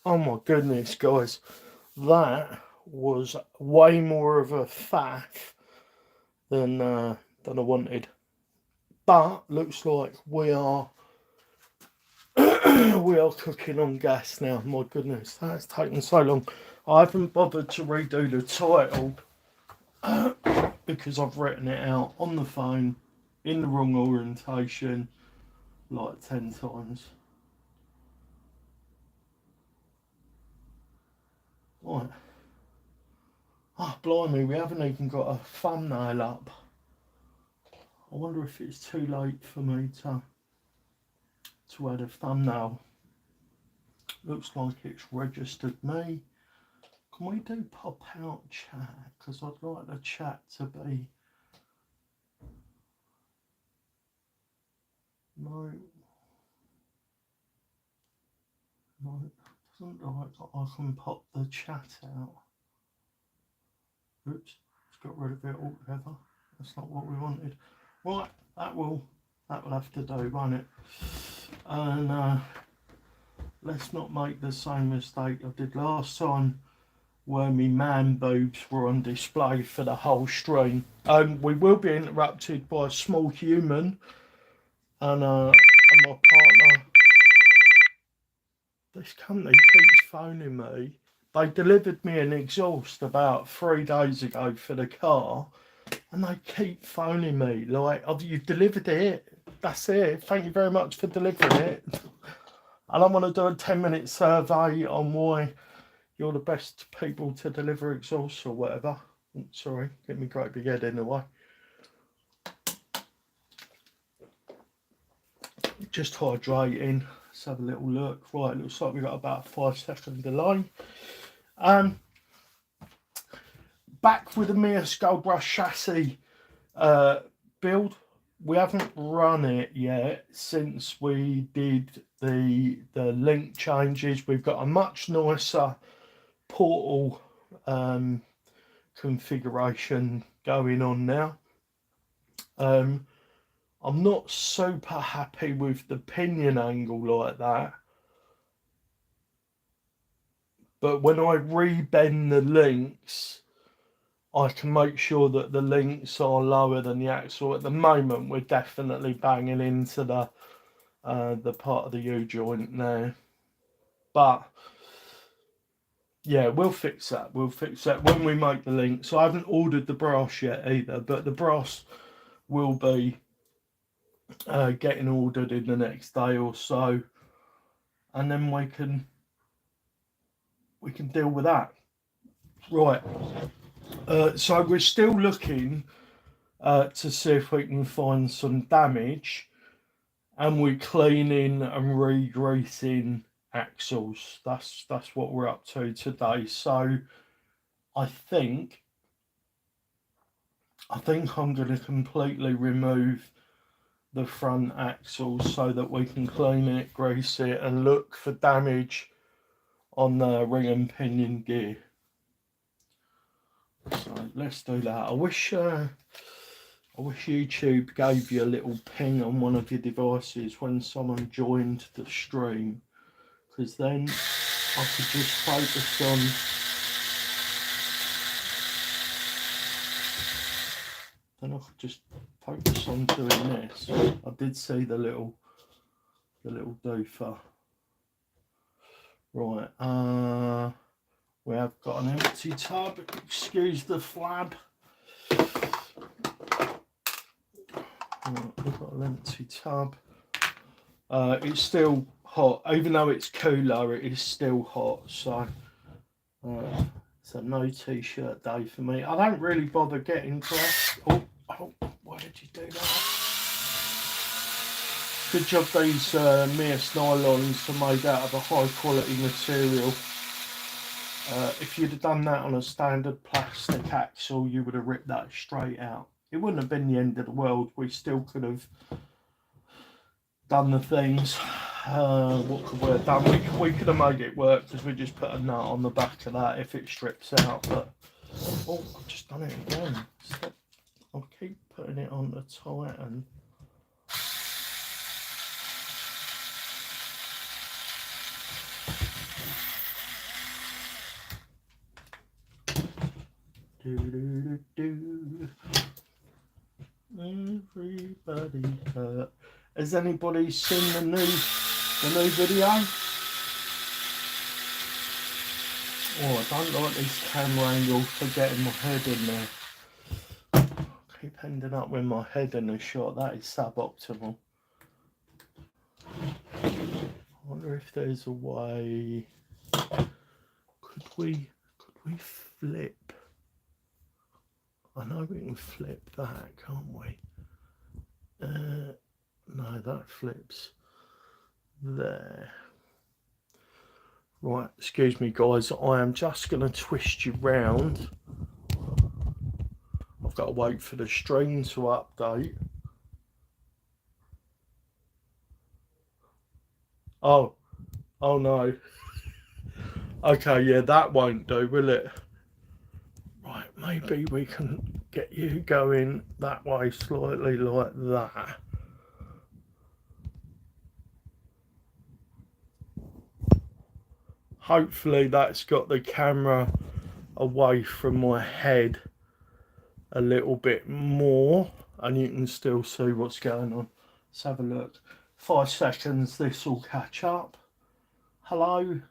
Oh my goodness, guys, that was way more of a faff than I wanted. But looks like we are we are cooking on gas now. My goodness, that's taken so long. I haven't bothered to redo the title because I've written it out on the phone in the wrong orientation like 10 times. Right. Oh, blimey, we haven't even got a thumbnail up. I wonder if it's too late for me to add a thumbnail. Looks like it's registered me. Can we do pop out chat? Because I'd like the chat to be... No. No, it doesn't look like I can pop the chat out. Oops, just got rid of it altogether. That's not what we wanted. Right, that will have to do, won't it? And let's not make the same mistake I did last time, where my man boobs were on display for the whole stream. We will be interrupted by a small human and my partner. This company keeps phoning me. They delivered me an exhaust about 3 days ago for the car, and they keep phoning me like, "Oh, you've delivered it. That's it. Thank you very much for delivering it." And I want to do a 10-minute survey on why you're the best people to deliver exhausts or whatever. Sorry, get me great big head in the way. Just hydrating. Let's have a little look. Right, looks like we've got about a 5-second delay. Back with the MEUS Gold Rush chassis build. We haven't run it yet since we did the link changes. We've got a much nicer portal configuration going on now. I'm not super happy with the pinion angle like that, but when I rebend the links, I can make sure that the links are lower than the axle. At the moment, we're definitely banging into the part of the U-joint there, but yeah, we'll fix that. We'll fix that when we make the links. I haven't ordered the brass yet either, but the brass will be getting ordered in the next day or so, and then we can deal with that. Right. So we're still looking to see if we can find some damage, and we're cleaning and re-greasing axles. That's what we're up to today. So I think I'm going to completely remove the front axle so that we can clean it, grease it, and look for damage on the ring and pinion gear. So let's do that. I wish YouTube gave you a little ping on one of your devices when someone joined the stream, because then I could just focus on doing this. I did see the little doofer. Right, we have got an empty tub. Excuse the flab. Right, we've got an empty tub. It's still hot, even though it's cooler. It is still hot, so it's a no t-shirt day for me. I don't really bother getting dressed. Oh, why did you do that? Good job these MEUS nylons are made out of a high quality material. If you'd have done that on a standard plastic axle, you would have ripped that straight out. It wouldn't have been the end of the world. We still could have done the things. What could we have done? We could have made it work, because we just put a nut on the back of that if it strips out. But oh, I've just done it again. Stop. I'll keep putting it on to tighten. Everybody hurt. Has anybody seen the new video? Oh, I don't like this camera angle for getting my head in there. I keep ending up with my head in the shot. That is suboptimal. I wonder if there's a way. Could we flip? I know we can flip that, can't we? No, that flips there. Right, excuse me guys, I am just going to twist you round. I've got to wait for the stream to update. Oh no. Okay, yeah, that won't do, will it? Right, maybe we can get you going that way slightly like that. Hopefully that's got the camera away from my head a little bit more and you can still see what's going on. Let's have a look. 5 seconds, this will catch up. Hello,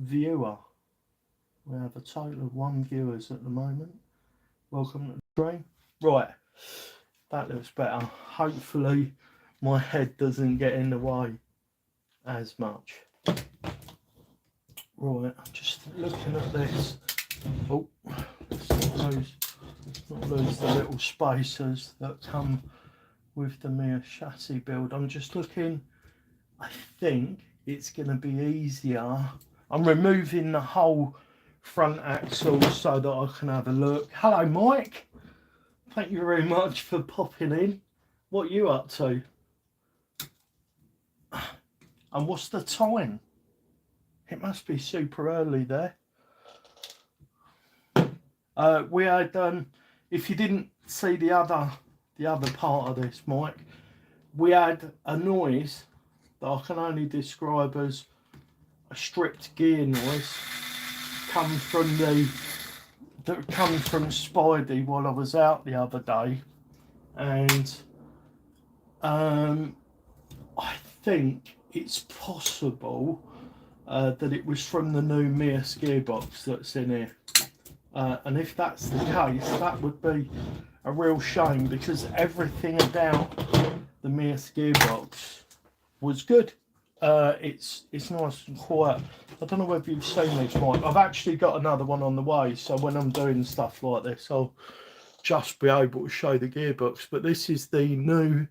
viewer. We have a total of 1 viewers at the moment. Welcome to the stream. Right, that looks better. Hopefully my head doesn't get in the way as much. Right, I'm just looking at this. Oh, let's not lose the little spacers that come with the MEUS chassis build. I'm just looking. I think it's going to be easier. I'm removing the whole front axle so that I can have a look. Hello, Mike. Thank you very much for popping in. What are you up to? And what's the time? It must be super early there. We had, if you didn't see the other part of this, Mike, we had a noise that I can only describe as a stripped gear noise come from Spidey while I was out the other day, and I think it's possible that it was from the new MEUS gearbox that's in here. And if that's the case, that would be a real shame because everything about the MEUS gearbox was good. It's nice and quiet. I don't know whether you've seen this, Mike. I've actually got another one on the way, so when I'm doing stuff like this, I'll just be able to show the gearbox. But this is the new,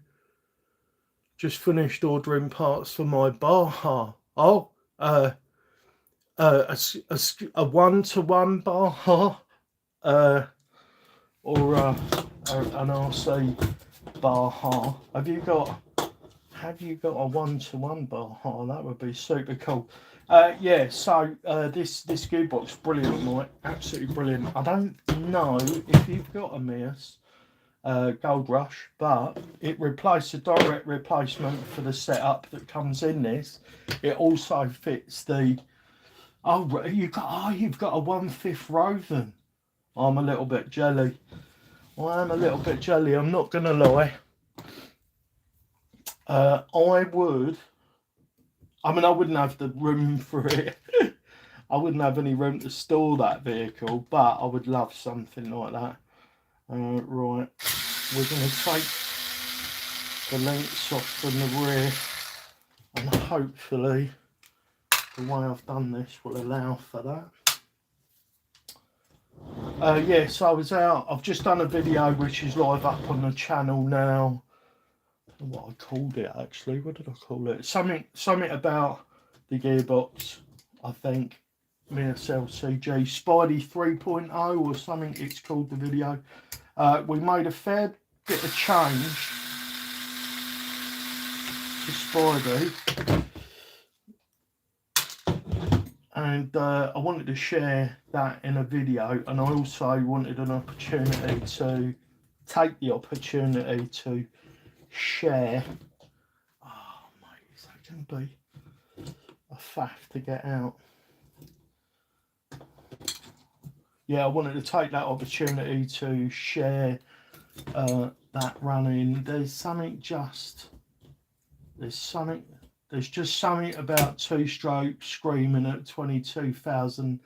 just finished ordering parts for my Baja. Oh, a 1-to-1 Baja, or an RC Baja. Have you got a 1-to-1 Baja? That would be super cool. Yeah, so this gearbox, brilliant, Mike, absolutely brilliant. I don't know if you've got a MEUS Gold Rush, but it replaced a direct replacement for the setup that comes in this. It also fits the you've got a 1/5 Roven. I'm a little bit jelly. I am a little bit jelly, I'm not gonna lie. I wouldn't have the room for it. I wouldn't have any room to store that vehicle, but I would love something like that. Right, we're going to take the links off from the rear, and hopefully the way I've done this will allow for that. Yeah, so I was out. I've just done a video which is live up on the channel now. I don't know what I called it actually. What did I call it? Something about the gearbox, I think. MEUS LCG Spidey 3.0 or something it's called, the video. We made a fair bit of change to Spidey, and I wanted to share that in a video, and I also wanted an opportunity to take the opportunity to share. Oh mate, is that going to be a faff to get out? yeah, I wanted to take that opportunity to share that running. There's just something about two-stroke screaming at 22,000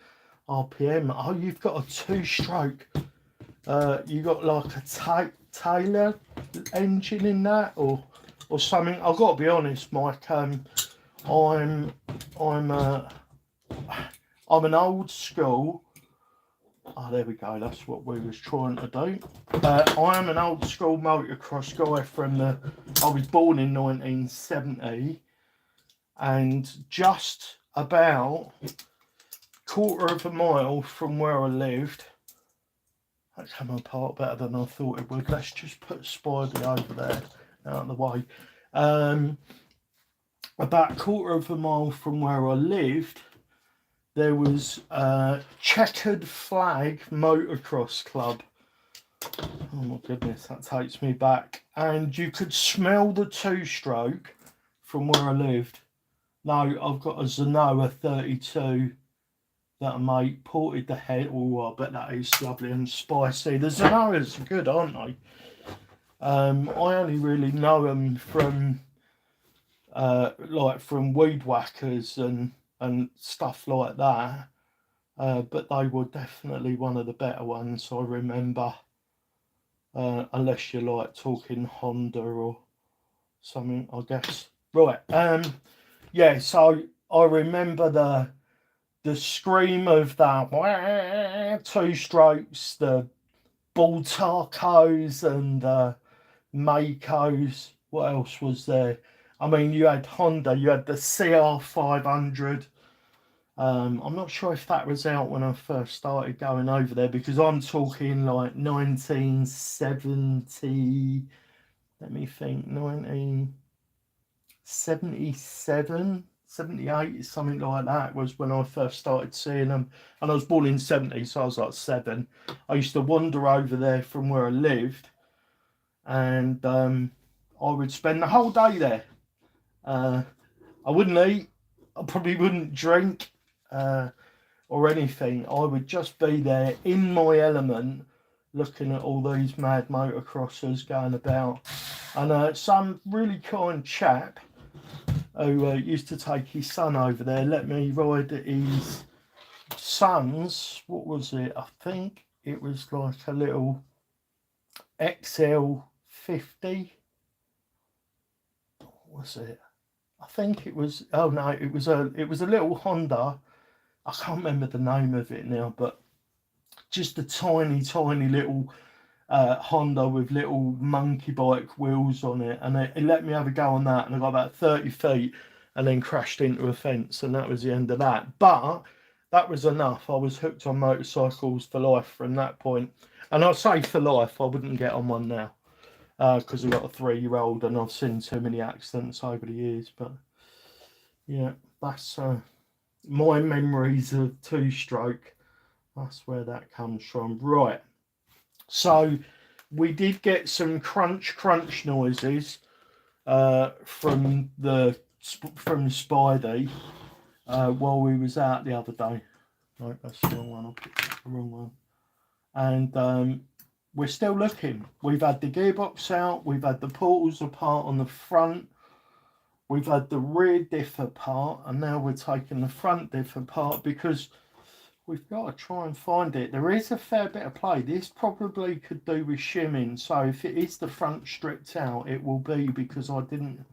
RPM. Oh, you've got a two-stroke. You got like a Taylor engine in that, or something. I've got to be honest, Mike. I'm an old school. Oh, there we go. That's what we was trying to do. I am an old school motocross guy I was born in 1970, and just about quarter of a mile from where I lived. That came apart better than I thought it would. Let's just put Spidey over there out of the way. About a quarter of a mile from where I lived, there was a Checkered Flag Motocross Club. Oh my goodness, that takes me back. And you could smell the two-stroke from where I lived. No, I've got a Zenoa 32 that a mate ported the head. Oh, I bet that is lovely and spicy. The Zenoas are good, aren't they? I only really know them from from weed whackers and stuff like that. But they were definitely one of the better ones, I remember. Unless you're like talking Honda or something, I guess. Right. Yeah, so I remember the scream of the two strokes, the Bull Tarcos and Makos. What else was there? I mean, you had Honda, you had the CR500. I'm not sure if that was out when I first started going over there, because I'm talking like 1970, let me think, 1977, 78, something like that was when I first started seeing them. And I was born in 70, so I was like 7. I used to wander over there from where I lived, and I would spend the whole day there. I wouldn't eat, I probably wouldn't drink or anything. I would just be there in my element, looking at all these mad motocrossers going about. And some really kind chap who used to take his son over there let me ride his son's, what was it? I think it was like a little XL50. What was it? I think it was, oh no, it was a little Honda. I can't remember the name of it now, but just a tiny little Honda with little monkey bike wheels on it, and it let me have a go on that, and I got about 30 feet and then crashed into a fence, and that was the end of that. But that was enough. I was hooked on motorcycles for life from that point. And I say for life, I wouldn't get on one now, because I've got a 3-year-old and I've seen too many accidents over the years. But yeah, that's my memories of two-stroke. That's where that comes from. Right, so we did get some crunch noises from Spidey while we was out the other day. No, that's the wrong one. I picked the wrong one. And we're still looking. We've had the gearbox out. We've had the portals apart on the front. We've had the rear diff apart, and now we're taking the front diff apart because we've got to try and find it. There is a fair bit of play. This probably could do with shimming. So if it is the front stripped out, it will be because I didn't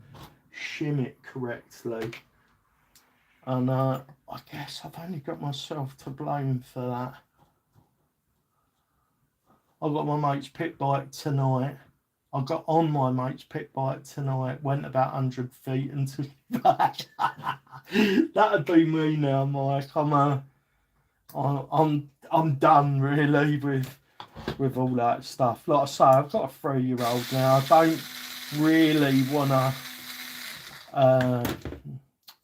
shim it correctly. And I guess I've only got myself to blame for that. I got my mate's pit bike tonight. I got on my mate's pit bike tonight, went about 100 feet and took it back. That'd be me now, Mike. I'm done really with all that stuff. Like I say, I've got a 3-year-old now. I don't really want to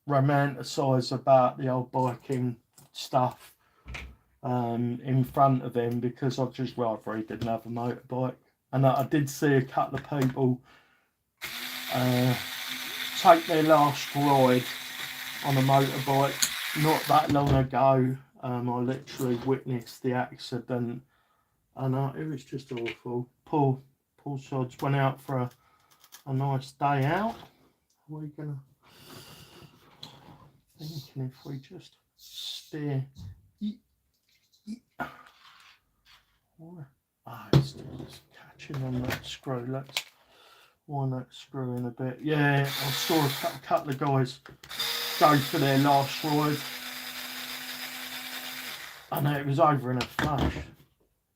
romanticise about the old biking stuff in front of him, because I'd just rather he didn't have a motorbike. And I did see a couple of people take their last ride on a motorbike not that long ago. I literally witnessed the accident, and it was just awful. Poor sods went out for a nice day out. We're gonna thinking if we just steer. It's just catching on that screw. Let's wind that screw in a bit. Yeah, I saw a couple of guys go for their last ride, and it was over in a flash.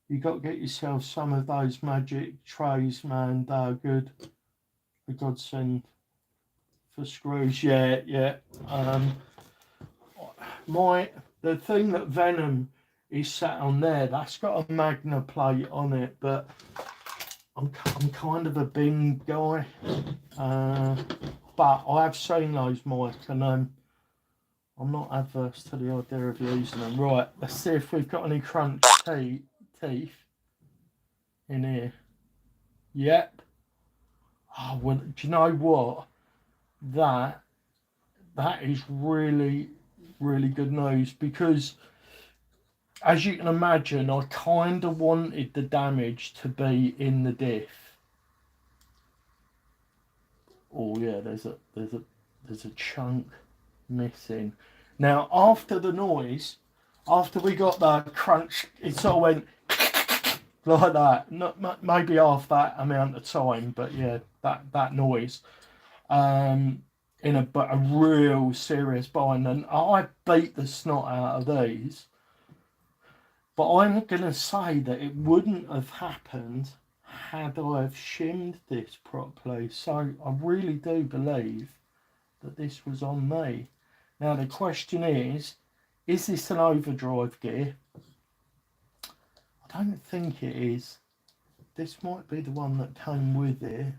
You got to get yourself some of those magic trays, man. They're good. A godsend for screws. Yeah. The thing that Venom is sat on there, that's got a Magna plate on it, but I'm kind of a bin guy, but I have seen those, Mike, and I'm not adverse to the idea of using them. Right, let's see if we've got any crunch teeth in here. Yep. Oh, well, do you know what? That is really, really good news, because as you can imagine, I kind of wanted the damage to be in the diff. Oh yeah, there's a chunk missing. Now after the noise, after we got the crunch, it sort of went like that. Not maybe half that amount of time, but yeah, that noise. In a real serious bind, and I beat the snot out of these. But I'm going to say that it wouldn't have happened had I have shimmed this properly. So I really do believe that this was on me. Now the question is this an overdrive gear? I don't think it is. This might be the one that came with it.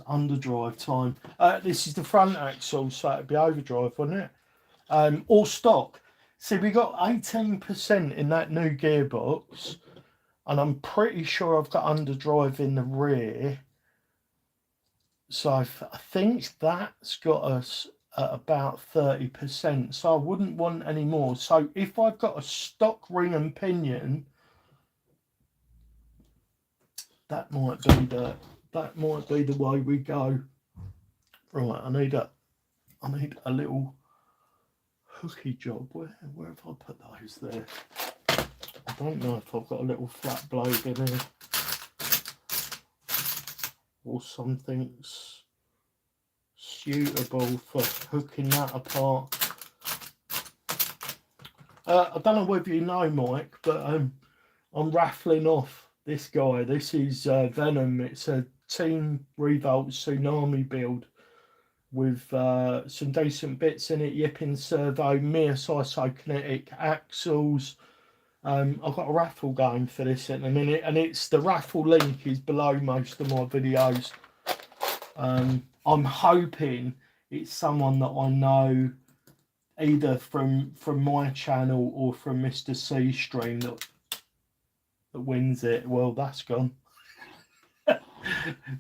Underdrive time. This is the front axle, so it'd be overdrive, wouldn't it? All stock. See, we got 18% in that new gearbox, and I'm pretty sure I've got underdrive in the rear. So I think that's got us at about 30%. So I wouldn't want any more. So if I've got a stock ring and pinion, that might be the way we go. Right, I need a little hooky job. Where have I put those there? I don't know if I've got a little flat blade in here or something suitable for hooking that apart. I don't know whether you know, Mike, but I'm raffling off this guy. This is Venom. It's a Team Revolt Tsunami build with some decent bits in it. Yipping servo, MEUS isokinetic axles. I've got a raffle going for this in a minute, and it's the raffle link is below most of my videos. I'm hoping it's someone that I know, either from my channel or from Mr. C stream, that wins it. Well, that's gone.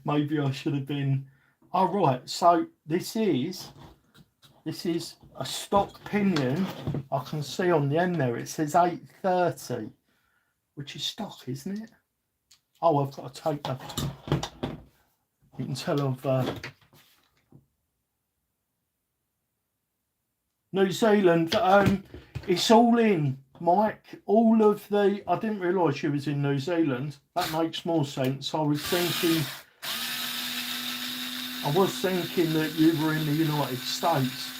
Maybe I should have been. Oh, right, so this is a stock pinion. I can see on the end there it says 830, which is stock, isn't it? Oh, I've got to take that. You can tell I've New Zealand. It's all in, Mike. All of the. I didn't realise you was in New Zealand. That makes more sense. I was thinking that you were in the United States.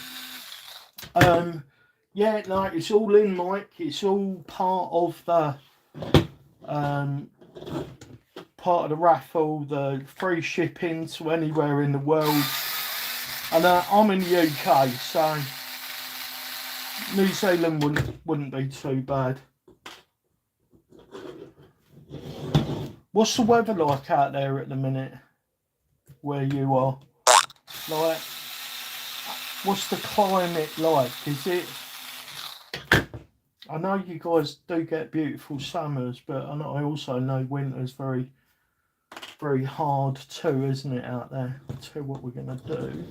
Yeah, no, it's all in, Mike. It's all part of the raffle, the free shipping to anywhere in the world. And I'm in the UK, so New Zealand wouldn't be too bad. What's the weather like out there at the minute, where you are? Like, what's the climate like? Is it? I know you guys do get beautiful summers, but I also know winter's very very hard too, isn't it, out there? I'll tell you what we're going to do.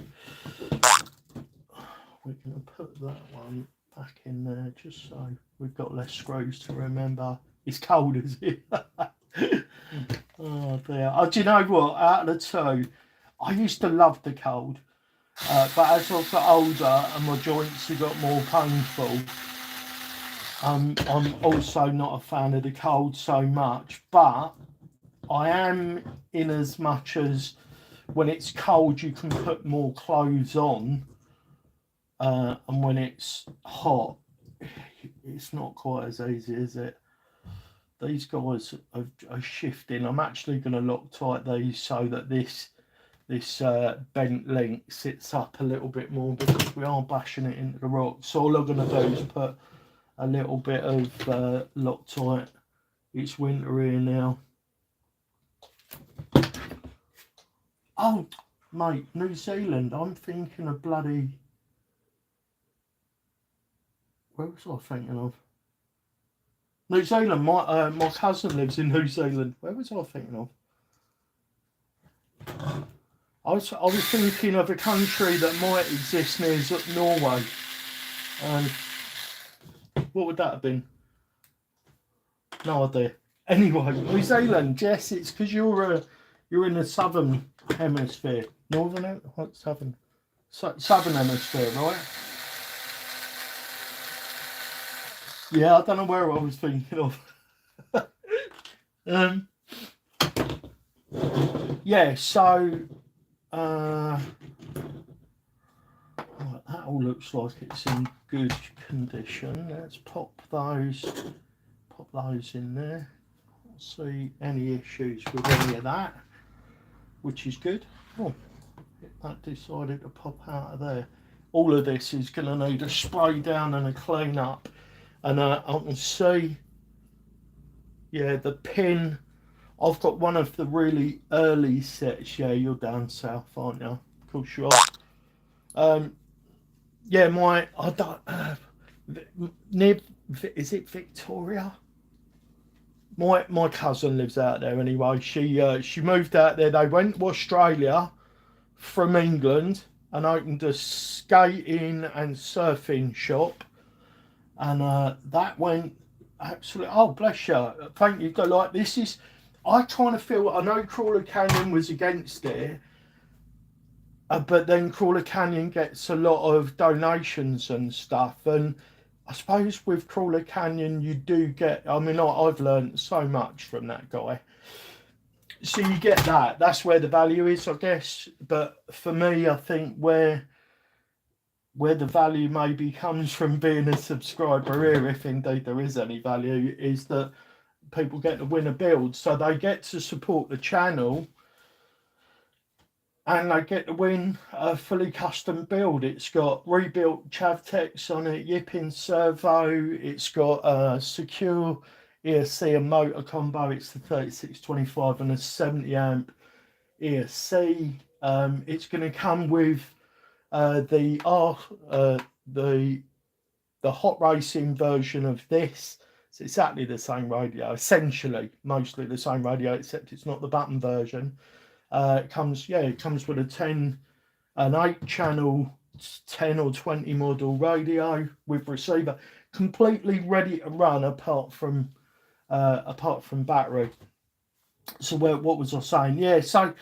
We're going to put that one back in there just so we've got less screws to remember. It's cold, is it? Oh dear. Oh, do you know what? Out of the two, I used to love the cold. But as I've got older and my joints have got more painful, I'm also not a fan of the cold so much. But I am, in as much as when it's cold you can put more clothes on, and when it's hot it's not quite as easy, is it? These guys are shifting. I'm actually going to Loctite these so that this bent link sits up a little bit more, because we are bashing it into the rock. So all I'm going to do is put a little bit of Loctite. It's winter here now. Oh, mate, New Zealand. I'm thinking of bloody... Where was I thinking of? New Zealand. My cousin lives in New Zealand. Where was I thinking of? I was thinking of a country that might exist near Norway. What would that have been? No idea. Anyway, New Zealand. Yes, it's because you're in the southern hemisphere. Northern, southern hemisphere, right? Yeah, I don't know where I was thinking of. Yeah, so right, that all looks like it's in good condition. Let's pop those in there. Don't see any issues with any of that, which is good. Oh, that decided to pop out of there. All of this is going to need a spray down and a clean up. And I can see, yeah, the pin. I've got one of the really early sets. Yeah, you're down south, aren't you? Of course you are. Yeah, I don't. Is it Victoria? My cousin lives out there anyway. She moved out there. They went to Australia from England and opened a skating and surfing shop. And that went absolutely... Oh, bless you. Thank you. Like, this is... I kind of feel... I know Crawler Canyon was against it, but then Crawler Canyon gets a lot of donations and stuff. And I suppose with Crawler Canyon, you do get... I mean, I've learned so much from that guy. So you get that. That's where the value is, I guess. But for me, I think where the value maybe comes from being a subscriber here, if indeed there is any value, is that people get to win a build. So they get to support the channel and they get to win a fully custom build. It's got rebuilt Chavtex on it, Yipping servo, it's got a secure ESC and motor combo. It's the 3625 and a 70 amp ESC. It's going to come with the hot racing version of this. It's exactly the same radio, essentially mostly the same radio, except it's not the button version. It comes with a 8 channel 10 or 20 model radio with receiver, completely ready to run apart from battery. So what was I saying? Yeah, so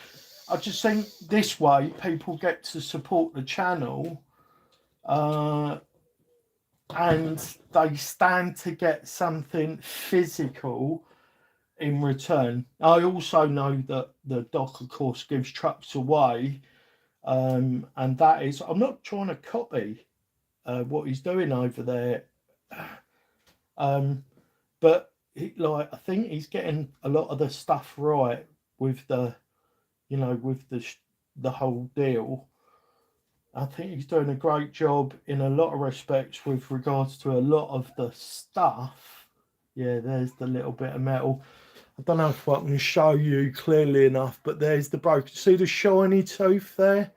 I just think this way people get to support the channel, and they stand to get something physical in return. I also know that the doc, of course, gives trucks away, and that is... I'm not trying to copy what he's doing over there, but I think he's getting a lot of the stuff right with the... with the whole deal. I think he's doing a great job in a lot of respects with regards to a lot of the stuff. Yeah, there's the little bit of metal. I don't know if I can show you clearly enough, but there's the broken... See the shiny tooth there?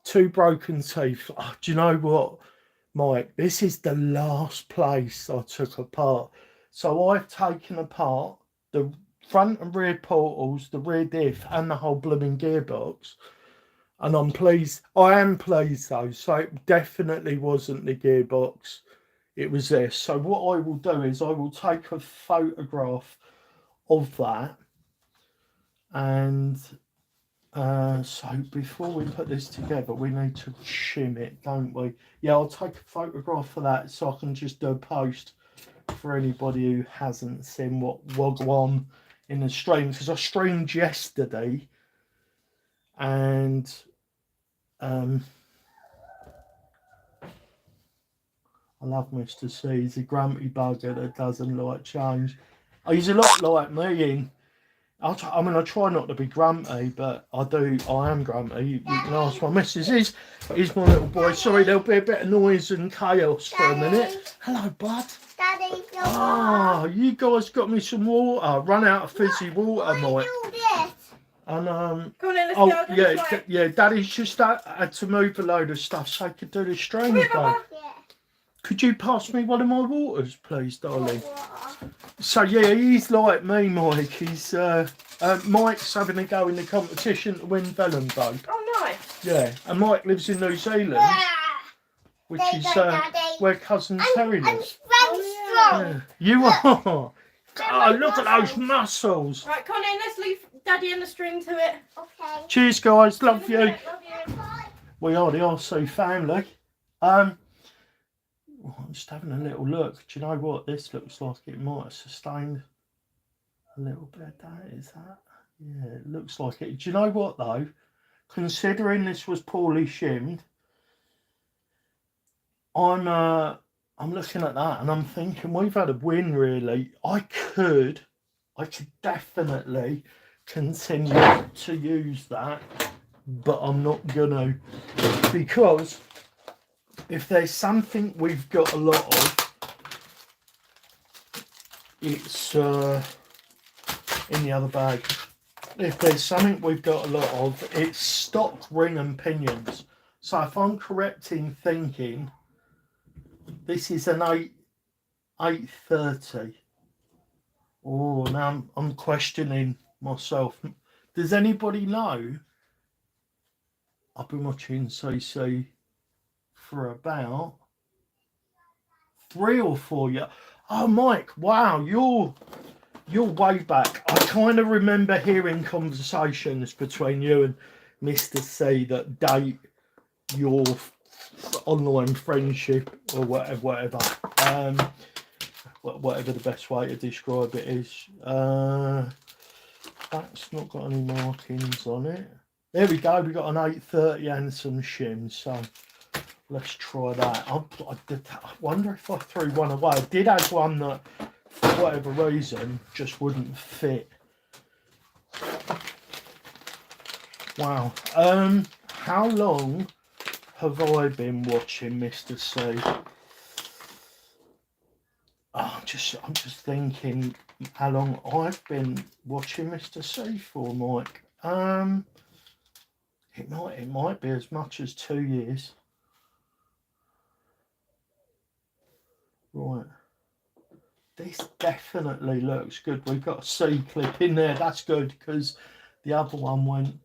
2 broken teeth. Oh, do you know what, Mike? This is the last place I took apart. So I've taken apart the front and rear portals, the rear diff, and the whole blooming gearbox. And I'm pleased. I am pleased though. So it definitely wasn't the gearbox. It was this. So what I will do is I will take a photograph of that. And so before we put this together, we need to shim it, don't we? Yeah, I'll take a photograph of that so I can just do a post for anybody who hasn't seen what Wagwan in the stream, because I streamed yesterday. And I love Mr. C. He's a grumpy bugger that doesn't like change. He's a lot like me. I try not to be grumpy, but I am grumpy. You can ask my missus. He's my little boy. Sorry, there'll be a bit of noise and chaos for a minute. Hello, bud. Daddy, you guys got me some water. Run out of fizzy water, Mike. And come on in, let's go. Yeah. Daddy's just had to move a load of stuff so he could do the stream. Yeah. Could you pass me one of my waters, please, darling? So yeah, he's like me, Mike. He's Mike's having a go in the competition to win Vellum Boat. Oh, nice. Yeah, and Mike lives in New Zealand, which is where cousin Terry lives. Yeah. You are. Oh, look at those muscles. Right, come on in. Let's leave Daddy and the string to it. Okay. Cheers, guys. Love you. We are the RC family. I'm just having a little look. Do you know what? This looks like it might have sustained a little bit of that. Is that? Yeah, it looks like it. Do you know what though? Considering this was poorly shimmed, I'm looking at that and I'm thinking we've had a win really. I could definitely continue to use that, but I'm not gonna, because if there's something we've got a lot of, it's in the other bag. If there's something we've got a lot of, it's stock ring and pinions. So if I'm correct in thinking, this is an 830. Oh, now I'm questioning myself. Does anybody know? I've been watching CC for about 3 or 4 years. Oh, Mike, wow, you're way back. I kind of remember hearing conversations between you and Mr. C that date your online friendship or whatever. Whatever the best way to describe it is. That's not got any markings on it. There we go. We got an 830 and some shims. So let's try that. I wonder if I threw one away. I did have one that, for whatever reason, just wouldn't fit. Wow. How long have I been watching Mr. C? I'm just thinking how long I've been watching Mr. C for, Mike. It might be as much as 2 years. Right. This definitely looks good. We've got a C clip in there. That's good because the other one went.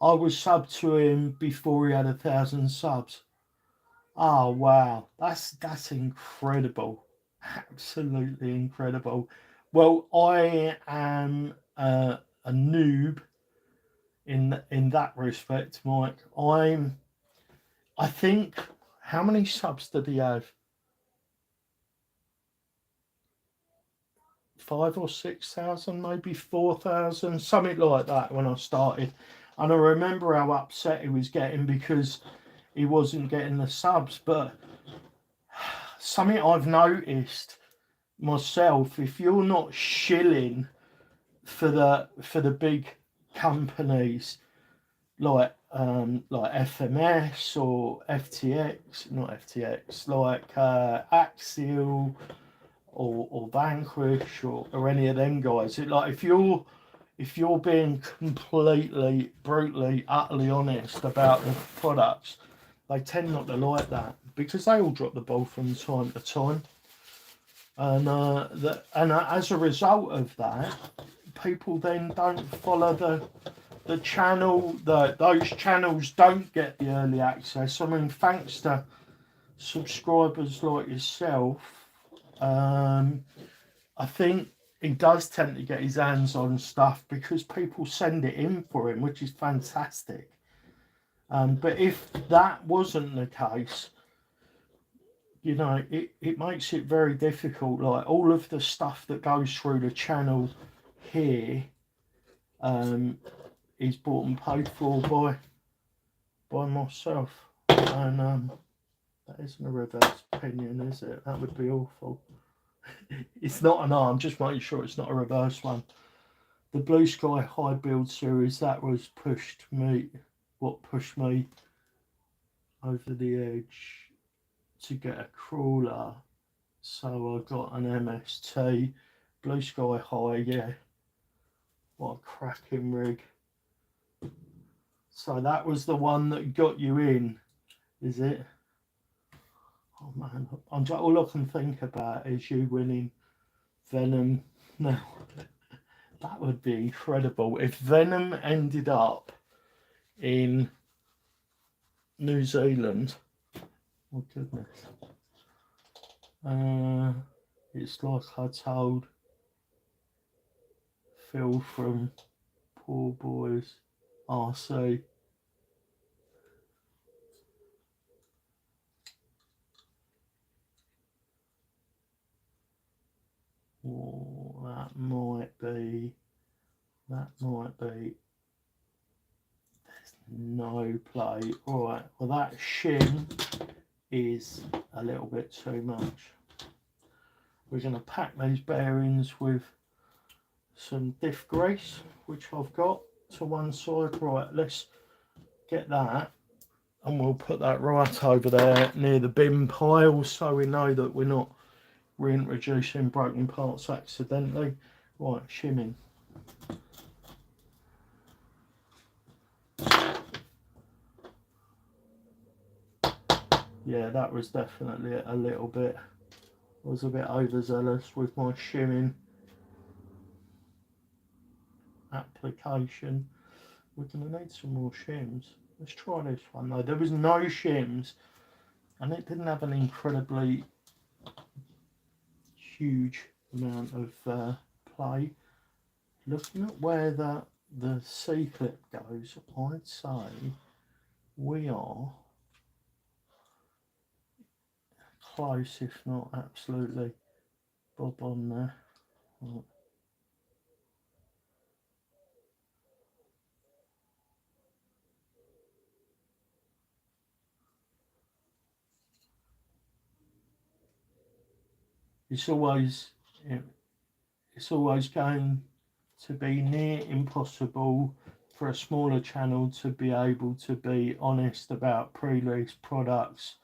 I was subbed to him before he had 1,000 subs. Oh wow, that's incredible. Absolutely incredible. Well, I am a noob in that respect, Mike. I think, how many subs did he have? 5,000 or 6,000, maybe 4,000, something like that when I started. And I remember how upset he was getting because he wasn't getting the subs. But something I've noticed myself, if you're not shilling for the big companies like FMS or FTX, not FTX, like Axial or Vanquish or any of them guys, if you're being completely, brutally, utterly honest about the products, they tend not to like that because they all drop the ball from time to time. And as a result of that, people then don't follow the channel. Those channels don't get the early access. I mean, thanks to subscribers like yourself, I think he does tend to get his hands on stuff because people send it in for him, which is fantastic. But if that wasn't the case, you know, it makes it very difficult. Like all of the stuff that goes through the channel here is bought and paid for by myself. And that isn't a reverse pinion, is it? That would be awful. It's not an arm, just making sure it's not a reverse one. The Blue Sky High Build series, that was what pushed me over the edge to get a crawler. So I got an MST, Blue Sky High, yeah. What a cracking rig. So that was the one that got you in, is it? Oh man, all I can think about is you winning Venom. Now, that would be incredible. If Venom ended up in New Zealand, oh goodness. It's like I told Phil from Poor Boys RC. Oh, that might be. There's no play. Alright, well that shim is a little bit too much. We're going to pack these bearings with some diff grease, which I've got to one side. Right, let's get that, and we'll put that right over there near the bin pile so we know that we're not reintroducing broken parts accidentally. Right, shimming. Yeah, that was definitely a little bit, I was a bit overzealous with my shimming application. We're going to need some more shims. Let's try this one though. There was no shims and it didn't have an incredibly huge amount of play. Looking at where the C-clip goes, I'd say we are close, if not absolutely bob on there. Right. It's always going to be near impossible for a smaller channel to be able to be honest about pre-release products,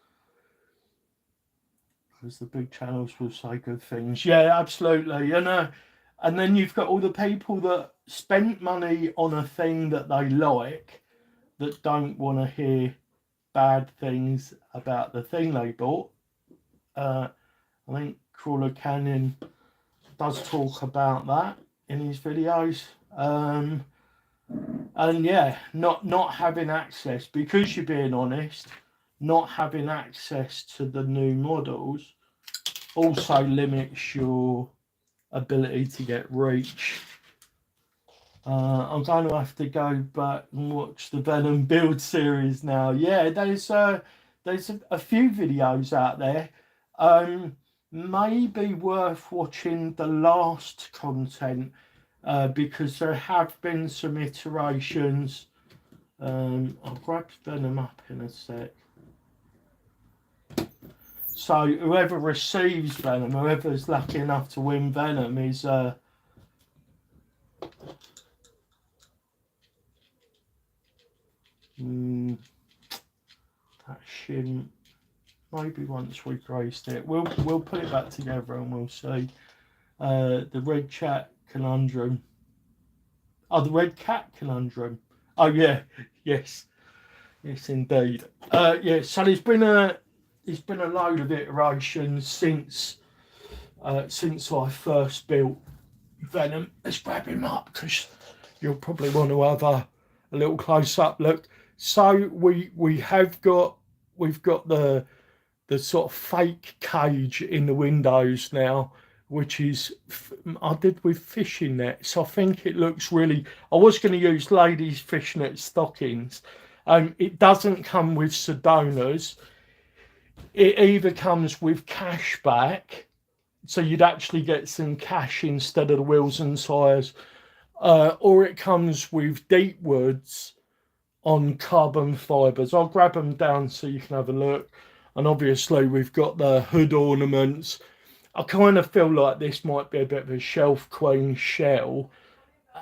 because the big channels will say good things. Yeah, absolutely. And then you've got all the people that spent money on a thing that they like that don't want to hear bad things about the thing they bought. I think Crawler Canyon does talk about that in his videos. And yeah, not having access, because you're being honest, not having access to the new models also limits your ability to get reach. I'm going to have to go back and watch the Venom build series now. Yeah, there's a few videos out there. Maybe worth watching the last content because there have been some iterations. I'll grab Venom up in a sec. So whoever receives Venom, whoever's lucky enough to win Venom is that shim. Maybe once we graced it, we'll put it back together and we'll see. The red chat conundrum. Oh, the red cat conundrum. Oh yeah, yes indeed. Yeah, so there's been a load of iterations since I first built Venom. Let's grab him up because you'll probably want to have a little close up look. So we've got the sort of fake cage in the windows now, which is I did with fishing nets. I think it looks really. I was going to use ladies' fishnet stockings. It doesn't come with Sedonas. It either comes with cash back, so you'd actually get some cash instead of the wheels and tyres, or it comes with deep woods on carbon fibres. I'll grab them down so you can have a look. And obviously we've got the hood ornaments. I kind of feel like this might be a bit of a shelf queen shell,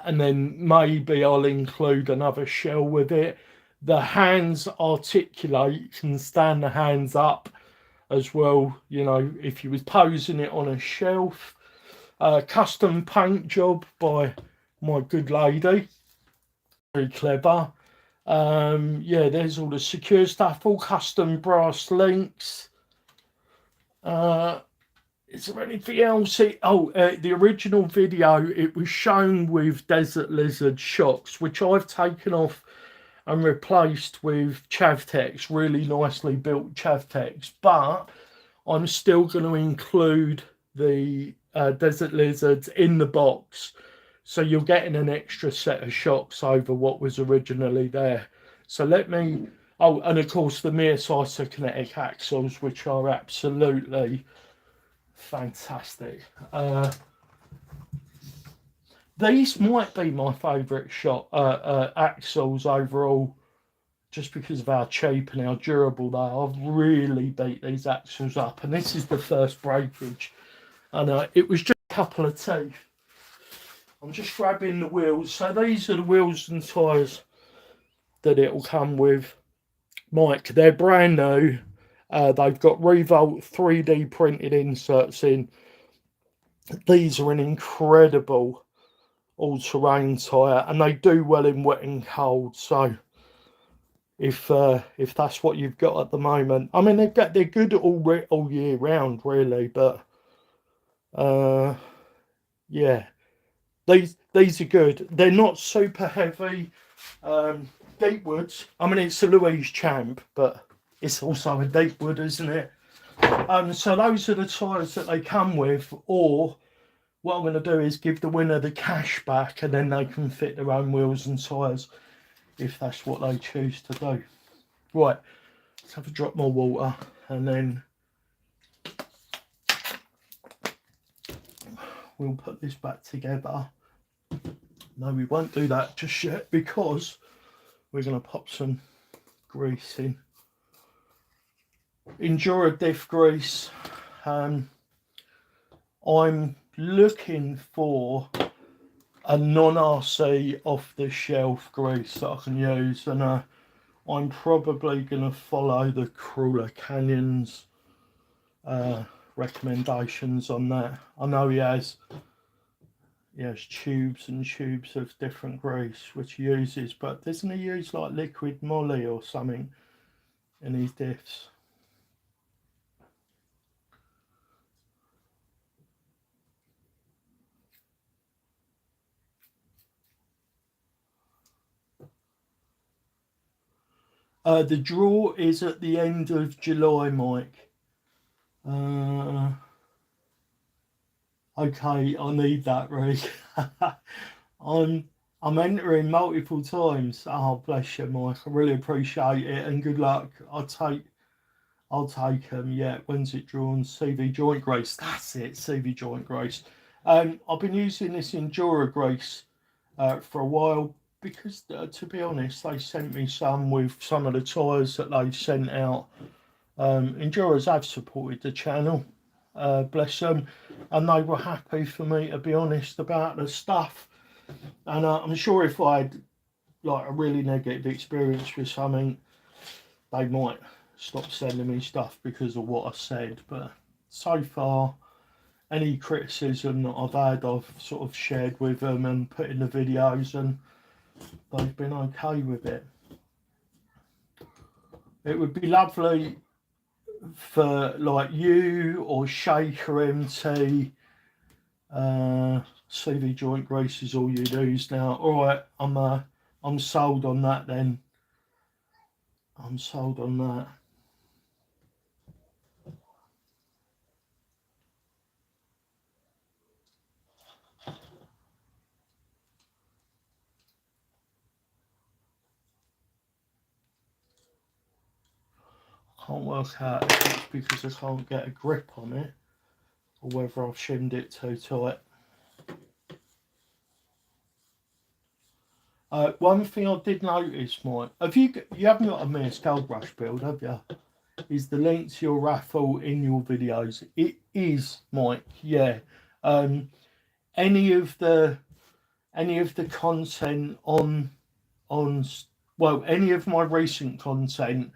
and then maybe I'll include another shell with it. The hands articulate, you can stand the hands up as well, you know, if you was posing it on a shelf. Custom paint job by my good lady, very clever. Yeah, there's all the secure stuff, all custom brass links. Is there anything else? The original video, it was shown with Desert Lizard shocks, which I've taken off and replaced with Chavtex, really nicely built Chavtex, but I'm still going to include the Desert Lizards in the box, so you're getting an extra set of shocks over what was originally there. So let me, and of course the MEUS isokinetic axles, which are absolutely fantastic. These might be my favourite axles overall, just because of how cheap and how durable they are. I've really beat these axles up, and this is the first breakage, and it was just a couple of teeth. I'm just grabbing the wheels. So these are the wheels and tyres that it'll come with. Mike, they're brand new. They've got Revolt 3D printed inserts in. These are an incredible all-terrain tyre, and they do well in wet and cold. So if that's what you've got at the moment, I mean they're good all year round really, but yeah, these are good. They're not super heavy. Deep woods, I mean it's a Louise Champ, but it's also a deep wood, isn't it? So those are the tyres that they come with, or what I'm going to do is give the winner the cash back, and then they can fit their own wheels and tyres if that's what they choose to do. Right, let's have a drop more water, and then we'll put this back together. No, we won't do that just yet because we're going to pop some grease in. Endura diff grease. I'm looking for a non-RC off-the-shelf grease that I can use, and I'm probably going to follow the Crawler Canyon's recommendations on that. I know he has tubes and tubes of different grease which he uses, but doesn't he use like liquid moly or something in his diffs? The draw is at the end of July, Mike. Okay, I need that, Rick. I'm entering multiple times. Oh, bless you, Mike. I really appreciate it, and good luck. I'll take them. Yeah, when's it drawn? CV joint grease. That's it, CV joint grease. I've been using this Endura grease for a while, because to be honest, they sent me some with some of the tyres that they've sent out. Enduras have supported the channel, bless them, and they were happy for me to be honest about the stuff. And I'm sure if I had like a really negative experience with something, they might stop sending me stuff because of what I said. But so far, any criticism that I've had, I've sort of shared with them and put in the videos, and they've been okay with it. It would be lovely for like you or Shaker MT, CV joint grease is all you use now. All right, I'm sold on that then. I'm sold on that. Can't work out if it's because I can't get a grip on it or whether I've shimmed it too tight. One thing I did notice, Mike, you haven't got a MEUS Gold Rush build, have you? Is the link to your raffle in your videos? It is, Mike. Yeah. Any of the content on well, any of my recent content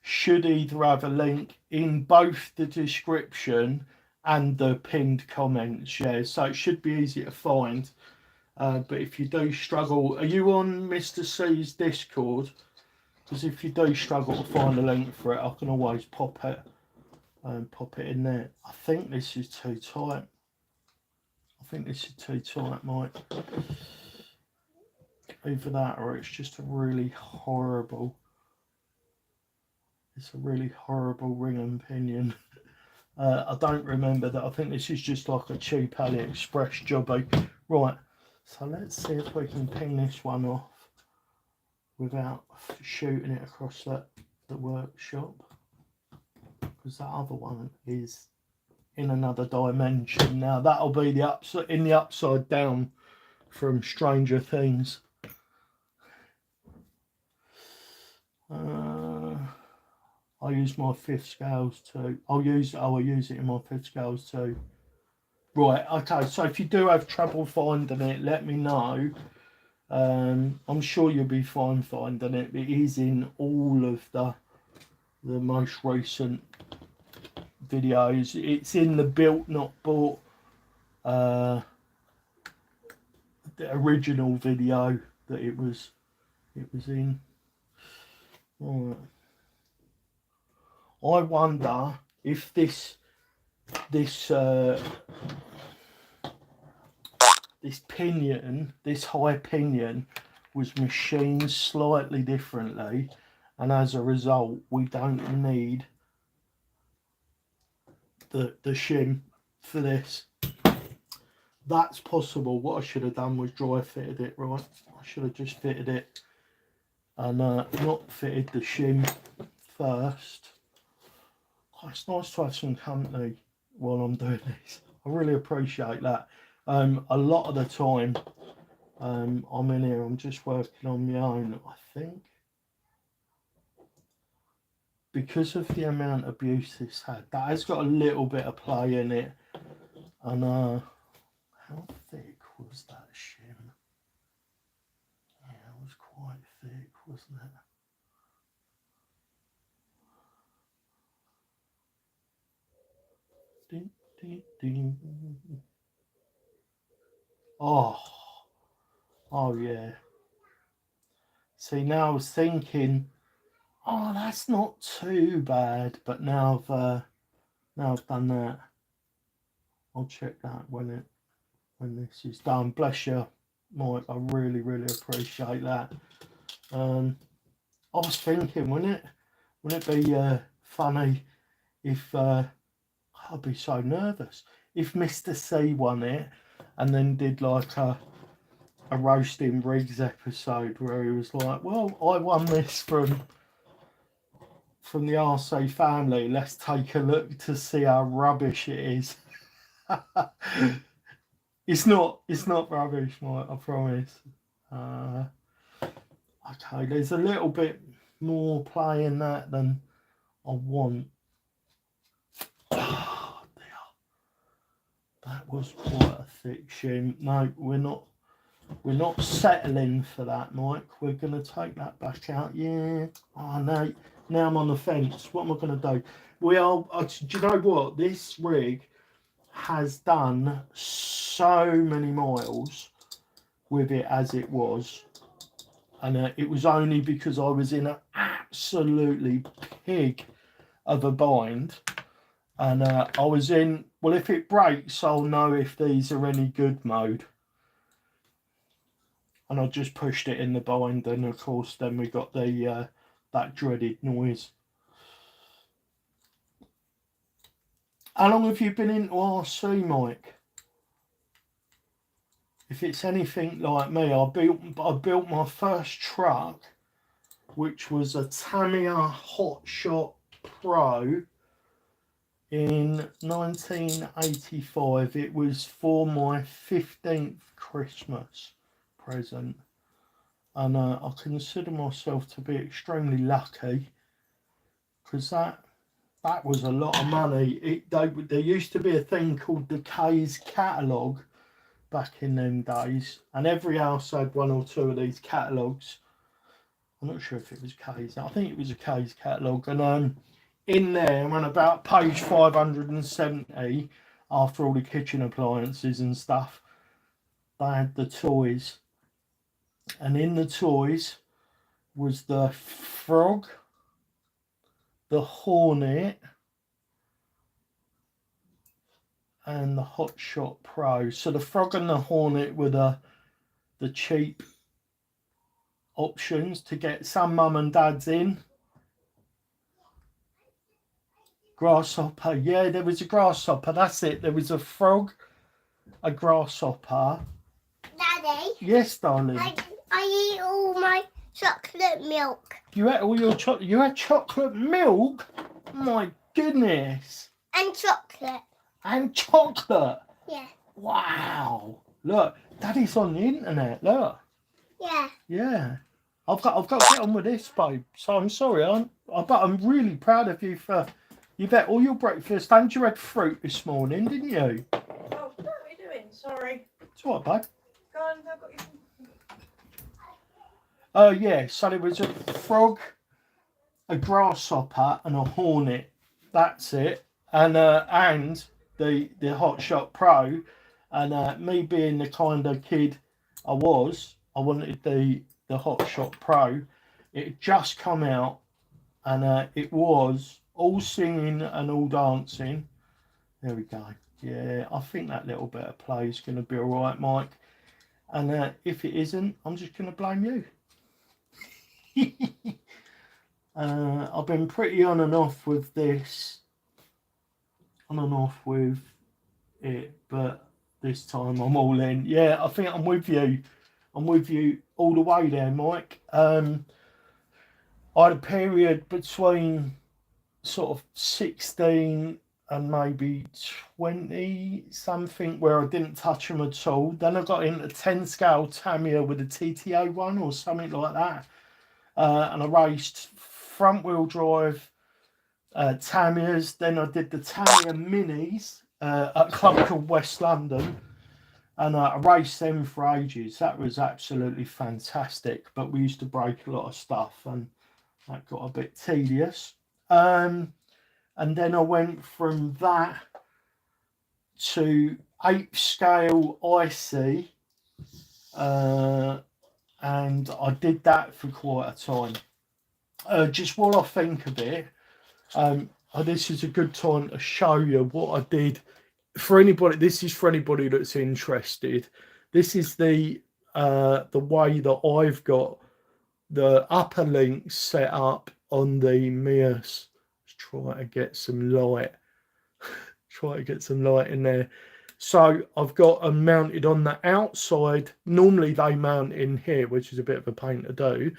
should either have a link in both the description and the pinned comments. Yeah, so it should be easy to find. But if you do struggle, are you on Mr. C's Discord? Because if you do struggle to find a link for it, I can always pop it in there. I think this is too tight. Mike. Either that or it's just a really horrible. It's a really horrible ring and pinion. I don't remember that. I think this is just like a cheap AliExpress jobby. Right, so let's see if we can ping this one off without shooting it across the workshop. Because that other one is in another dimension. Now that'll be the upside down from Stranger Things. I use my 5th scales too. I use it in my 5th scales too. Right, okay, so if you do have trouble finding it, let me know. I'm sure you'll be fine finding it. It is in all of the most recent videos. It's in the built not bought the original video that it was in. Right. I wonder if this pinion, this high pinion, was machined slightly differently, and as a result we don't need the shim for this. That's possible. What I should have done was dry fitted it, right? I should have just fitted it and not fitted the shim first. Oh, it's nice to have some company while I'm doing this. I really appreciate that. A lot of the time I'm in here, I'm just working on my own. I think because of the amount of abuse this had, that has got a little bit of play in it. And how thick was that shim? Yeah, it was quite thick, wasn't it? Ding, ding, ding. Oh yeah. See, now I was thinking, oh, that's not too bad, but now I've done that. I'll check that when this is done. Bless you, Mike. I really appreciate that. I was thinking, wouldn't it be funny if I'd be so nervous if Mr. C won it and then did like a roasting Riggs episode where he was like, well, I won this from the RC family. Let's take a look to see how rubbish it is. It's not rubbish, Mike, I promise. Okay, there's a little bit more play in that than I want. Oh, dear. That was quite a thick shim. No, we're not settling for that, Mike. We're going to take that back out. Yeah. Oh, no. Now I'm on the fence. What am I going to do? Do you know what? This rig has done so many miles with it as it was. And it was only because I was in an absolutely pig of a bind And I was in, well, if it breaks, I'll know if these are any good mode. And I just pushed it in the bind, and of course then we got the that dreaded noise. How long have you been into RC, Mike? If it's anything like me, I built my first truck, which was a Tamiya Hotshot Pro in 1985. It was for my 15th Christmas present, and I consider myself to be extremely lucky, because that was a lot of money. There used to be a thing called the K's catalogue back in them days, and every house had one or two of these catalogues. I'm not sure if it was K's. I think it was a K's catalogue, and in there, on about page 570, after all the kitchen appliances and stuff, they had the toys, and in the toys was the Frog, the Hornet, and the Hotshot Pro. So the Frog and the Hornet were the cheap options to get some mum and dads in. Grasshopper, yeah, there was a grasshopper, that's it. There was a frog, a grasshopper. Daddy? Yes, darling. I eat all my chocolate milk. You ate all your chocolate? You had chocolate milk? My goodness. And chocolate. And chocolate? Yeah. Wow. Look, Daddy's on the internet, look. Yeah. Yeah. I've got to get on with this, babe. So I'm sorry, but I'm really proud of you for... You've had all your breakfast and you had fruit this morning, didn't you? Oh, what are you doing? Sorry. It's all right, babe. Go on, I've got you. Yeah, so there was a frog, a grasshopper, and a hornet. That's it. And the Hotshot Pro. And me being the kind of kid I was, I wanted the Hotshot Pro. It had just come out, and it was all singing and all dancing. There we go. Yeah, I think that little bit of play is going to be all right, Mike. And if it isn't, I'm just going to blame you. I've been pretty on and off with this. On and off with it, but this time I'm all in. Yeah, I think I'm with you. I'm with you all the way there, Mike. I had a period between sort of 16 and maybe 20 something where I didn't touch them at all. Then I got into 10 scale Tamiya with a TTA one or something like that, and I raced front wheel drive Tamiyas. Then I did the Tamiya minis at a club called West London, and I raced them for ages. That was absolutely fantastic, but we used to break a lot of stuff and that got a bit tedious. And then I went from that to 8 scale IC, and I did that for quite a time. Just while I think of it, this is a good time to show you what I did. For anybody, this is for anybody that's interested. This is the way that I've got the upper links set up on the MEUS. Try to get some light. Try to get some light in there. So I've got them mounted on the outside. Normally they mount in here, which is a bit of a pain to do.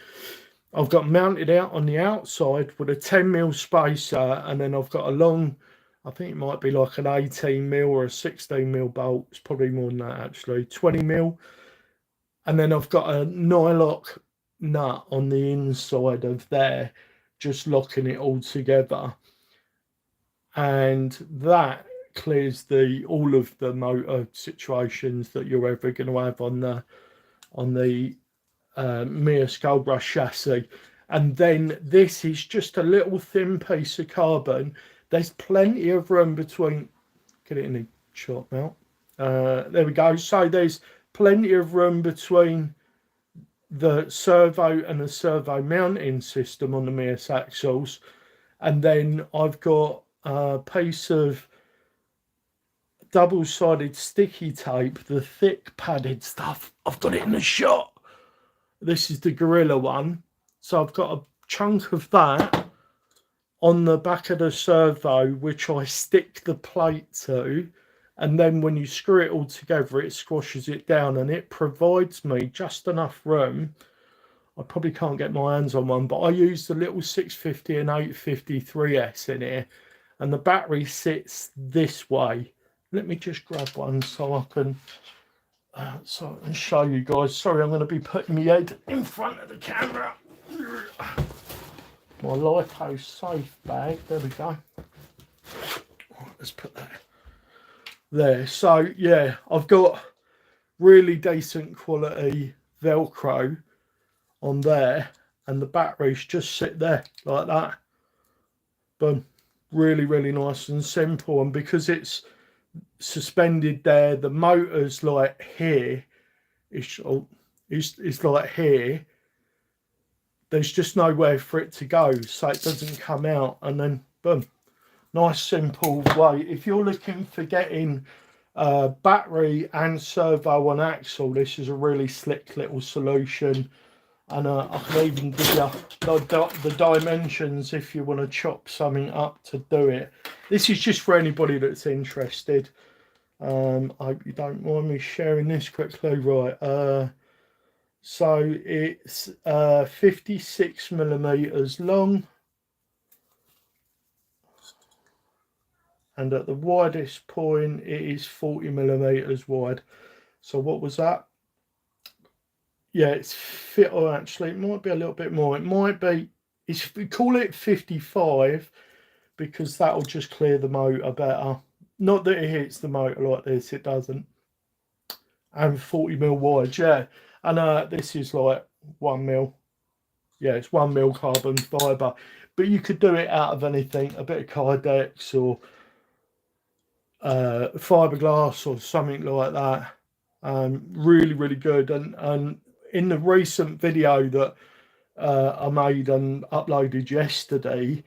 I've got mounted out on the outside with a 10mm spacer, and then I've got a long, I think it might be like an 18mm or a 16mm bolt. It's probably more than that actually, 20mm. And then I've got a nylock nut on the inside of there, just locking it all together, and that clears all of the motor situations that you're ever going to have on the MEUS Gold Rush chassis. And then this is just a little thin piece of carbon. There's plenty of room between. Get it in the shot mount. There we go. So there's plenty of room between the servo and the servo mounting system on the MEUS axles, and then I've got piece of double-sided sticky tape, the thick padded stuff. I've got it in the shop. This is the Gorilla one. So I've got a chunk of that on the back of the servo, which I stick the plate to, and then when you screw it all together, it squashes it down, and it provides me just enough room. I probably can't get my hands on one, but I use the little 650 and 850 3S in here, and the battery sits this way. Let me just grab one so I can show you guys. Sorry, I'm going to be putting my head in front of the camera. My Lifehouse safe bag. There we go. Right, let's put that there. So yeah, I've got really decent quality Velcro on there, and the batteries just sit there like that. Boom. Really, really nice and simple. And because it's suspended there, the motor's like here. It's like here. There's just nowhere for it to go, so it doesn't come out, and then boom, nice simple way. If you're looking for getting battery and servo on axle, this is a really slick little solution. And I can even give you the dimensions if you want to chop something up to do it. This is just for anybody that's interested. I hope you don't mind me sharing this quickly. Right, so it's 56 millimeters long, and at the widest point it is 40 millimeters wide. So what was that? Yeah, it's fit, or actually it might be a little bit more. It might be, we call it 55 because that'll just clear the motor better. Not that it hits the motor like this, it doesn't. And 40 mil wide, yeah. And this is like 1 mil. Yeah, it's 1 mil carbon fibre. But you could do it out of anything, a bit of Kydex or fiberglass or something like that. Really, really good. And in the recent video that I made and uploaded yesterday,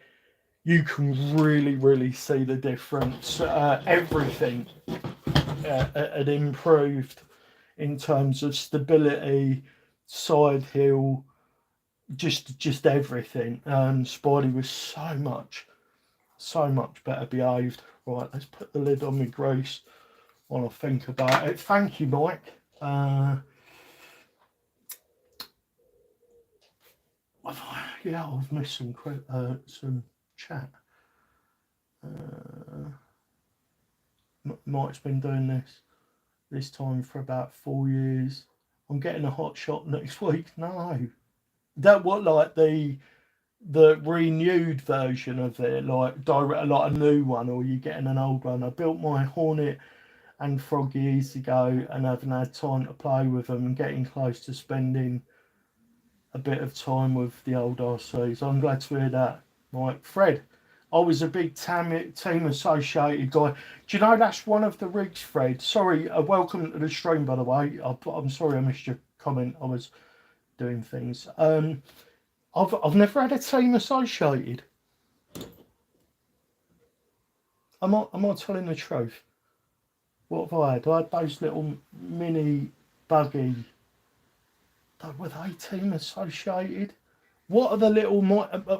you can really, really see the difference. Everything had improved in terms of stability, side hill, just everything. Spidey was so much better behaved. Right, let's put the lid on my grease while I think about it. Thank you, Mike. Yeah, I've missed some chat. Mike's been doing this time for about 4 years. I'm getting a hot shot next week. No, that what, like the renewed version of it, like direct, like a new one, or you getting an old one? I built my Hornet and Frog years ago and haven't had time to play with them, and getting close to spending a bit of time with the old RCs. I'm glad to hear that, Mike. Fred, I was a big team associated guy. Do you know that's one of the rigs, Fred? Sorry, welcome to the stream, by the way. I'm sorry I missed your comment. I was doing things. I've never had a team associated. Am I telling the truth? What have I had? I had those little mini buggy. Were they team associated? What are the little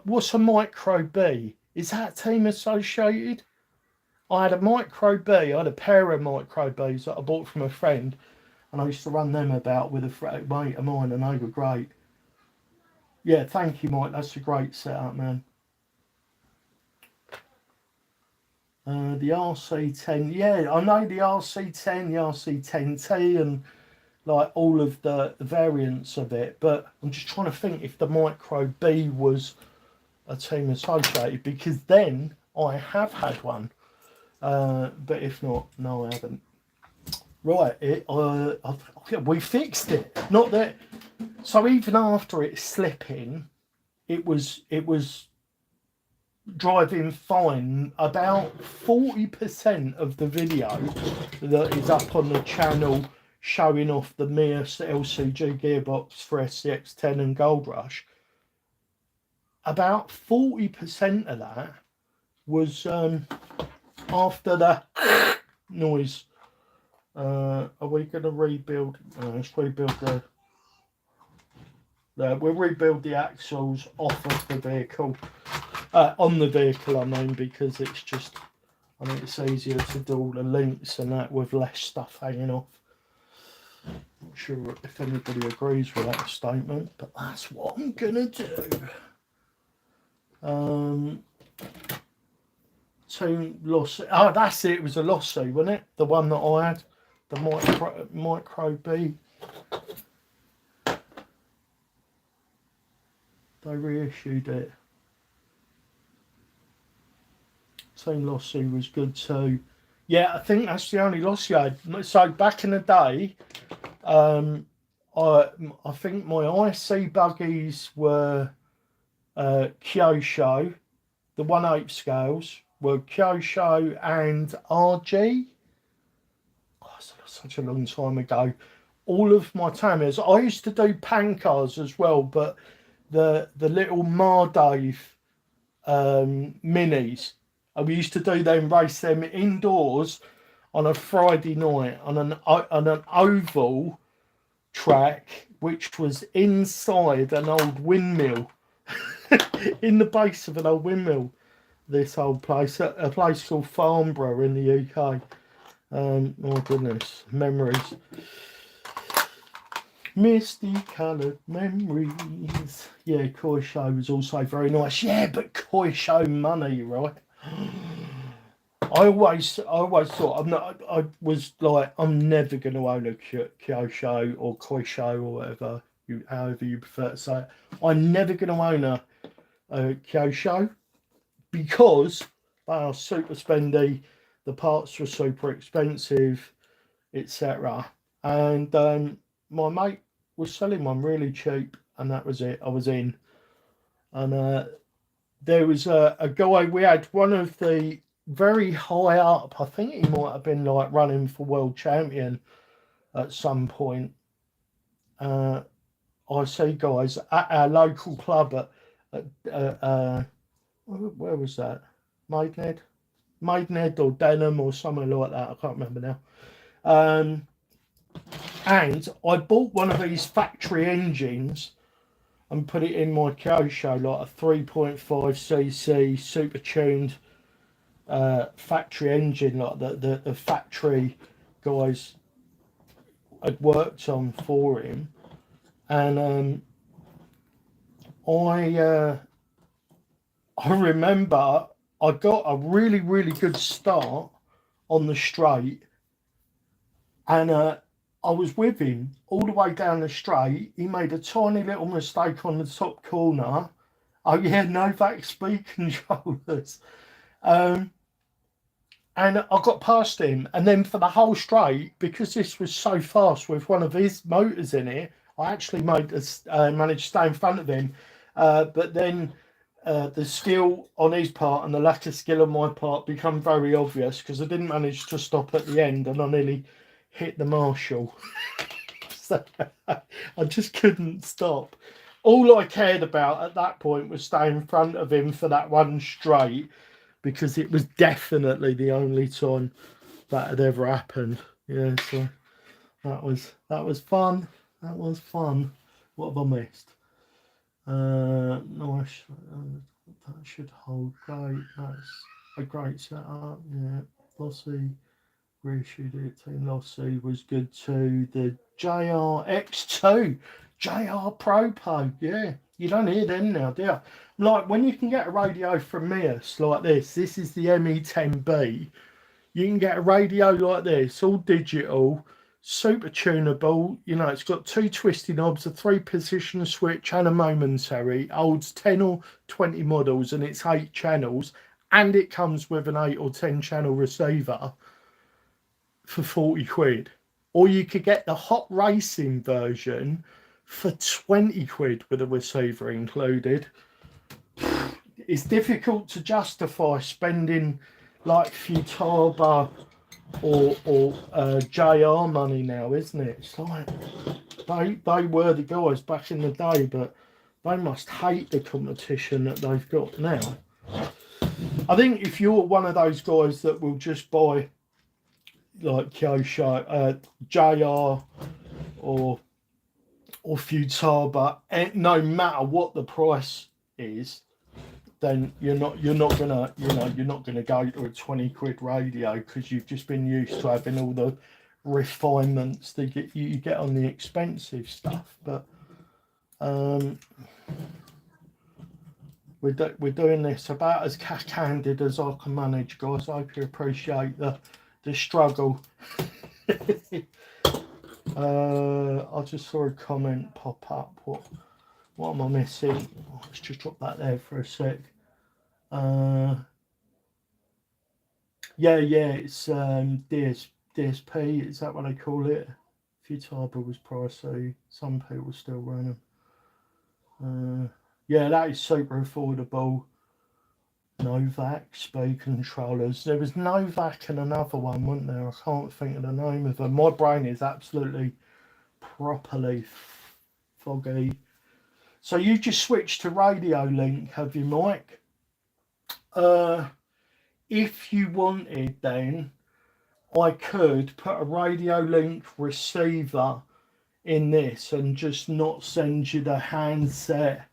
what's a micro B? Is that team associated? I had a micro B. I had a pair of micro Bs that I bought from a friend, and I used to run them about with a mate of mine, and they were great. Yeah, thank you, Mike. That's a great setup, man. The RC10, yeah, I know the RC10, the RC10T, and like all of the variants of it, but I'm just trying to think if the Micro B was a team associated, because then I have had one, but if not, no, I haven't. Right, we fixed it. Not that, so even after it slipping, it was driving fine. About 40% of the video that is up on the channel showing off the MEUS LCG Gearbox for SCX10 and Gold Rush, about 40% of that was after the noise. Are we going to rebuild? Let's rebuild we'll rebuild the axles off of the vehicle. On the vehicle, I mean, because it's just, I think it's easier to do all the links and that with less stuff hanging off. Not sure if anybody agrees with that statement, but that's what I'm gonna do. Team Lossy. Oh, that's it. It was a Lossy, wasn't it? The one that I had, the micro B. They reissued it. Team Lossy was good too. Yeah, I think that's the only Lossy I had. So back in the day, I think my IC buggies were Kyosho. The 1/8 scales were Kyosho and RG. Oh, such a long time ago. All of my Tamiya's. I used to do Pancars as well, but the little Mardave minis, we used to do them, race them indoors on a Friday night on an oval track, which was inside an old windmill. In the base of an old windmill, this old place, a place called Farnborough in the UK. My goodness, memories. Misty coloured memories. Yeah, Koi Show was also very nice. Yeah, but Koi Show money, right? I always thought I'm never going to own a Kyo Show or Koi Show or whatever, however you prefer to say it. I'm never going to own a Kyo Show because they are super spendy, the parts were super expensive, etc. And my mate was selling one really cheap, and that was it. I was in, and there was a guy. We had one of the very high up. I think he might have been like running for world champion at some point. I see guys at our local club at where was that? Maidenhead or Denham or somewhere like that. I can't remember now. And I bought one of these factory engines and put it in my Kyosho, like a 3.5cc super tuned factory engine, like the factory guys had worked on for him. And I remember I got a really, really good start on the straight, and I was with him all the way down the straight. He made a tiny little mistake on the top corner. Oh yeah, no back speed controllers. And I got past him, and then for the whole straight, because this was so fast with one of his motors in it, I actually managed to stay in front of him. But then the skill on his part and the lack of skill on my part become very obvious, because I didn't manage to stop at the end, and I nearly hit the marshal. So I just couldn't stop. All I cared about at that point was staying in front of him for that one straight, because it was definitely the only time that had ever happened. Yeah, so that was fun. That was fun. What have I missed? Nice. That should hold. Great. That's a great setup. Yeah, Lossy reissued it. Team Lossy was good too. The JRX2, JR Propo. Yeah, you don't hear them now, do you? Like when you can get a radio from MEUS like this. This is the ME10B. You can get a radio like this, all digital, super tunable. You know, it's got 2 twisty knobs, a 3-position switch, and a momentary. Holds 10 or 20 models, and it's 8 channels, and it comes with an 8 or 10 channel receiver for 40 quid. Or you could get the hot racing version for 20 quid with a receiver included. It's difficult to justify spending like Futaba or JR money now, isn't it? It's like they were the guys back in the day, but they must hate the competition that they've got now. I think if you're one of those guys that will just buy like Kyosho, JR or Futaba, no matter what the price is, then you're not gonna go to a 20 quid radio because you've just been used to having all the refinements that you get on the expensive stuff. But we're doing this about as candid as I can manage, guys. I hope you appreciate the struggle. I just saw a comment pop up. What am I missing? Oh, let's just drop that there for a sec. Yeah, it's DSP. Is that what they call it? Futaba was pricey. Some people still run them. Yeah, that is super affordable. Novak speed controllers. There was Novak and another one, wasn't there? I can't think of the name of them. My brain is absolutely properly foggy. So you just switched to Radio Link, have you, Mike? If you wanted, then I could put a Radio Link receiver in this and just not send you the handset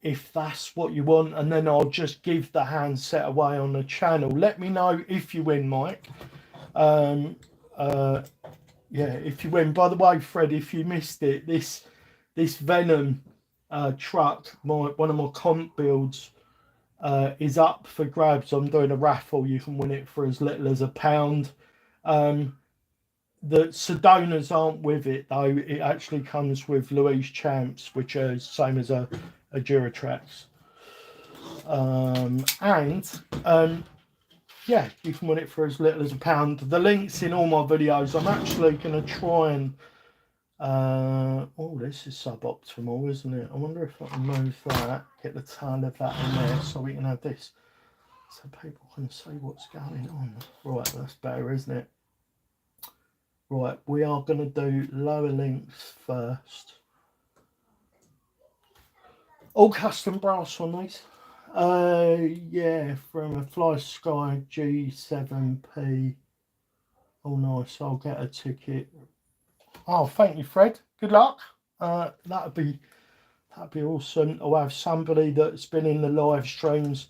if that's what you want, and then I'll just give the handset away on the channel. Let me know if you win, Mike. Yeah, if you win. By the way, Fred, if you missed it, this Venom truck, one of my comp builds, is up for grabs. I'm doing a raffle. You can win it for as little as £1. The Sedonas aren't with it though. It actually comes with Louise Champs, which are same as a Duratrax. Yeah, you can win it for as little as £1. The link's in all my videos. I'm actually going to try and oh, this is suboptimal, isn't it? I wonder if I can move that, get the tail of that in there so we can have this so people can see what's going on. Right, that's better, isn't it? Right, we are going to do lower links first. All custom brass on these. Yeah, from a Fly Sky G7P. Oh, nice. I'll get a ticket. Oh, thank you, Fred. Good luck. That'd be awesome. I'll have somebody that's been in the live streams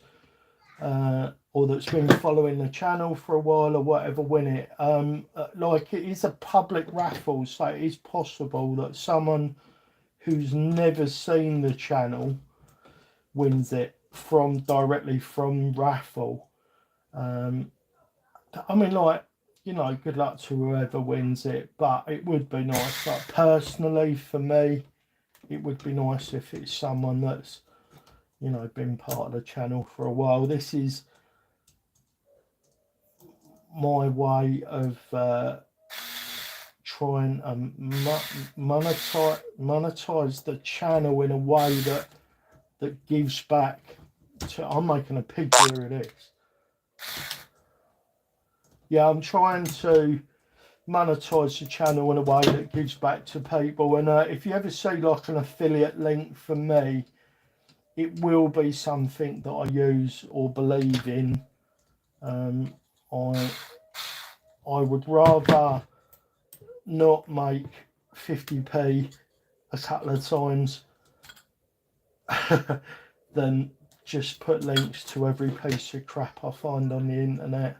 or that's been following the channel for a while or whatever win it. Like, it is a public raffle, so it is possible that someone who's never seen the channel wins it directly from raffle. I mean, like, you know, good luck to whoever wins it, but it would be nice. Like, personally, for me, it would be nice if it's someone that's, you know, been part of the channel for a while. This is my way of trying to monetize the channel in a way that gives back to. I'm making a pig here. It is. Yeah, I'm trying to monetize the channel in a way that gives back to people. And if you ever see like an affiliate link for me, it will be something that I use or believe in. I would rather not make 50p a couple of times than just put links to every piece of crap I find on the internet.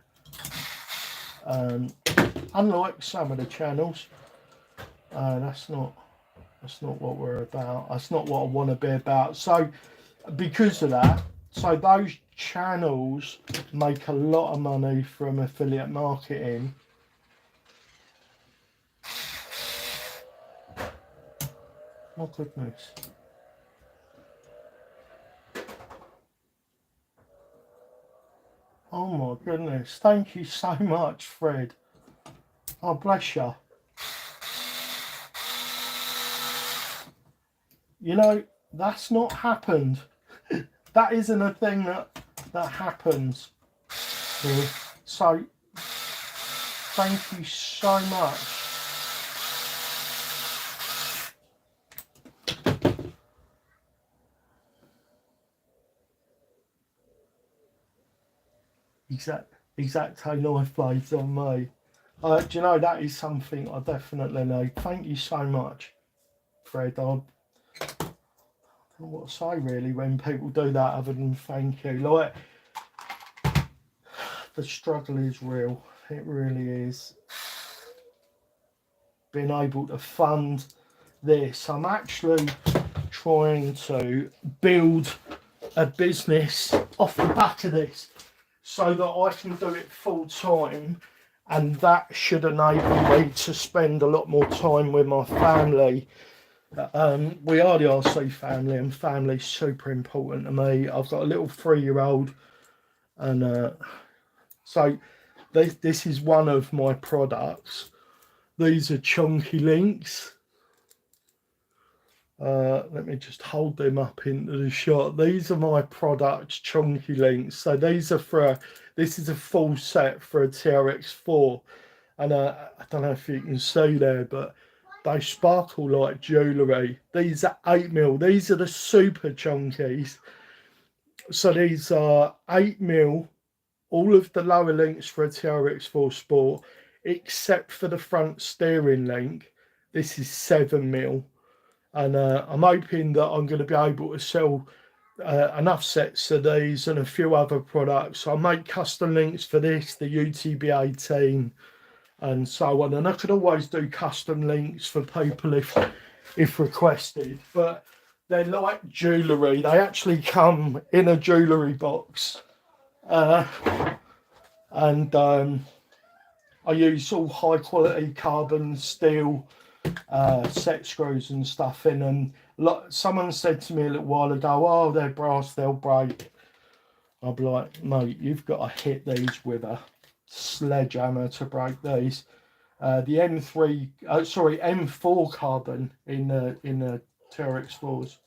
Unlike some of the channels, that's not what we're about. That's not what I want to be about. So because of that, so those channels make a lot of money from affiliate marketing. Oh goodness. Oh my goodness. Thank you so much, Fred. Oh, bless you. You know, that's not happened. That isn't a thing that happens. So, thank you so much. Exacto knife blades on me. Do you know, that is something I definitely need. Thank you so much, Fred. I don't know what to say really when people do that other than thank you. Like, the struggle is real. It really is. Being able to fund this. I'm actually trying to build a business off the back of this so that I can do it full time, and that should enable me to spend a lot more time with my family. We are the RC family, and family's super important to me. I've got a little 3-year-old, and so this is one of my products. These are chunky links. Let me just hold them up into the shot. These are my products, chunky links. So these are this is a full set for a TRX4, and I don't know if you can see there, but they sparkle like jewellery. These are 8mm. These are the super chunkies. So these are 8mm. All of the lower links for a TRX4 Sport, except for the front steering link. This is 7mm. And I'm hoping that I'm going to be able to sell enough sets of these and a few other products. I'll make custom links for this, the UTB18, and so on. And I could always do custom links for people if requested. But they're like jewellery. They actually come in a jewellery box. And I use all high quality carbon steel set screws and stuff in, and someone said to me a little while ago, oh, they're brass, they'll break. I'll be like, mate, you've got to hit these with a sledgehammer to break these. The M4 carbon in the TRX4s.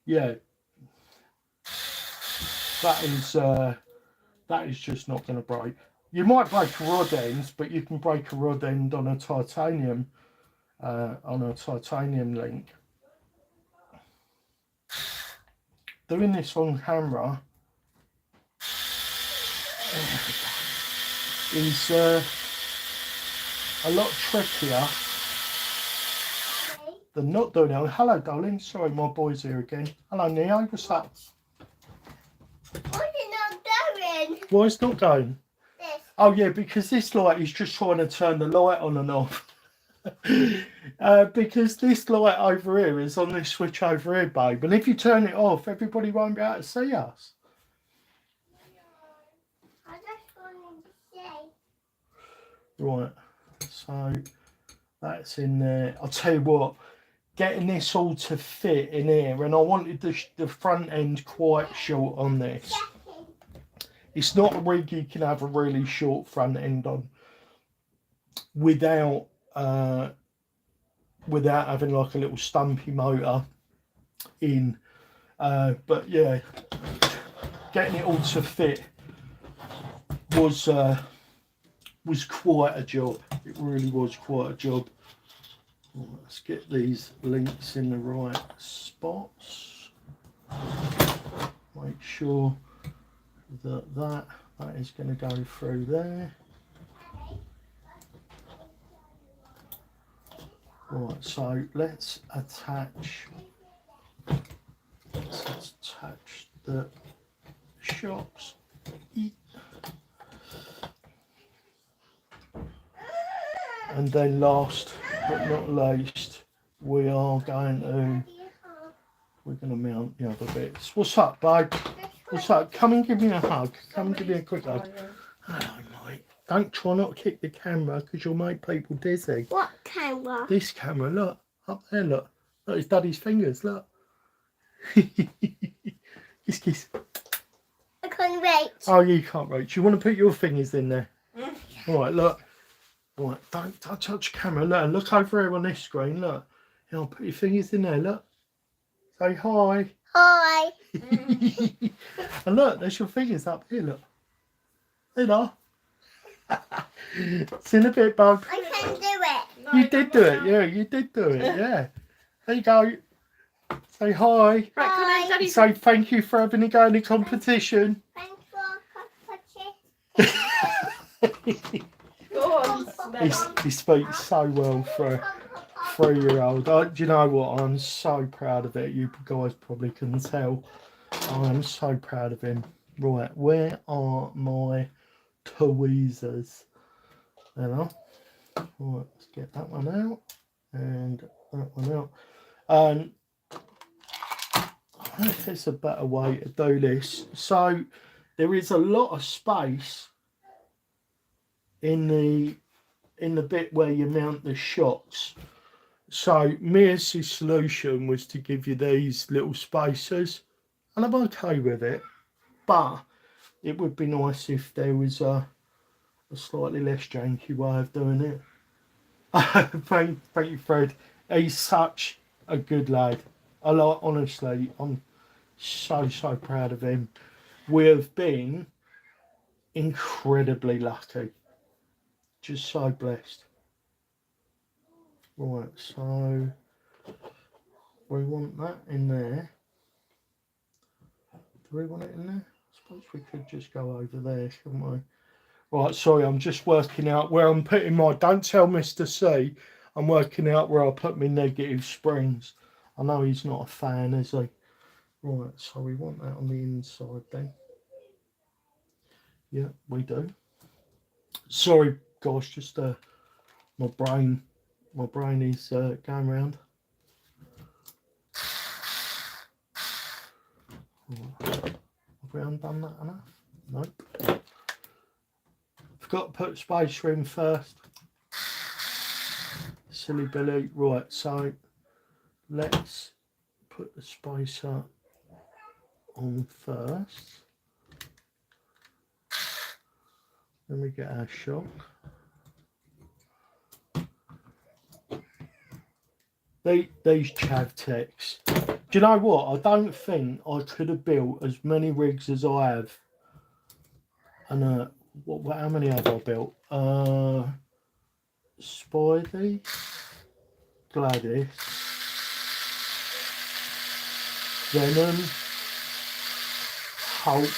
Yeah, that is just not going to break. You might break a rod end, but you can break a rod end on a titanium link. Doing this on camera is a lot trickier than not doing it. Hello, darling. Sorry, my boy's here again. Hello, Neo. What's up? Why is it not going? Why it's not going? This. Oh yeah, because this light is just trying to turn the light on and off. Because this light over here is on this switch over here, babe. And if you turn it off, everybody won't be able to see us. I just wanted to say. Right, so that's in there. I'll tell you what, getting this all to fit in here, and I wanted the front end quite short on this. It's not a rig you can have a really short front end on without having like a little stumpy motor in. But yeah, getting it all to fit was quite a job. It really was quite a job. Let's get these links in the right spots. Make sure that is going to go through there. Right, so let's attach the shocks. And then last but not least, we're going to mount the other bits. What's up, babe? What's up? Come and give me a hug. Come and give me a quick hug. Hello, mate. Don't try not to kick the camera because you'll make people dizzy. What camera? This camera, look. Up there, look. Look, it's Daddy's fingers, look. Kiss, kiss. I can't reach. Oh, you can't reach. You want to put your fingers in there? All right, look. All right, don't touch the camera. Look over here on this screen, look. Yeah, I'll put your fingers in there, look. Say hi. Hi. And look, there's your fingers up here, look. There they are. It's in a bit, bug. I can do it. No, You did do it, yeah, you did do it, yeah. There you go. Say hi. Right, can I, Daddy? Say thank you for having a go in the competition. Thank Go on, smell. He speaks so well for a 3-year-old. Do you know what? I'm so proud of it. You guys probably can tell. I am so proud of him. Right, where are my tweezers? There they are. Right, let's get that one out and that one out. I don't know if there's a better way to do this. So there is a lot of space in the bit where you mount the shocks. So MEUS' solution was to give you these little spacers, and I'm okay with it, but it would be nice if there was a slightly less janky way of doing it. Thank you, Fred. He's such a good lad. Honestly, I'm so proud of him. We have been incredibly lucky. Just so blessed. Right, so we want that in there. Do we want it in there? I suppose we could just go over there, shouldn't we? Right, sorry, I'm just working out where I'm putting my, don't tell Mr. C, I'm working out where I put my negative springs. I know he's not a fan, is he? Right, so we want that on the inside then. Yeah, we do. Sorry, guys, just my brain is going round. Have we undone that enough? Nope. Forgot to put spacer in first. Silly Billy. Right, so let's put the spacer on first. Then we get our shock. These Chavtecs. Do you know what? I don't think I could have built as many rigs as I have. And how many have I built? Spidey, Gladys, Venom, Hulk.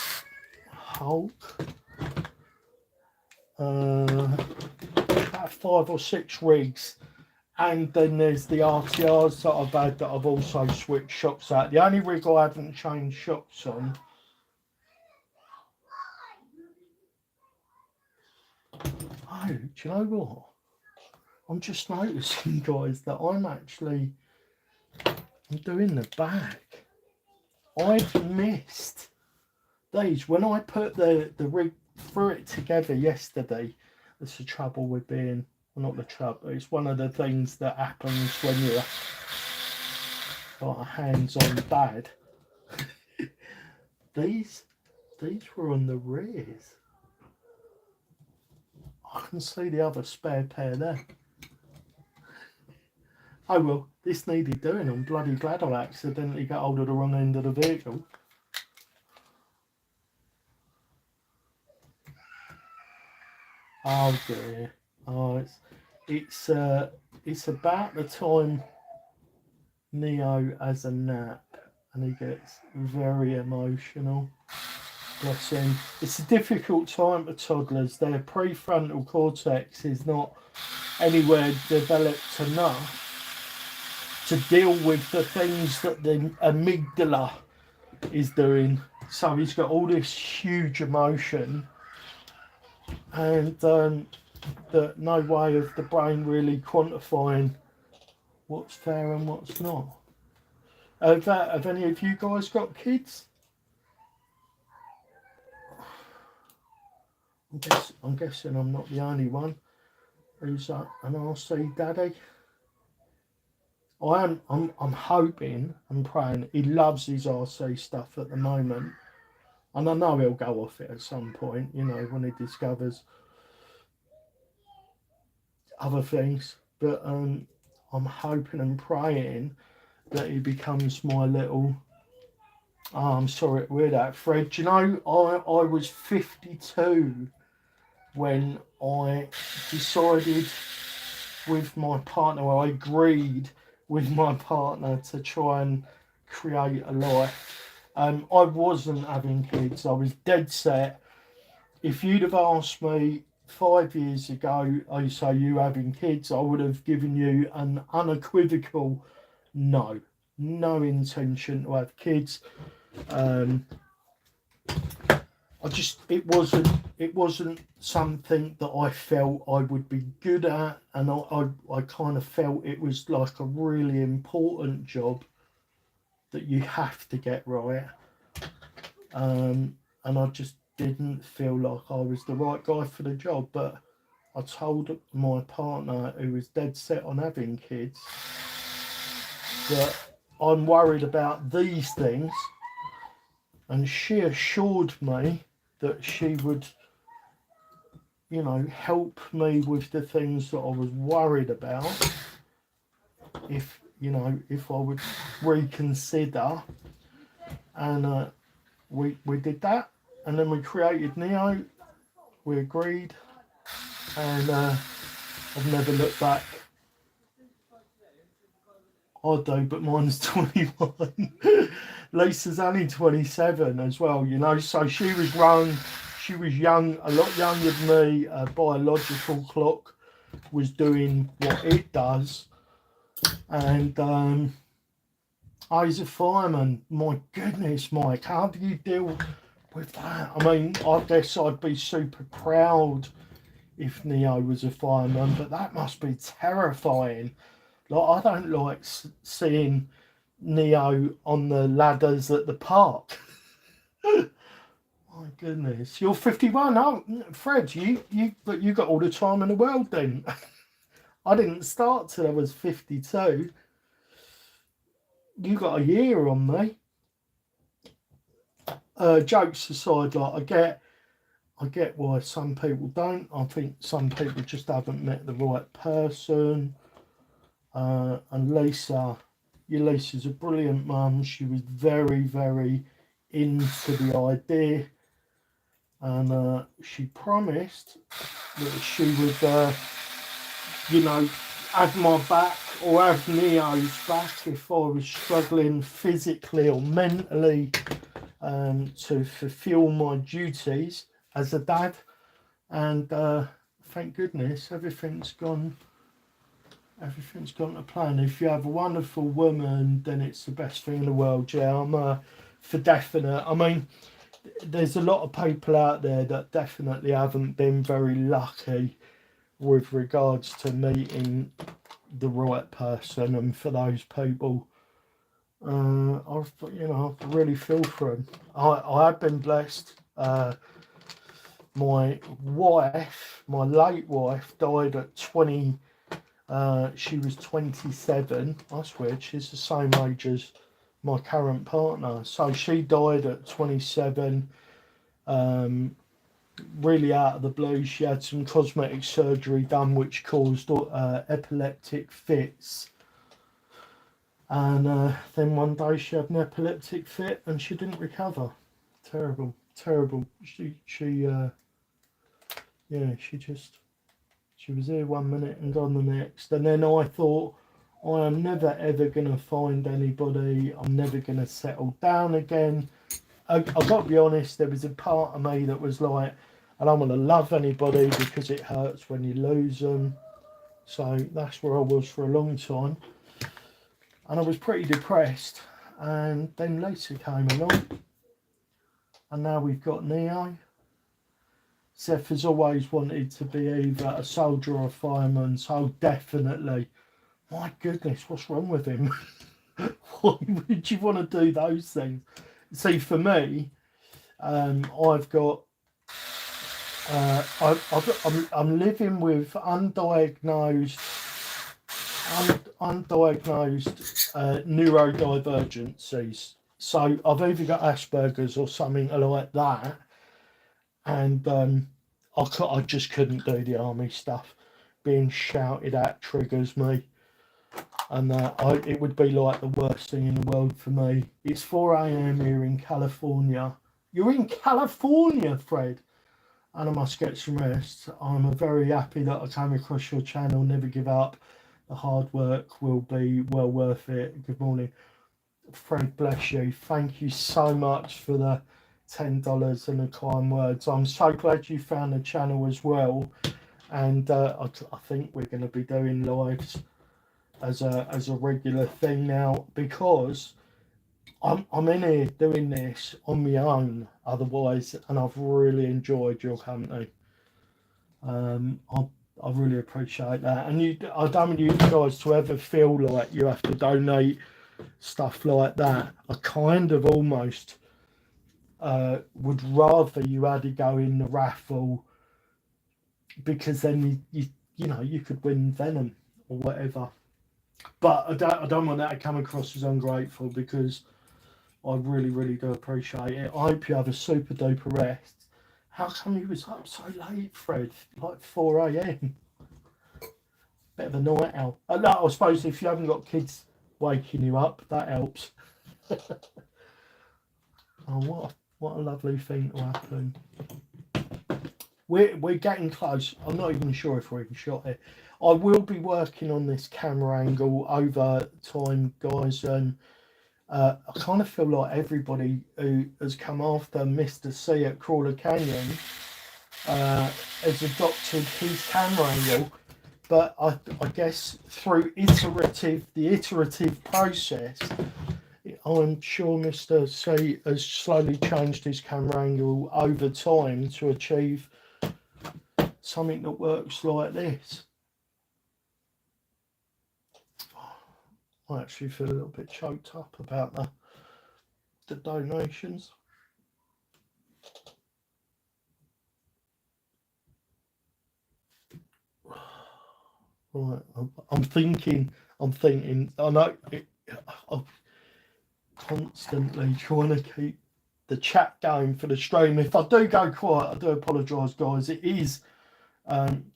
About 5 or 6 rigs. And then there's the RTRs that I've had that I've also switched shocks out. The only rig I haven't changed shocks on. Oh, do you know what? I'm just noticing, guys, that I'm doing the back. I've missed these. When I put the rig through it together yesterday, that's the trouble with being, well, not the trouble, it's one of the things that happens when you're like hands-on dad. These were on the rears. I can see the other spare pair there. Oh well, this needed doing. I'm bloody glad I accidentally got hold of the wrong end of the vehicle. Oh dear. Oh, it's about the time Neo has a nap and he gets very emotional. Bless him. It's a difficult time for toddlers. Their prefrontal cortex is not anywhere developed enough to deal with the things that the amygdala is doing. So he's got all this huge emotion and no way of the brain really quantifying what's fair and what's not. Have any of you guys got kids? I'm guessing I'm not the only one who's an RC daddy. I'm hoping and praying. He loves his RC stuff at the moment, and I know he'll go off it at some point. You know, when he discovers other things. But I'm hoping and praying that he becomes my little. Oh, I'm sorry to hear that, Fred. Do you know, I was 52 when I decided with my partner, well, I agreed with my partner to try and create a life. I wasn't having kids. I was dead set if you'd have asked me 5 years ago, I say you having kids, I would have given you an unequivocal no. No intention to have kids. It wasn't something that I felt I would be good at, and I kind of felt it was like a really important job that you have to get right. And I just didn't feel like I was the right guy for the job. But I told my partner, who was dead set on having kids, that I'm worried about these things, and she assured me that she would, you know, help me with the things that I was worried about if, you know, if I would reconsider. And we did that, and then we created Neo. We agreed, and I've never looked back. I do, but mine's 21. Lisa's only 27 as well, you know, so she was young, a lot younger than me. Her biological clock was doing what it does, and I was a fireman. My goodness, Mike, how do you deal with that? I mean, I guess I'd be super proud if Neo was a fireman, but that must be terrifying. Like, I don't like seeing Neo on the ladders at the park. My goodness, you're 51. Oh, Fred, but you got all the time in the world then. I didn't start till I was 52. You got a year on me. Jokes aside, like I get why some people don't. I think some people just haven't met the right person. And Lisa's a brilliant mum. She was very, very into the idea, and she promised that she would, you know, have my back or have Neo's back if I was struggling physically or mentally to fulfil my duties as a dad. And thank goodness everything's gone to plan. If you have a wonderful woman, then it's the best thing in the world. Yeah, I'm for definite. I mean, there's a lot of people out there that definitely haven't been very lucky with regards to meeting the right person, and for those people, I really feel for them. I have been blessed. My late wife, died at 20. She was 27. That's weird. She's the same age as my current partner. So she died at 27. Really out of the blue. She had some cosmetic surgery done which caused epileptic fits. And then one day she had an epileptic fit and she didn't recover. Terrible. She was here 1 minute and gone the next. And then I thought, I am never ever going to find anybody. I'm never going to settle down again. I've got to be honest, there was a part of me that was like, I don't want to love anybody because it hurts when you lose them. So that's where I was for a long time. And I was pretty depressed. And then Lisa came along. And now we've got Neo. Seth has always wanted to be either a soldier or a fireman, so definitely. My goodness, what's wrong with him? Why would you want to do those things? See, for me, I'm living with undiagnosed neurodivergencies. So I've either got Asperger's or something like that. And I just couldn't do the army stuff. Being shouted at triggers me. And it would be like the worst thing in the world for me. It's 4 a.m. here in California. You're in California, Fred? And I must get some rest. I'm very happy that I came across your channel. Never give up. The hard work will be well worth it. Good morning. Fred, bless you. Thank you so much for the $10 and a kind words. I'm so glad you found the channel as well, and I think we're going to be doing lives as a regular thing now, because I'm in here doing this on my own otherwise, and I've really enjoyed your company. I really appreciate that, and I don't want you guys to ever feel like you have to donate stuff like that. I kind of almost would rather you had to go in the raffle, because then you know you could win Venom or whatever. But I don't want that to come across as ungrateful, because I really do appreciate it. I hope you have a super duper rest. How come you was up so late, Fred? Like 4 AM. Bit of a night owl. No, I suppose if you haven't got kids waking you up, that helps. Oh, what a lovely thing to happen. We're getting close. I'm not even sure if we can shot it. I will be working on this camera angle over time, guys, and I kind of feel like everybody who has come after Mr. C at Crawler Canyon has adopted his camera angle, but I guess through the iterative process, I'm sure Mr. C has slowly changed his camera angle over time to achieve something that works like this. I actually feel a little bit choked up about the donations. Right, I'm thinking. I know I'm constantly trying to keep the chat going for the stream. If I do go quiet, I do apologise, guys. It is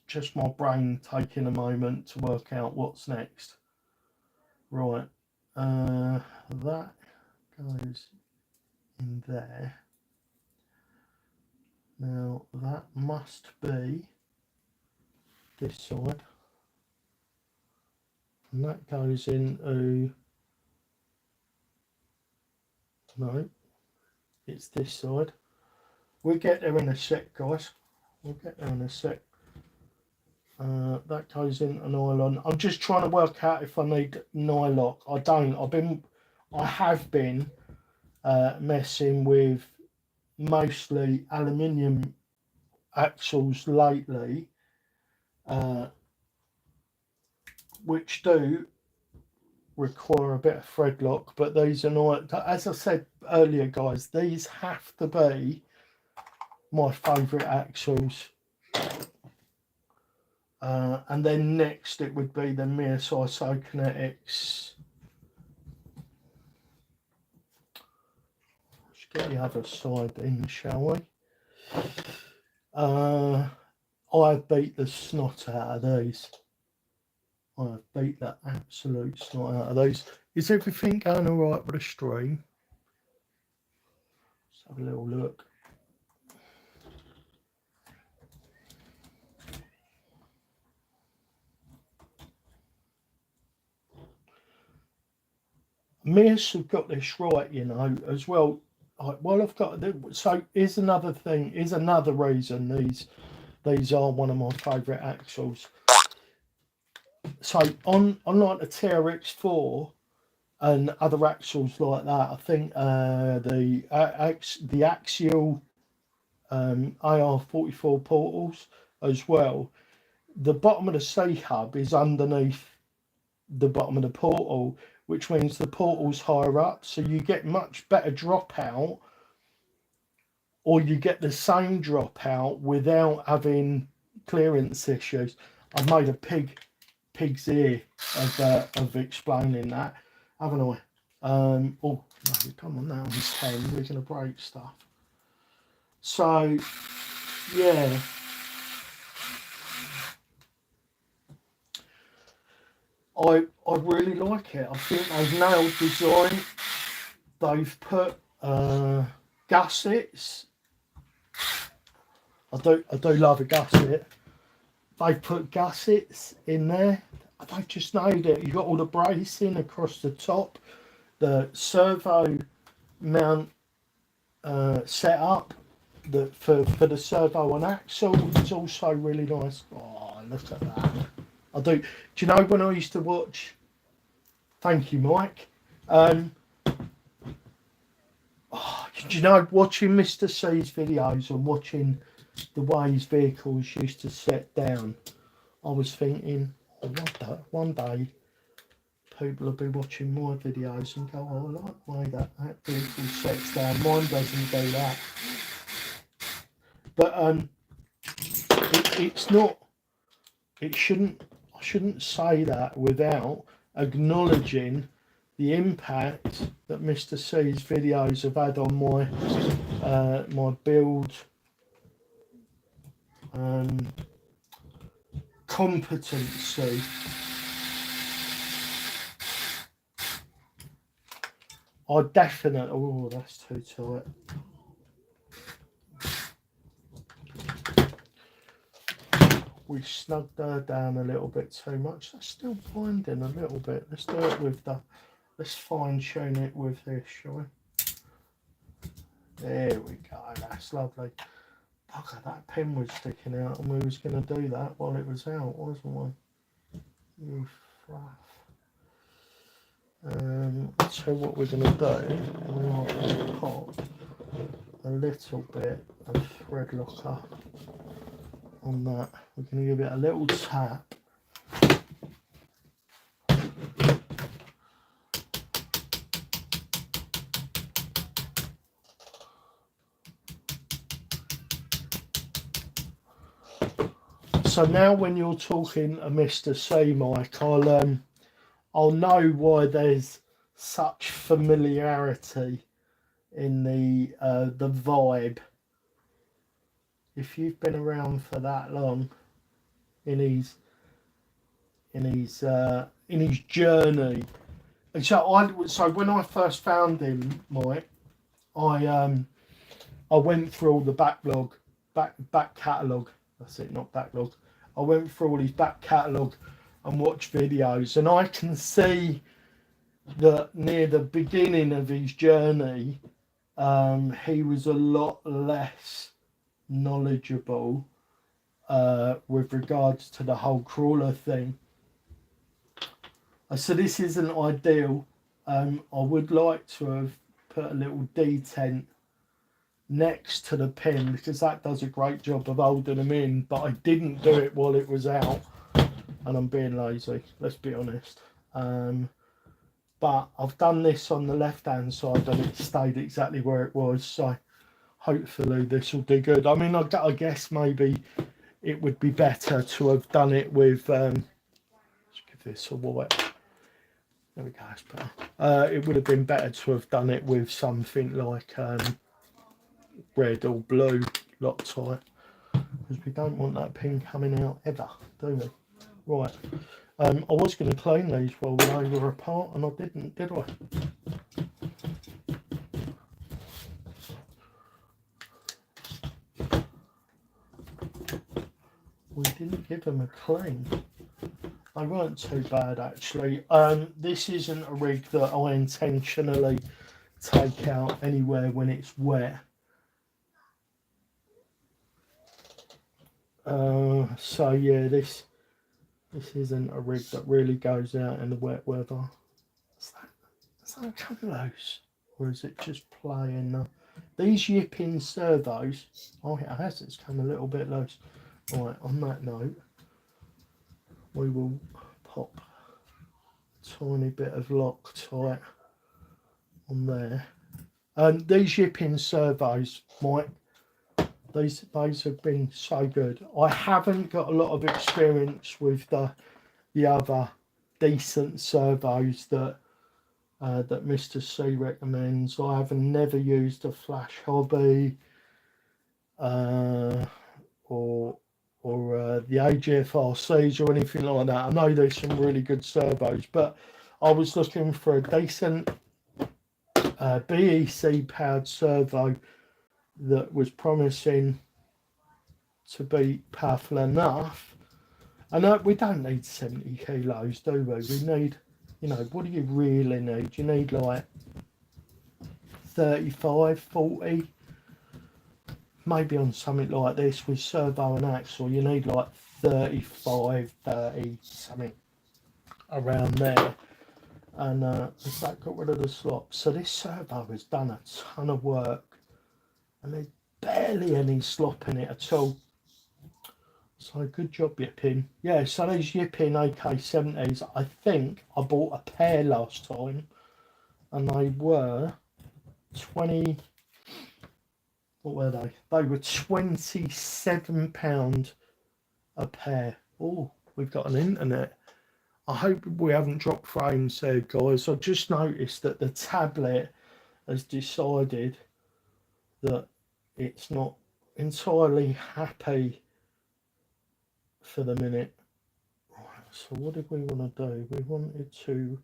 just my brain taking a moment to work out what's next. Right, that goes in there. Now that must be this side, and that goes into, no, it's this side. We'll get there in a sec, guys. We'll get there in a sec. That goes into nylon. I'm just trying to work out if I need nylock. I don't. I have been messing with mostly aluminium axles lately, which do require a bit of thread lock, but these are not, as I said earlier, guys, these have to be my favourite axles. And then next it would be the MEUS Isokinetics. Let's get the other side in, shall we? I beat the snot out of these. I beat the absolute snot out of these. Is everything going all right with the stream? Let's have a little look. MEUS have got this right, you know, as well. Well, I've got, so here's another thing. Here's another reason these are one of my favourite axles. So on like the TRX4 and other axles like that, I think the axial AR44 portals as well, the bottom of the C-hub is underneath the bottom of the portal, which means the portal's higher up, so you get much better dropout, or you get the same dropout without having clearance issues. I've made a pig's ear of explaining that, haven't I? Oh no, come on now, it's 10, we're going to break stuff. So yeah, I really like it. I think they've nailed design. They've put gussets. I do love a gusset. They've put gussets in there. They've just nailed it. You've got all the bracing across the top. The servo mount set up that for the servo and axle is also really nice. Oh, look at that. I do. Do you know when I used to watch? Thank you, Mike. Do you know, watching Mr. C's videos and watching the way his vehicles used to set down, I was thinking, oh, one day people will be watching my videos and go, oh, I like the way that vehicle sets down. Mine doesn't do that. But it's not. It shouldn't. I shouldn't say that without acknowledging the impact that Mr. C's videos have had on my my build competency. I definitely. Oh, that's too tight. We snugged her down a little bit too much. That's still binding a little bit. Let's do it with the. Let's fine tune it with this, shall we? There we go. That's lovely. Look at that pin was sticking out, and we was going to do that while it was out, wasn't we? You fluff. So what we're going to do, we are going to pop a little bit of thread locker on that. We're going to give it a little tap. So now when you're talking to Mr. C, Mike, I'll know why there's such familiarity in the vibe. If you've been around for that long in his journey, and so when I first found him, Mike, I went through all the back catalogue. That's it, not backlog. I went through all his back catalogue and watched videos, and I can see that near the beginning of his journey, he was a lot less knowledgeable with regards to the whole crawler thing. So this isn't ideal. I would like to have put a little detent next to the pin because that does a great job of holding them in, but I didn't do it while it was out, and I'm being lazy, let's be honest. But I've done this on the left hand side and it stayed exactly where it was, so hopefully this will do good. I mean, I guess maybe it would be better to have done it with let's give this a white. There we go, that's better. It would have been better to have done it with something like red or blue Loctite, because we don't want that pin coming out ever, do we? Right, I was going to clean these while they were apart and I didn't, did I? We didn't give them a clean. They weren't too bad actually. This isn't a rig that I intentionally take out anywhere when it's wet. So yeah, this isn't a rig that really goes out in the wet weather. Is that come loose, or is it just playing? These yipping servos. Oh, it has. It's come a little bit loose. Right. On that note, we will pop a tiny bit of Loctite on there. These yipping servos, Mike. These have been so good. I haven't got a lot of experience with the other decent servos that Mr. C recommends. I have never used a Flash Hobby or the AGFRCs or anything like that. I know there's some really good servos, but I was looking for a decent BEC powered servo that was promising to be powerful enough. And we don't need 70 kilos, do we? We need, you know, what do you really need? You need like 35, 40. Maybe on something like this with servo and axle, you need like 35, 30, something around there. And that got rid of the slop. So this servo has done a ton of work, and there's barely any slop in it at all. So good job, Yipping. Yeah, so these Yipping AK70s, I think I bought a pair last time, and they were 20. What were they? They were £27 a pair. Oh, we've got an internet. I hope we haven't dropped frames there, guys. I just noticed that the tablet has decided that it's not entirely happy for the minute. Right, so what did we want to do? We wanted to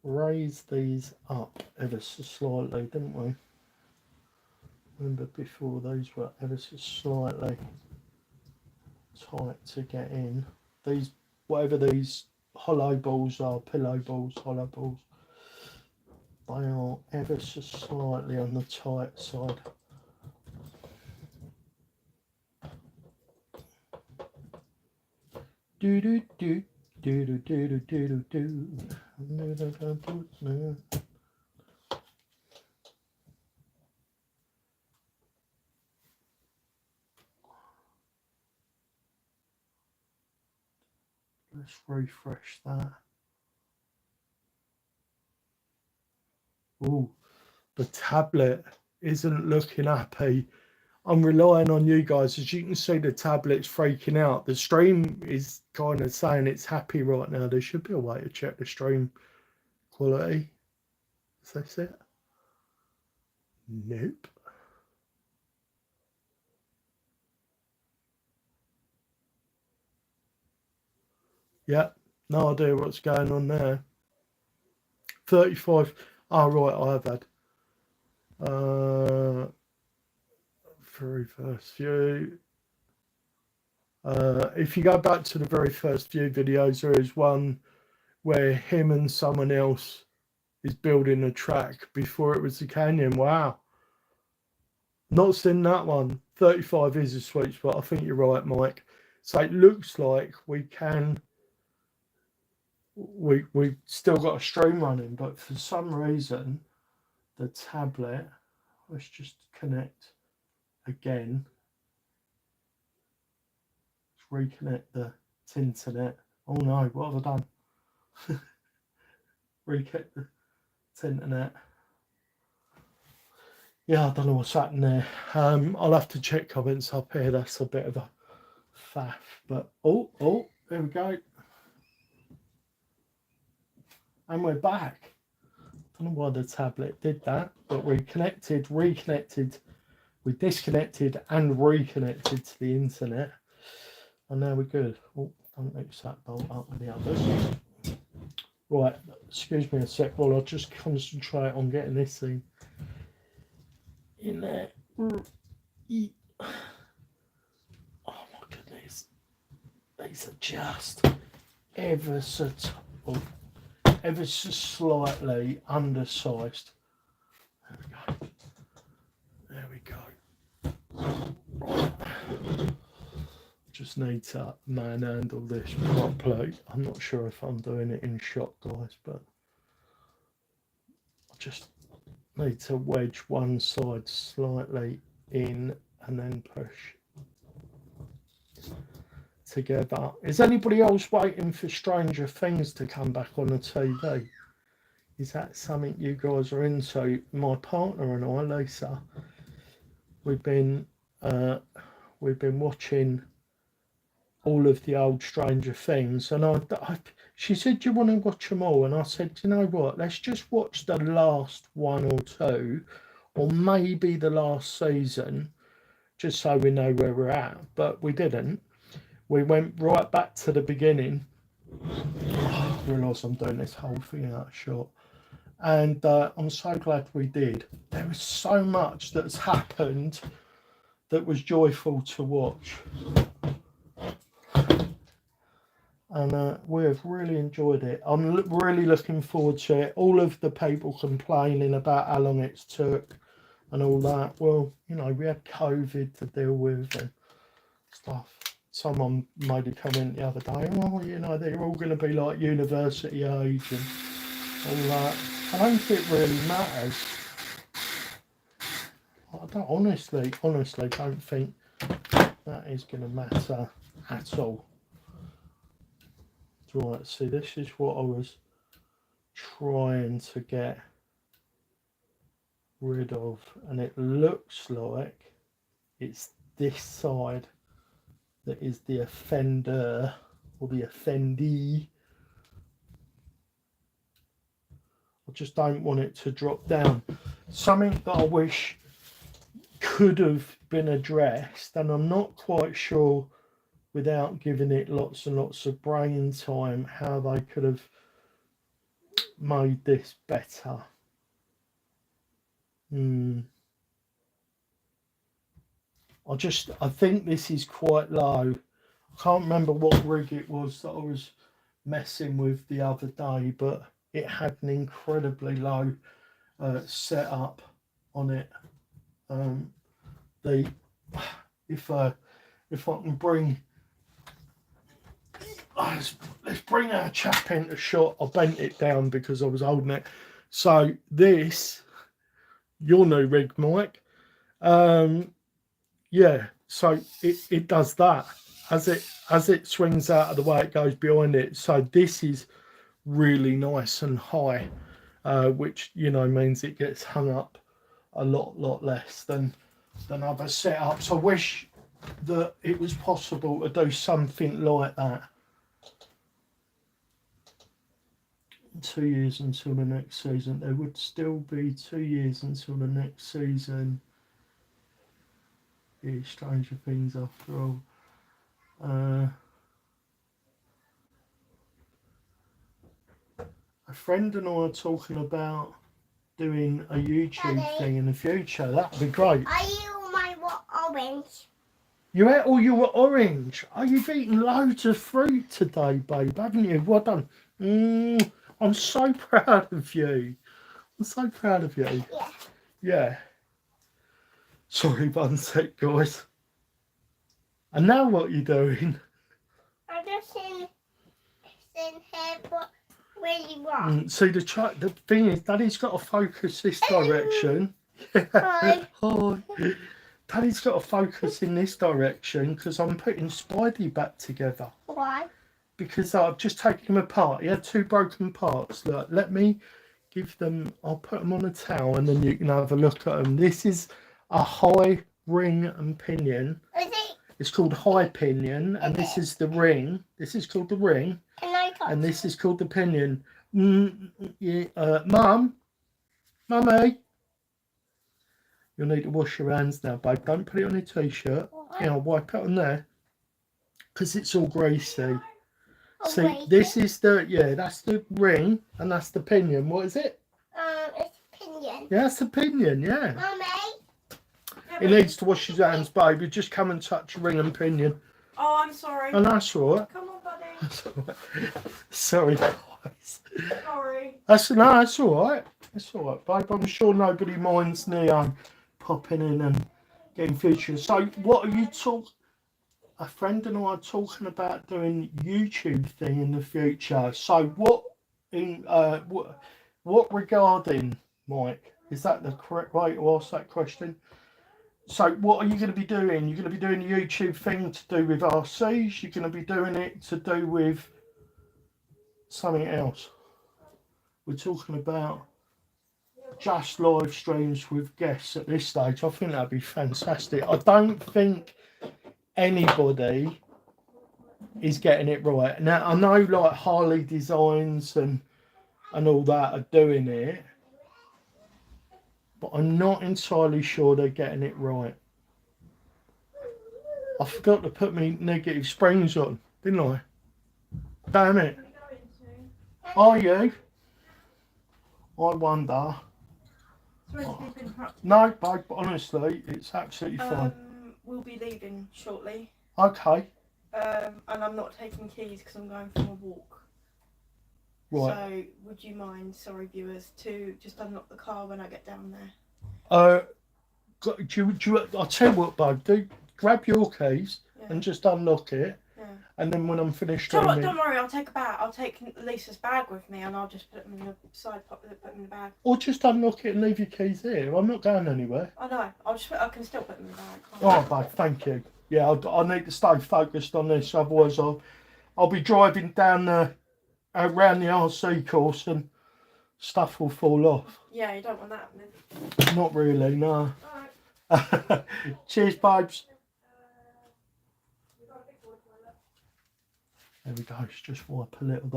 raise these up ever so slightly, didn't we? Remember before, these were ever so slightly tight to get in. These, whatever these hollow balls are, pillow balls, hollow balls, they are ever so slightly on the tight side. Do do do do do do do do do. Let's refresh that. Oh, the tablet isn't looking happy. I'm relying on you guys. As you can see, the tablet's freaking out. The stream is kind of saying it's happy right now. There should be a way to check the stream quality. Is this it? Nope. Yeah, no idea what's going on there. 35. Oh, right, I have had. Very first view. If you go back to the very first few videos, there is one where him and someone else is building a track before it was the canyon. Wow. Not seen that one. 35 is a sweet spot. I think you're right, Mike. So it looks like we've still got a stream running, but for some reason the tablet, let's just connect again. Let's reconnect the internet. Oh no, what have I done? Reconnect the internet. Yeah, I don't know what's happened there. I'll have to check comments up here. That's a bit of a faff, but oh, there we go. And we're back. I don't know why the tablet did that, but we reconnected, we disconnected and reconnected to the internet. And now we're good. Oh, don't mix that bolt up with the others. Right, excuse me a sec while I just concentrate on getting this thing in there. Oh my goodness. These are just ever so slightly undersized. There we go. Right. Just need to manhandle this properly. I'm not sure if I'm doing it in shot, guys, but I just need to wedge one side slightly in and then push together. Is anybody else waiting for Stranger Things to come back on the TV? Is that something you guys are into? My partner and I, Lisa, we've been watching all of the old Stranger Things, and she said, do you want to watch them all? And I said, you know what, let's just watch the last one or two, or maybe the last season, just so we know where we're at. But we didn't. We went right back to the beginning. I realise I'm doing this whole thing out of shot, and I'm so glad we did. There was so much that's happened that was joyful to watch. and we have really enjoyed it. I'm really looking forward to it. All of the people complaining about how long it's took and all that. Well, you know, we had COVID to deal with and stuff. Someone made a comment the other day, well, you know, they're all going to be like university age and all that. I don't think it really matters. I don't honestly don't think that is going to matter at all. Right, see, this is what I was trying to get rid of, and it looks like it's this side that is the offender or the offendee. I just don't want it to drop down. Something that I wish could have been addressed, and I'm not quite sure, without giving it lots and lots of brain time, how they could have made this better. I think this is quite low. I can't remember what rig it was that I was messing with the other day, but it had an incredibly low setup on it. If I can bring, let's bring our chap into shot. I bent it down because I was holding it. So this, your new rig, Mike. Yeah, so it does that as it swings out of the way, it goes behind it. So this is really nice and high, which, you know, means it gets hung up a lot less than other setups. I wish that it was possible to do something like that. 2 years until the next season. There would still be 2 years until the next season. Yeah, Stranger Things after all. A friend and I are talking about doing a YouTube thing in the future. That'd be great. Are you my orange? You ate all your orange. Oh, you've eaten loads of fruit today, babe, haven't you? Well done. I'm so proud of you. I'm so proud of you. Yeah. Yeah. Sorry, one sec, guys. And now what are you doing? I'm just in here, but really wrong. See, the thing is, Daddy's got to focus this direction. Hi. Hi. Daddy's got to focus in this direction because I'm putting Spidey back together. Why? Because I've just taken him apart. He had 2 broken parts. Look, let me give them, I'll put them on a towel and then you can have a look at them. This is a high ring and pinion. Is it? It's called high pinion, and this is the ring. This is called the ring, Can I touch and this is called the pinion. Mum, Mummy, you'll need to wash your hands now, babe. Don't put it on your t-shirt. Yeah, I'll wipe it on there because it's all greasy. See, this is that's the ring, and that's the pinion. What is it? It's pinion. Yeah, that's the pinion. Yeah. Mummy. He needs to wash his hands, baby. Just come and touch ring and pinion. Oh, I'm sorry. And that's all right. Come on, buddy. That's all right. Sorry, guys. Sorry. That's all right. That's all right, babe. I'm sure nobody minds Neo popping in and getting featured. So, what are you A friend and I are talking about doing YouTube thing in the future. So, what regarding, Mike? Is that the correct way to ask that question? So what are you going to be doing? You're going to be doing a YouTube thing to do with RCs? You're going to be doing it to do with something else? We're talking about just live streams with guests at this stage. I think that'd be fantastic. I don't think anybody is getting it right. Now, I know like Harley Designs and all that are doing it, but I'm not entirely sure they're getting it right. I forgot to put my negative springs on, didn't I? Damn it. Are you? I wonder. No, babe, honestly, it's absolutely fine. We'll be leaving shortly. Okay. and I'm not taking keys because I'm going for a walk. Right. So, would you mind, sorry viewers, to just unlock the car when I get down there? I'll tell you what, babe. Grab your keys Yeah. and just unlock it, Yeah. and then when I'm finished, So what, don't worry, I'll take a bag. I'll take Lisa's bag with me, and I'll just put them in the side pocket. Put them in the bag. or just unlock it and leave your keys here. I'm not going anywhere. I know. I can still put them in the bag. Can't Oh, babe, thank you. Yeah, I need to stay focused on this, otherwise I'll be driving down around the RC course and stuff will fall off. Yeah, you don't want that happening. Not really, no. Alright. Cheers, babes. There we go. Let's just wipe a little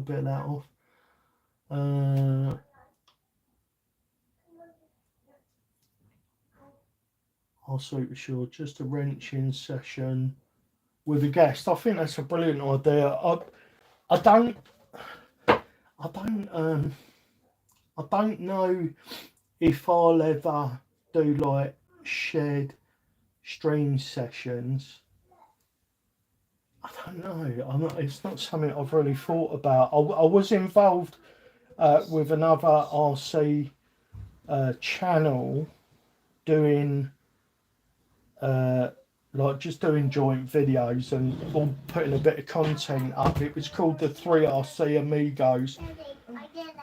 bit of that off. I'll super sure. Just a wrenching session with a guest. I think that's a brilliant idea. I don't know if I'll ever do like shared stream sessions. I don't know. It's not something I've really thought about. I was involved with another RC channel doing like just doing joint videos and all putting a bit of content up. It was called the 3RC Amigos. Daddy, I did it.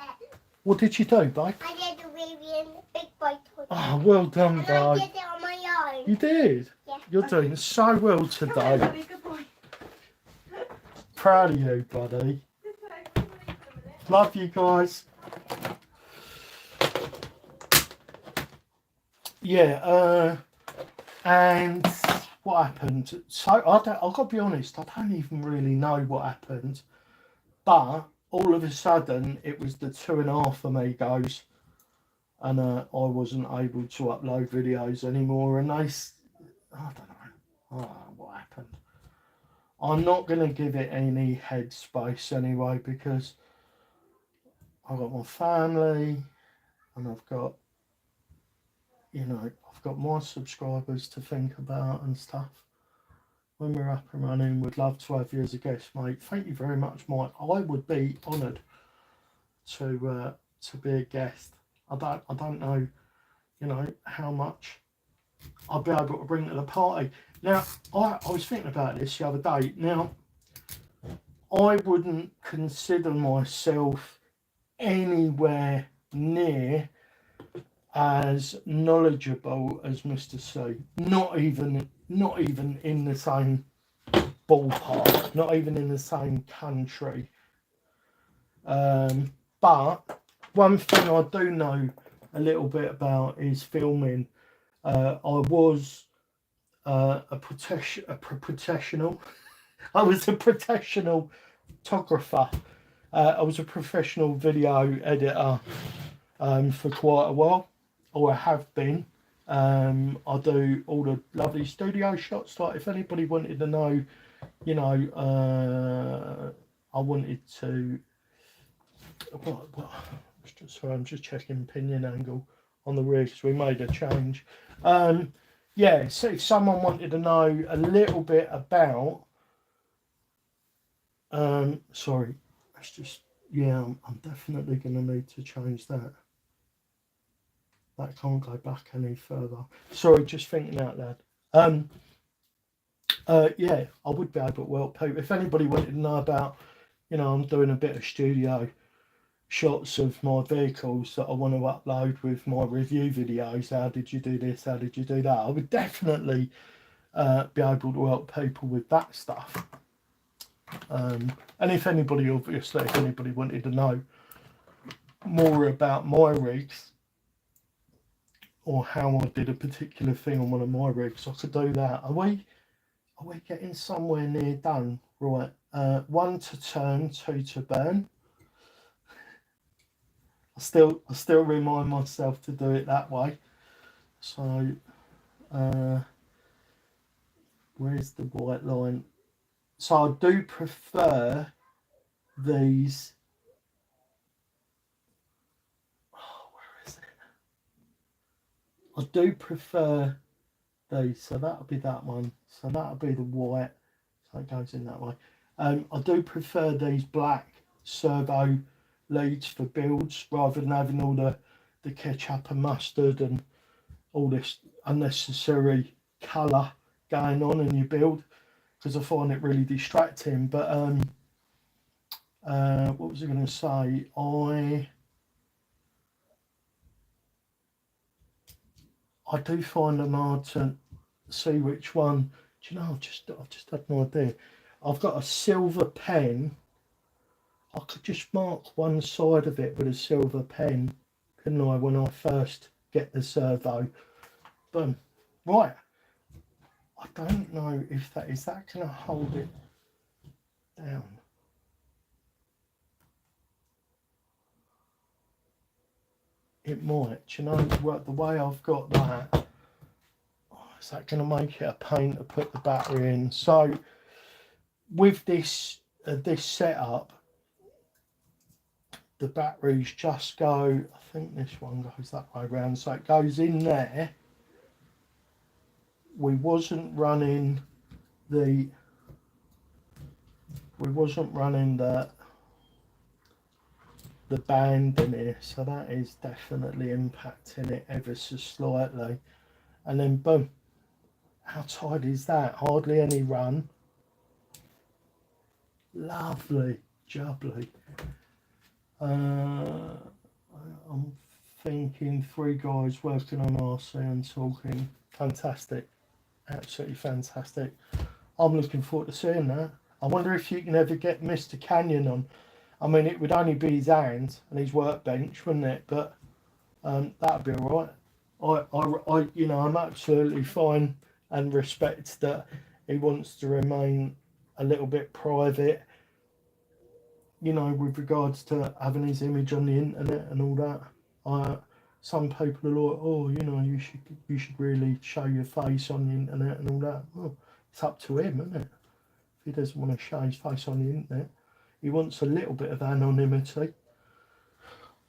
What did you do, babe? I did the baby and the big boy toy. Oh, well done, And I babe. did it on my own. You did? Yeah. You're doing so well Come today. here, buddy, good boy. Proud of you, buddy. Love you guys. Yeah, and what happened? So I've got to be honest, I don't even really know what happened, but all of a sudden it was the 2.5 Amigos, and I wasn't able to upload videos anymore, and I don't know what happened. I'm not going to give it any headspace anyway, because I've got my family and I've got, you know, I've got my subscribers to think about and stuff. When we're up and running, we'd love to have you as a guest, mate. Thank you very much, Mike. I would be honoured to be a guest. I don't know, you know, how much I'll be able to bring to the party. Now, I was thinking about this the other day. Now, I wouldn't consider myself anywhere near as knowledgeable as Mr. C. Not even in the same ballpark. Not even in the same country. But one thing I do know a little bit about is filming. I was a professional. I was a professional photographer. I was a professional video editor for quite a while, or I have been. I do all the lovely studio shots. Like if anybody wanted to know, you know, I wanted to. Sorry, I'm just checking pinion angle on the rear because we made a change. Yeah, so if someone wanted to know a little bit about, sorry, that's just, yeah, I'm definitely going to need to change that. That can't go back any further. Sorry, just thinking out loud. Yeah, I would be able to help people. If anybody wanted to know about, you know, I'm doing a bit of studio shots of my vehicles that I want to upload with my review videos. How did you do this? How did you do that? I would definitely be able to help people with that stuff. And if anybody wanted to know more about my rigs or how I did a particular thing on one of my rigs, I could do that. Are we getting somewhere near done? Right, 1 to turn, 2 to burn. I still remind myself to do it that way. So, where's the white line? So I do prefer these. Oh, where is it? I do prefer these. So that'll be that one. So that'll be the white. so it goes in that way. I do prefer these black servo leads for builds rather than having all the ketchup and mustard and all this unnecessary colour going on in your build, because I find it really distracting. But what was I going to say? I do find them hard to see which one. Do you know? I've just had no idea. I've got a silver pen. I could just mark one side of it with a silver pen, couldn't I? When I first get the servo. Boom. Right. I don't know if that is that going to hold it down. It might. Do you know what, the way I've got that? Is that going to make it a pain to put the battery in? So with this this setup, the batteries just go. I think this one goes that way around, so it goes in there. We wasn't running the band in here, so that is definitely impacting it ever so slightly. And then boom, how tight is that? Hardly any run. Lovely, jubbly. I'm thinking 3 guys working on RC and talking. Fantastic, absolutely fantastic. I'm looking forward to seeing that. I wonder if you can ever get Mr. Canyon on. I mean, it would only be his hands and his workbench, wouldn't it? But that'd be all right. I, you know, I'm absolutely fine and respect that he wants to remain a little bit private, you know, with regards to having his image on the internet and all that. Some people are like, oh, you know, you should really show your face on the internet and all that. Well, it's up to him, isn't it? If he doesn't want to show his face on the internet, he wants a little bit of anonymity.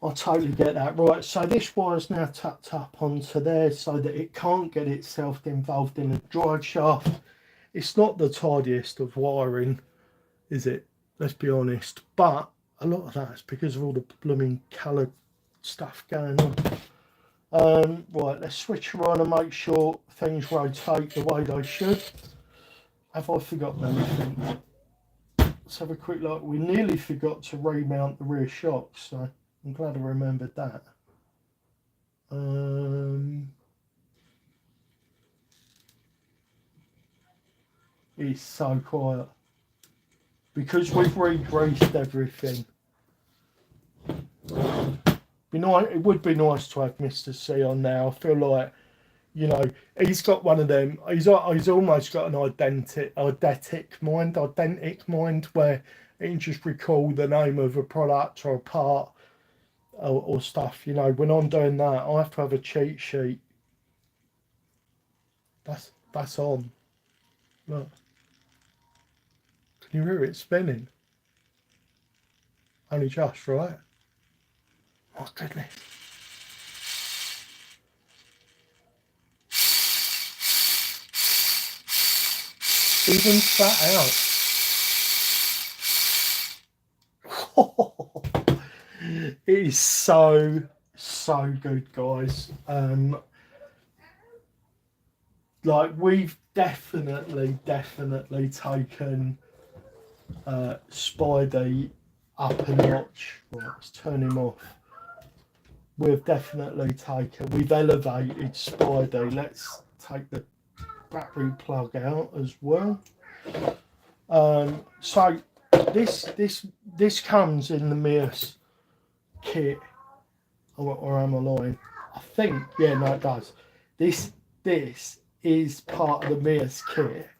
I totally get that. Right, so this wire's now tucked up onto there so that it can't get itself involved in a drive shaft. It's not the tidiest of wiring, is it? Let's be honest. But a lot of that's because of all the blooming coloured stuff going on. Right, let's switch her on and make sure things rotate the way they should. Have I forgotten anything? Let's have a quick look. We nearly forgot to remount the rear shocks, so I'm glad I remembered that. It's so quiet because we've re-greased everything. It would be nice to have Mr. C on now. I feel like, you know, he's got one of them. He's almost got an eidetic mind where he can just recall the name of a product or a part or stuff. You know, when I'm doing that, I have to have a cheat sheet. That's on. Look, can you hear it spinning? Only just, right? Oh goodness. Even flat out. It is so good, guys. Like, we've definitely taken Spidey up a notch. Right, let's turn him off. We've elevated Spidey. Let's take the battery plug out as well. So this comes in the MEUS kit, or am I lying? I think, yeah, no, it does. This is part of the MEUS kit,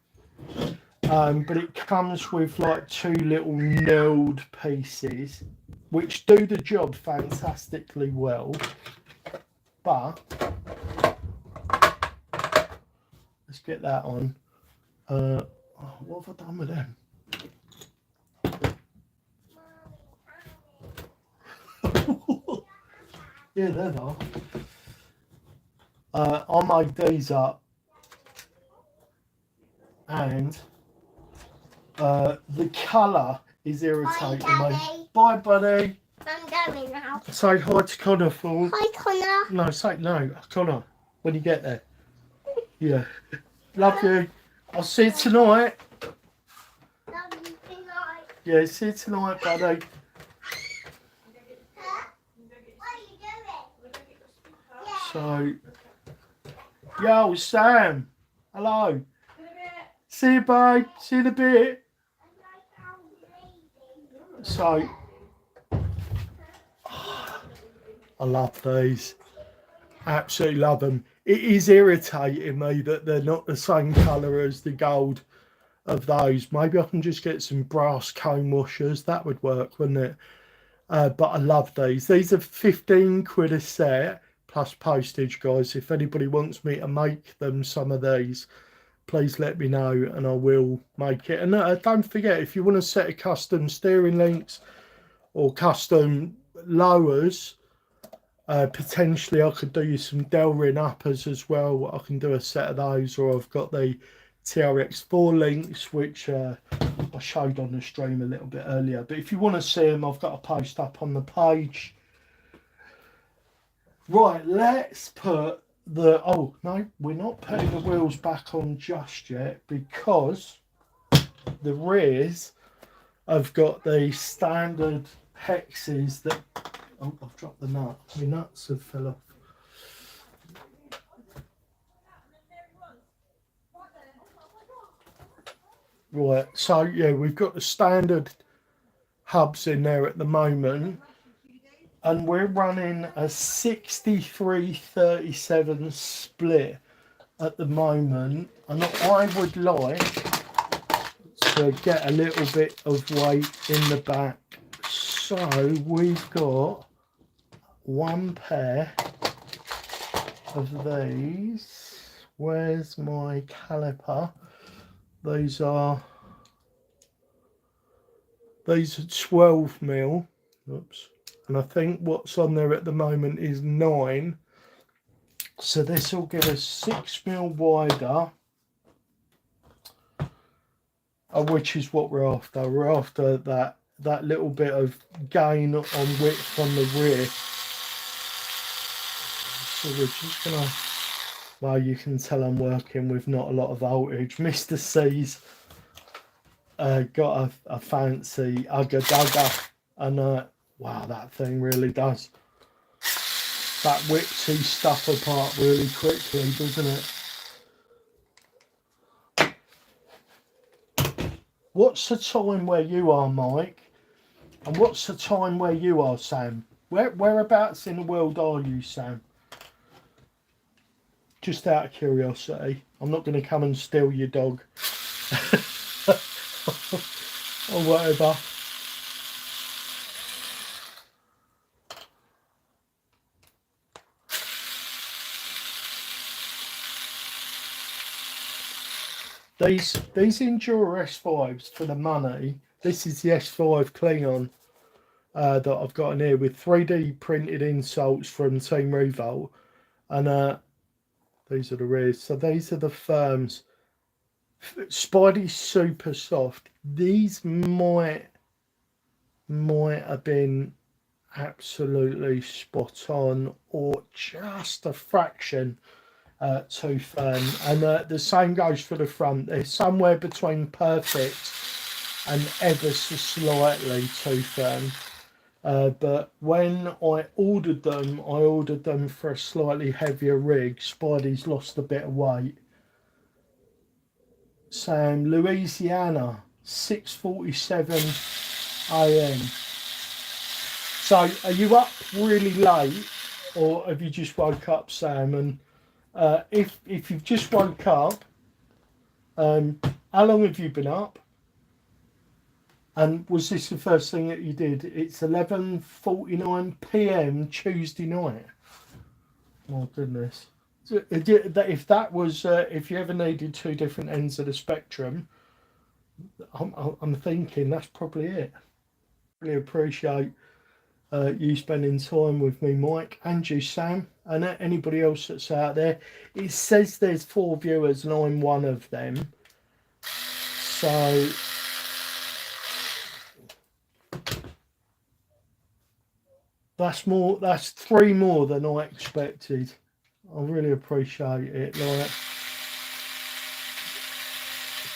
but it comes with like 2 little knurled pieces which do the job fantastically well, but let's get that on. What have I done with them? Yeah, there they are. I made these up, and the colour is irritating me. Daddy. Bye, buddy. I'm going now. Say hi to Connor for. Hi, Connor. No, say no, Connor. When you get there. Yeah. Love you. I'll see you tonight. Love you tonight. Yeah, see you tonight, buddy. Huh? What are you doing? So, yo, Sam. Hello. See you, babe. See you in a bit. So, I love these. Absolutely love them. It is irritating me that they're not the same colour as the gold of those. Maybe I can just get some brass comb washers. That would work, wouldn't it? But I love these. These are 15 quid a set plus postage, guys. If anybody wants me to make them some of these, please let me know and I will make it. And don't forget, if you want a set of custom steering links or custom lowers, potentially I could do you some Delrin uppers as well. I can do a set of those, or I've got the TRX4 links, which I showed on the stream a little bit earlier. But if you want to see them, I've got a post up on the page. Right, let's put the... Oh, no, we're not putting the wheels back on just yet because the rears have got the standard hexes that... Oh, I've dropped the nut. My nuts have fell off. Right, so yeah, we've got the standard hubs in there at the moment, and we're running a 63-37 split at the moment, and I would like to get a little bit of weight in the back. So we've got one pair of these. Where's my caliper? These are 12 mil. Oops. And I think what's on there at the moment is 9. So this will give us 6 mil wider, which is what we're after. We're after that little bit of gain on width on the rear. So we're just gonna, well, you can tell I'm working with not a lot of voltage. Mr. C's got a fancy Ugga Dugga, and wow, that thing really does. That whips his stuff apart really quickly, doesn't it? What's the time where you are, Mike? And what's the time where you are, Sam? Whereabouts in the world are you, Sam? Just out of curiosity. I'm not going to come and steal your dog. Or whatever. These Enduro S5s for the money. This is the S5 Klingon that I've got in here with 3D printed insults from Team Revolt, and these are the rears. So these are the firms. Spidey's super soft. These might have been absolutely spot on, or just a fraction too firm, and the same goes for the front. They're somewhere between perfect and ever so slightly too firm, but when I ordered them for a slightly heavier rig. Spidey's lost a bit of weight. Sam, Louisiana, 6:47 AM. So are you up really late, or have you just woke up, Sam? And if you've just woke up, how long have you been up? And was this the first thing that you did? It's 11:49 PM Tuesday night. Oh goodness! If that was, if you ever needed two different ends of the spectrum, I'm thinking that's probably it. Really appreciate you spending time with me, Mike, and you, Sam, and anybody else that's out there. It says there's 4 viewers and I'm one of them. So That's more. That's 3 more than I expected. I really appreciate it. Like,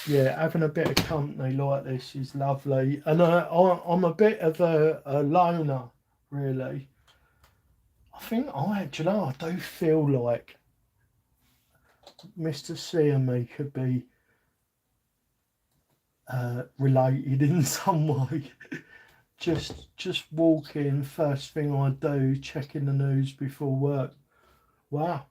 yeah, having a bit of company like this is lovely. And I'm a bit of a loner, really. I think I do feel like Mr. C and me could be related in some way. just walking, first thing I do, checking the news before work. Wow.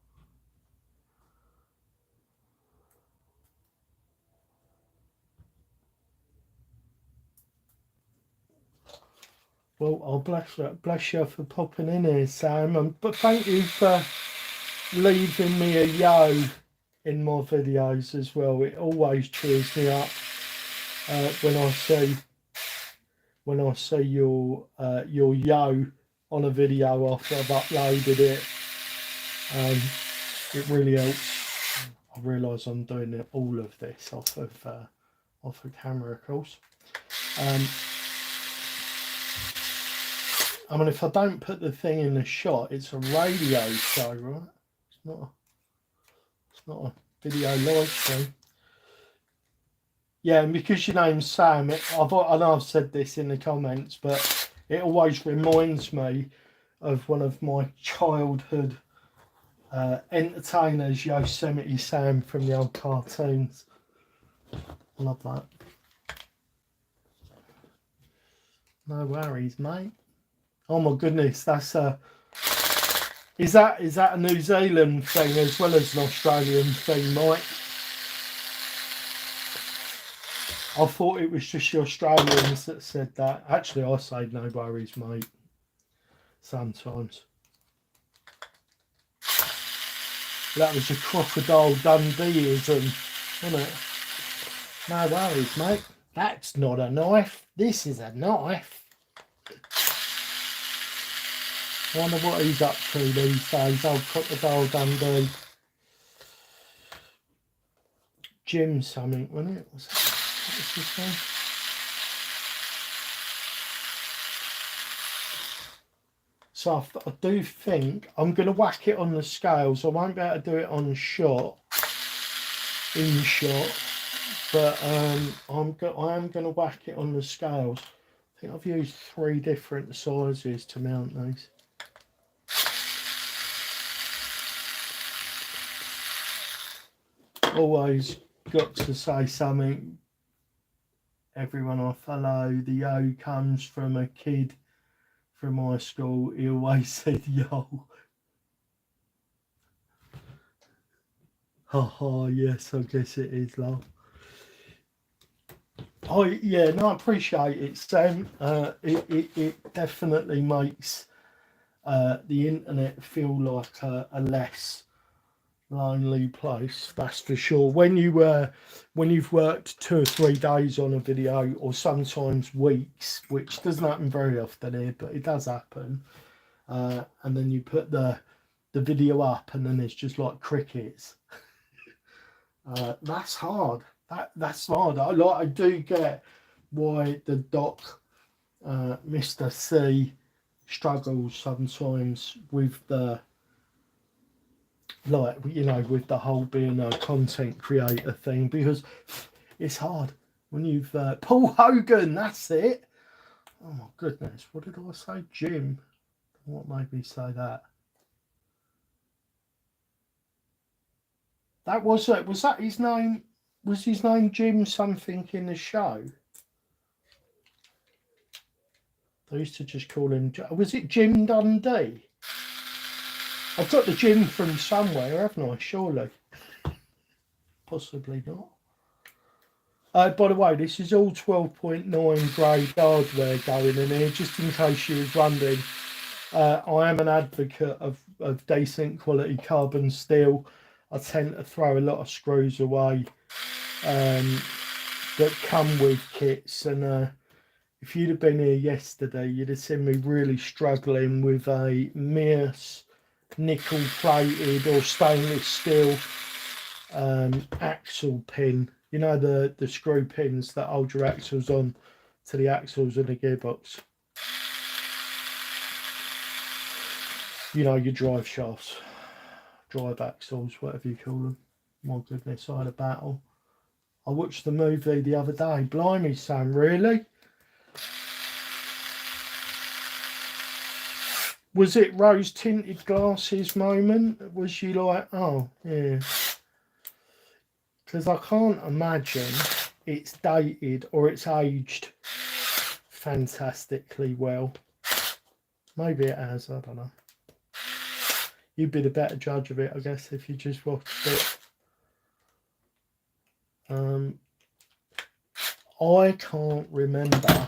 Well, I'll bless you for popping in here, Sam. But thank you for leaving me a yo in my videos as well. It always cheers me up when I see your yo on a video after I've uploaded it. It really helps. I realise I'm doing all of this off of camera, of course. I mean, if I don't put the thing in the shot, it's a radio show, right? It's not a video live stream. Yeah, and because your name's Sam, I know I've said this in the comments, but it always reminds me of one of my childhood entertainers, Yosemite Sam from the old cartoons. I love that. No worries, mate. Oh my goodness, that's is that a New Zealand thing as well as an Australian thing, Mike? I thought it was just the Australians that said that. Actually, I say no worries, mate. Sometimes. That was a Crocodile Dundee-ism, wasn't it? No worries, mate. That's not a knife. This is a knife. I wonder what he's up to these days, old Crocodile Dundee. Jim something, wasn't it? What was his name? So I do think I'm going to whack it on the scales. I won't be able to do it on shot, in shot, but I am going to whack it on the scales. I think I've used 3 different sizes to mount these. Always got to say something. Everyone I follow, the yo comes from a kid from my school. He always said yo. Haha, yes, I guess it is, love. Oh yeah, no, I appreciate it, Sam. It definitely makes the internet feel like a less lonely place, that's for sure. When you've worked 2 or 3 days on a video, or sometimes weeks, which doesn't happen very often here, but it does happen, and then you put the video up and then it's just like crickets. That's hard. That's hard. I do get why the doc, Mr. C, struggles sometimes with the, like, you know, with the whole being a content creator thing, because it's hard when you've Paul Hogan, that's it. Oh my goodness, what did I say? Jim, what made me say that? That was that his name? Was his name Jim something in the show? I used to just call him, was it Jim Dundee? I've got the Jim from somewhere, haven't I? Surely. Possibly not. By the way, this is all 12.9 grade hardware going in here, just in case you was wondering. I am an advocate of decent quality carbon steel. I tend to throw a lot of screws away that come with kits, and if you'd have been here yesterday, you'd have seen me really struggling with a MEUS nickel plated or stainless steel axle pin. You know, the screw pins that hold your axles on to the axles of the gearbox. you know, your drive shafts, drive axles, whatever you call them. My goodness, I had a battle. I watched the movie the other day. Blimey, Sam, really? Was it rose tinted glasses moment? Was you like, oh, yeah. Because I can't imagine it's dated or it's aged fantastically well. Maybe it has, I don't know. You'd be the better judge of it, I guess, if you just watched it. I can't remember.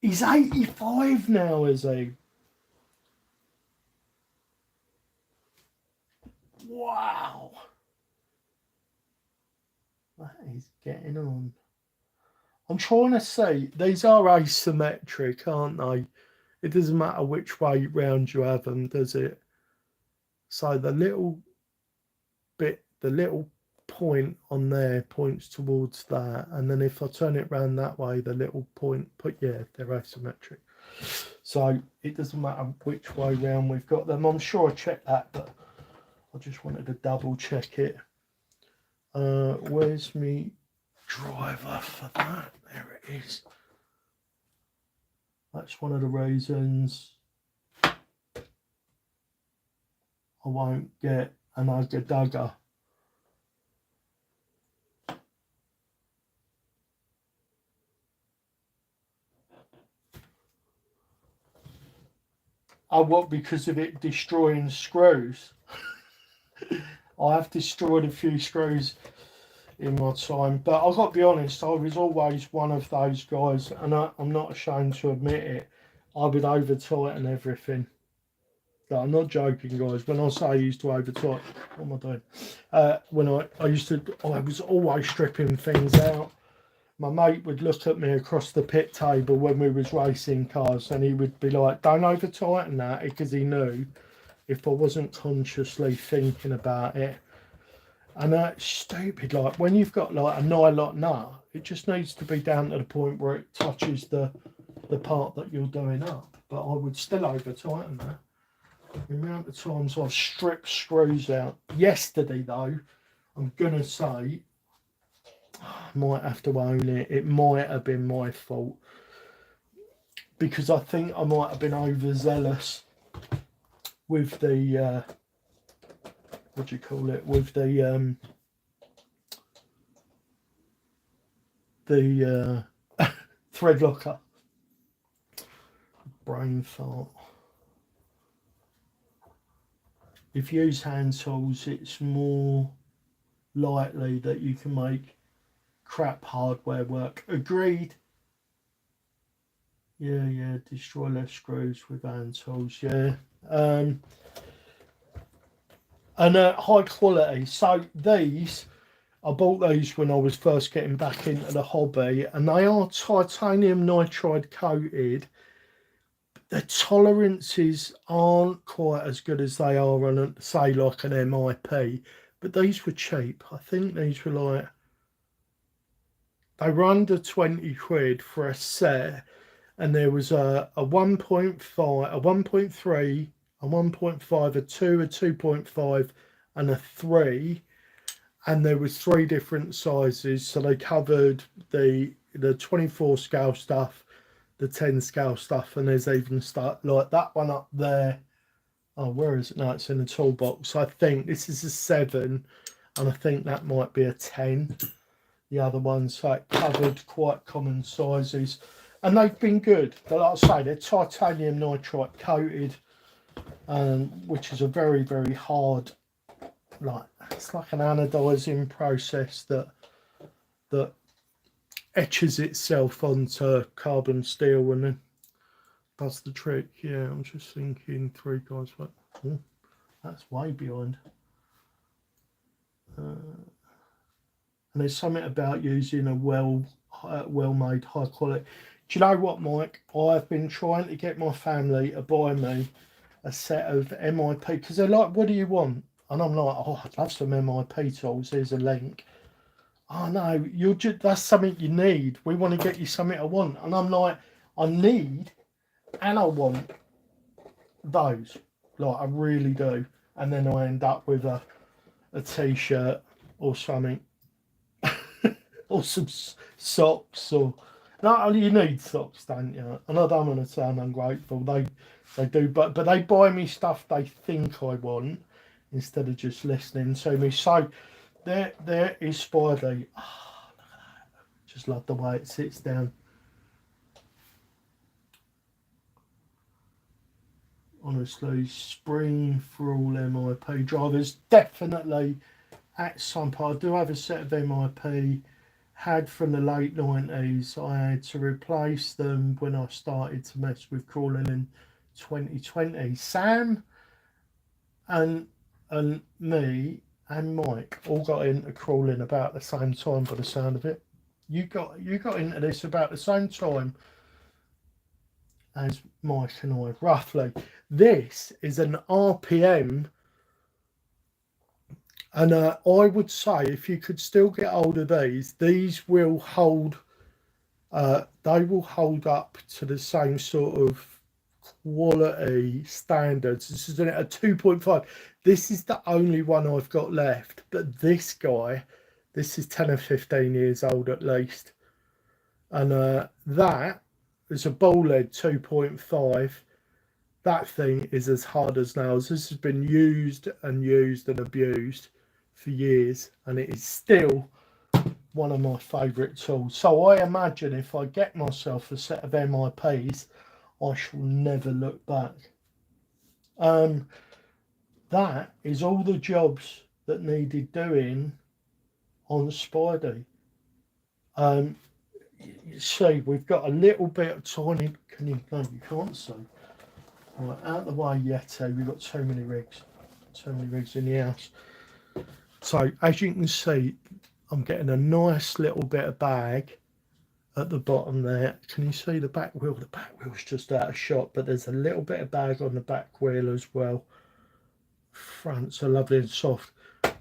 He's 85 now, is he? Wow. That is getting on. I'm trying to see. These are asymmetric, aren't they? It doesn't matter which way round you have them, does it? So the little bit, the little point on there points towards that, and then if I turn it round that way, the little point, yeah, they're asymmetric. So it doesn't matter which way round we've got them. I'm sure I checked that, but I just wanted to double check it. Where's me driver for that? There it is. That's one of the reasons I won't get an Ugga Dugga. Oh, what? Because of it destroying screws? I have destroyed a few screws in my time, but I've got to be honest, I was always one of those guys, and I'm not ashamed to admit it. I would over tighten everything. No, I'm not joking, guys. When I say I used to over tighten, what am I doing? When I was always stripping things out. My mate would look at me across the pit table when we was racing cars, and he would be like, don't over tighten that, because he knew if I wasn't consciously thinking about it. And that's stupid. Like when you've got like a nylon nut, it just needs to be down to the point where it touches the part that you're doing up. But I would still over tighten that. The amount of times I've stripped screws out. Yesterday though, I'm gonna say, I might have to own it. It might have been my fault, because I think I might have been overzealous with the what do you call it, with the thread locker. Brain fart. If you use hand tools, it's more likely that you can make crap hardware work. Agreed. Yeah, destroy less screws with hand tools, yeah. And high quality. So these, I bought these when I was first getting back into the hobby, and they are titanium nitride coated. The tolerances aren't quite as good as they are on, say, like an MIP, but these were cheap. I think these were like, they were under 20 quid for a set, and there was a 1.5, a 1.3, a 1.5, a 2, a 2.5, and a 3, and there was 3 different sizes, so they covered the 24 scale stuff, the 10 scale stuff, and there's even stuff like that one up there. Oh, where is it? No, it's in the toolbox. I think this is a 7, and I think that might be a 10. The other ones, so it covered quite common sizes, and they've been good. But like I say, they're titanium nitride coated, which is a very, very hard, like, it's like an anodizing process that etches itself onto carbon steel and then does the trick. Yeah, I'm just thinking 3 guys, but oh, that's way behind. And there's something about using a well-made, high quality. Do you know what, Mike? I've been trying to get my family to buy me a set of MIP, because they're like, what do you want? And I'm like, oh, I'd love some MIP tools. Here's a link. Oh no, that's something you need. We want to get you something I want. And I'm like, I need and I want those. like I really do. And then I end up with a t-shirt or something, or some socks, or no, you need socks, don't you? And I don't want to sound ungrateful. They do, but they buy me stuff they think I want instead of just listening to me. So there is Spidey. Oh, look at that. Just love the way it sits down. Honestly, spring for all MIP drivers. Definitely at some point. I do have a set of MIP, had from the late 90s. I had to replace them when I started to mess with crawling in 2020. Sam and me and Mike all got into crawling about the same time by the sound of it. You got into this about the same time as Mike and I, roughly. This is an RPM, and I would say if you could still get hold of these will hold. They will hold up to the same sort of quality standards. This is a 2.5. This is the only one I've got left, but this guy, this is 10 or 15 years old at least, and that is a ball lead 2.5. That thing is as hard as nails. This has been used and abused for years, and it is still one of my favourite tools. So I imagine if I get myself a set of MIPs, I shall never look back. That is all the jobs that needed doing on Spidey. You see, we've got a little bit of tiny. Can you? No, you can't see. Right, out of the way, Yeti. We've got too many rigs in the house. So as you can see, I'm getting a nice little bit of bag at the bottom there. Can you see the back wheel? The back wheel's just out of shot, but there's a little bit of bag on the back wheel as well. Fronts are lovely and soft.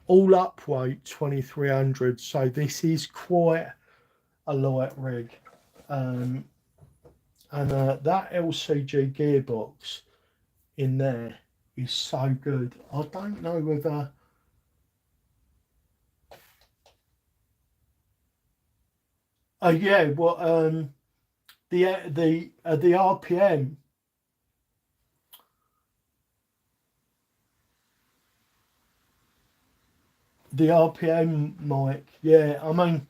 All up weight 2300. So this is quite a light rig. And that LCG gearbox in there is so good. I don't know whether yeah, well, the RPM. The RPM, Mike. Yeah, I mean,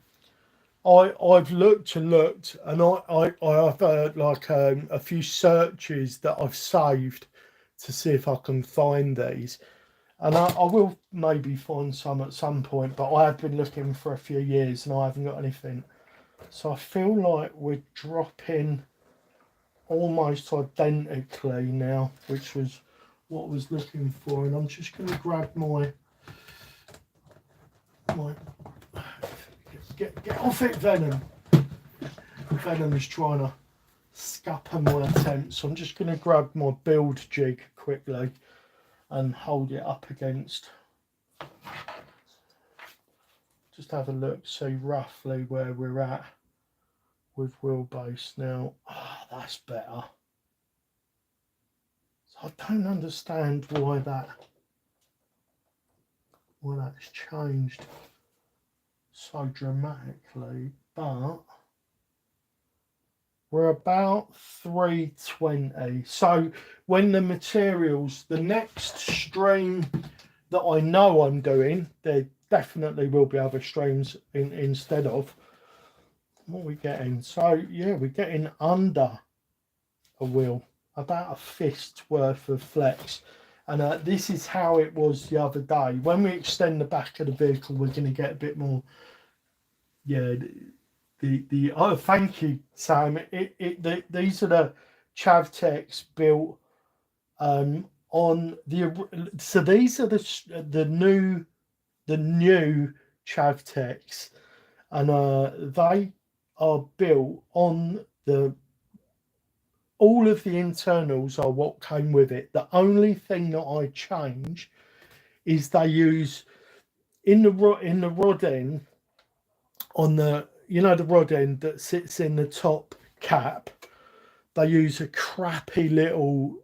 I've looked and looked, and I've like a few searches that I've saved to see if I can find these, and I will maybe find some at some point. But I have been looking for a few years, and I haven't got anything. So I feel like we're dropping almost identically now, which was what I was looking for. And I'm just going to grab my get off it, Venom. Venom is trying to scupper my attempt, so I'm just going to grab my build jig quickly and hold it up against. Just have a look, see roughly where we're at with wheelbase now. Ah, oh, that's better. So I don't understand why that's changed so dramatically, but we're about 320. So when the materials, the next stream that I know I'm doing, there definitely will be other streams instead of. What are we getting? So yeah, we're getting under a wheel, about a fist worth of flex. And this is how it was the other day. When we extend the back of the vehicle, we're going to get a bit more. Yeah, oh, thank you, Sam. These are the Chavtecs built on the. So these are the new Chavtecs, and they are built on the. All of the internals are what came with it. The only thing that I change is they use in the rod end on the the rod end that sits in the top cap. They use a crappy little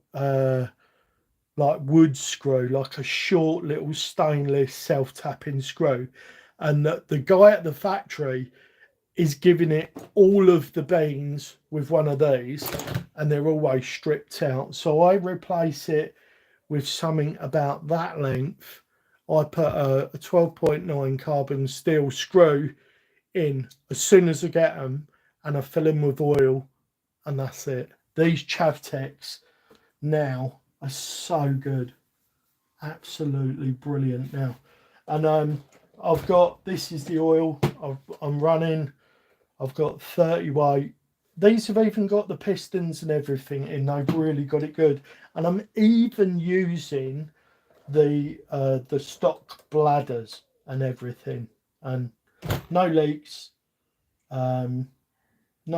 like wood screw, like a short little stainless self-tapping screw, and the guy at the factory is giving it all of the beans with one of these, and they're always stripped out. So I replace it with something about that length. I put a 12.9 carbon steel screw in as soon as I get them, and I fill them with oil, and that's it. These Chavtecs now are so good, absolutely brilliant now. And I've got, this is the oil I'm running. I've got 30 weight. These have even got the pistons and everything in. They've really got it good. And I'm even using the stock bladders and everything. And no leaks, no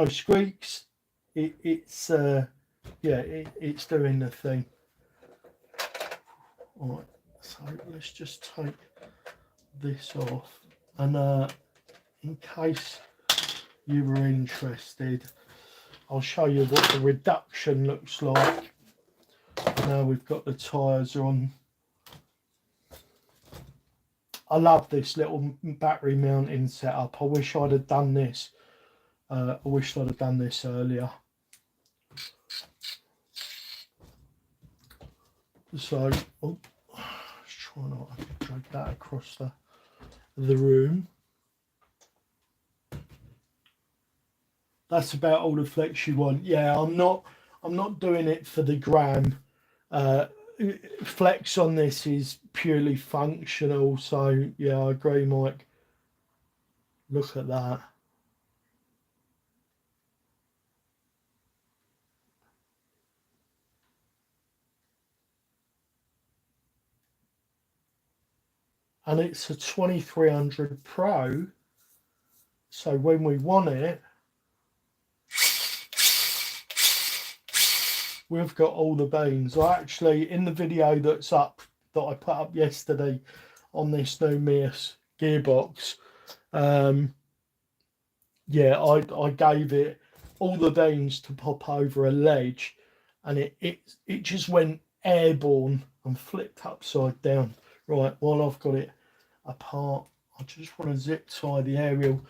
squeaks. It's doing the thing. All right, so let's just take this off. And in case you were interested, I'll show you what the reduction looks like. Now we've got the tyres on. I love this little battery mounting setup. I wish I'd have done this. I wish I'd have done this earlier. So, let's try not to drag that across the room. That's about all the flex you want. Yeah, I'm not doing it for the gram. Flex on this is purely functional. So yeah, I agree, Mike. Look at that. And it's a 2300 Pro. So when we want it, we've got all the beans. I actually, in the video that's up, that I put up yesterday on this new MEUS gearbox, yeah, I gave it all the beans to pop over a ledge, and it just went airborne and flipped upside down. Right, while I've got it apart, I just want to zip tie the aerial.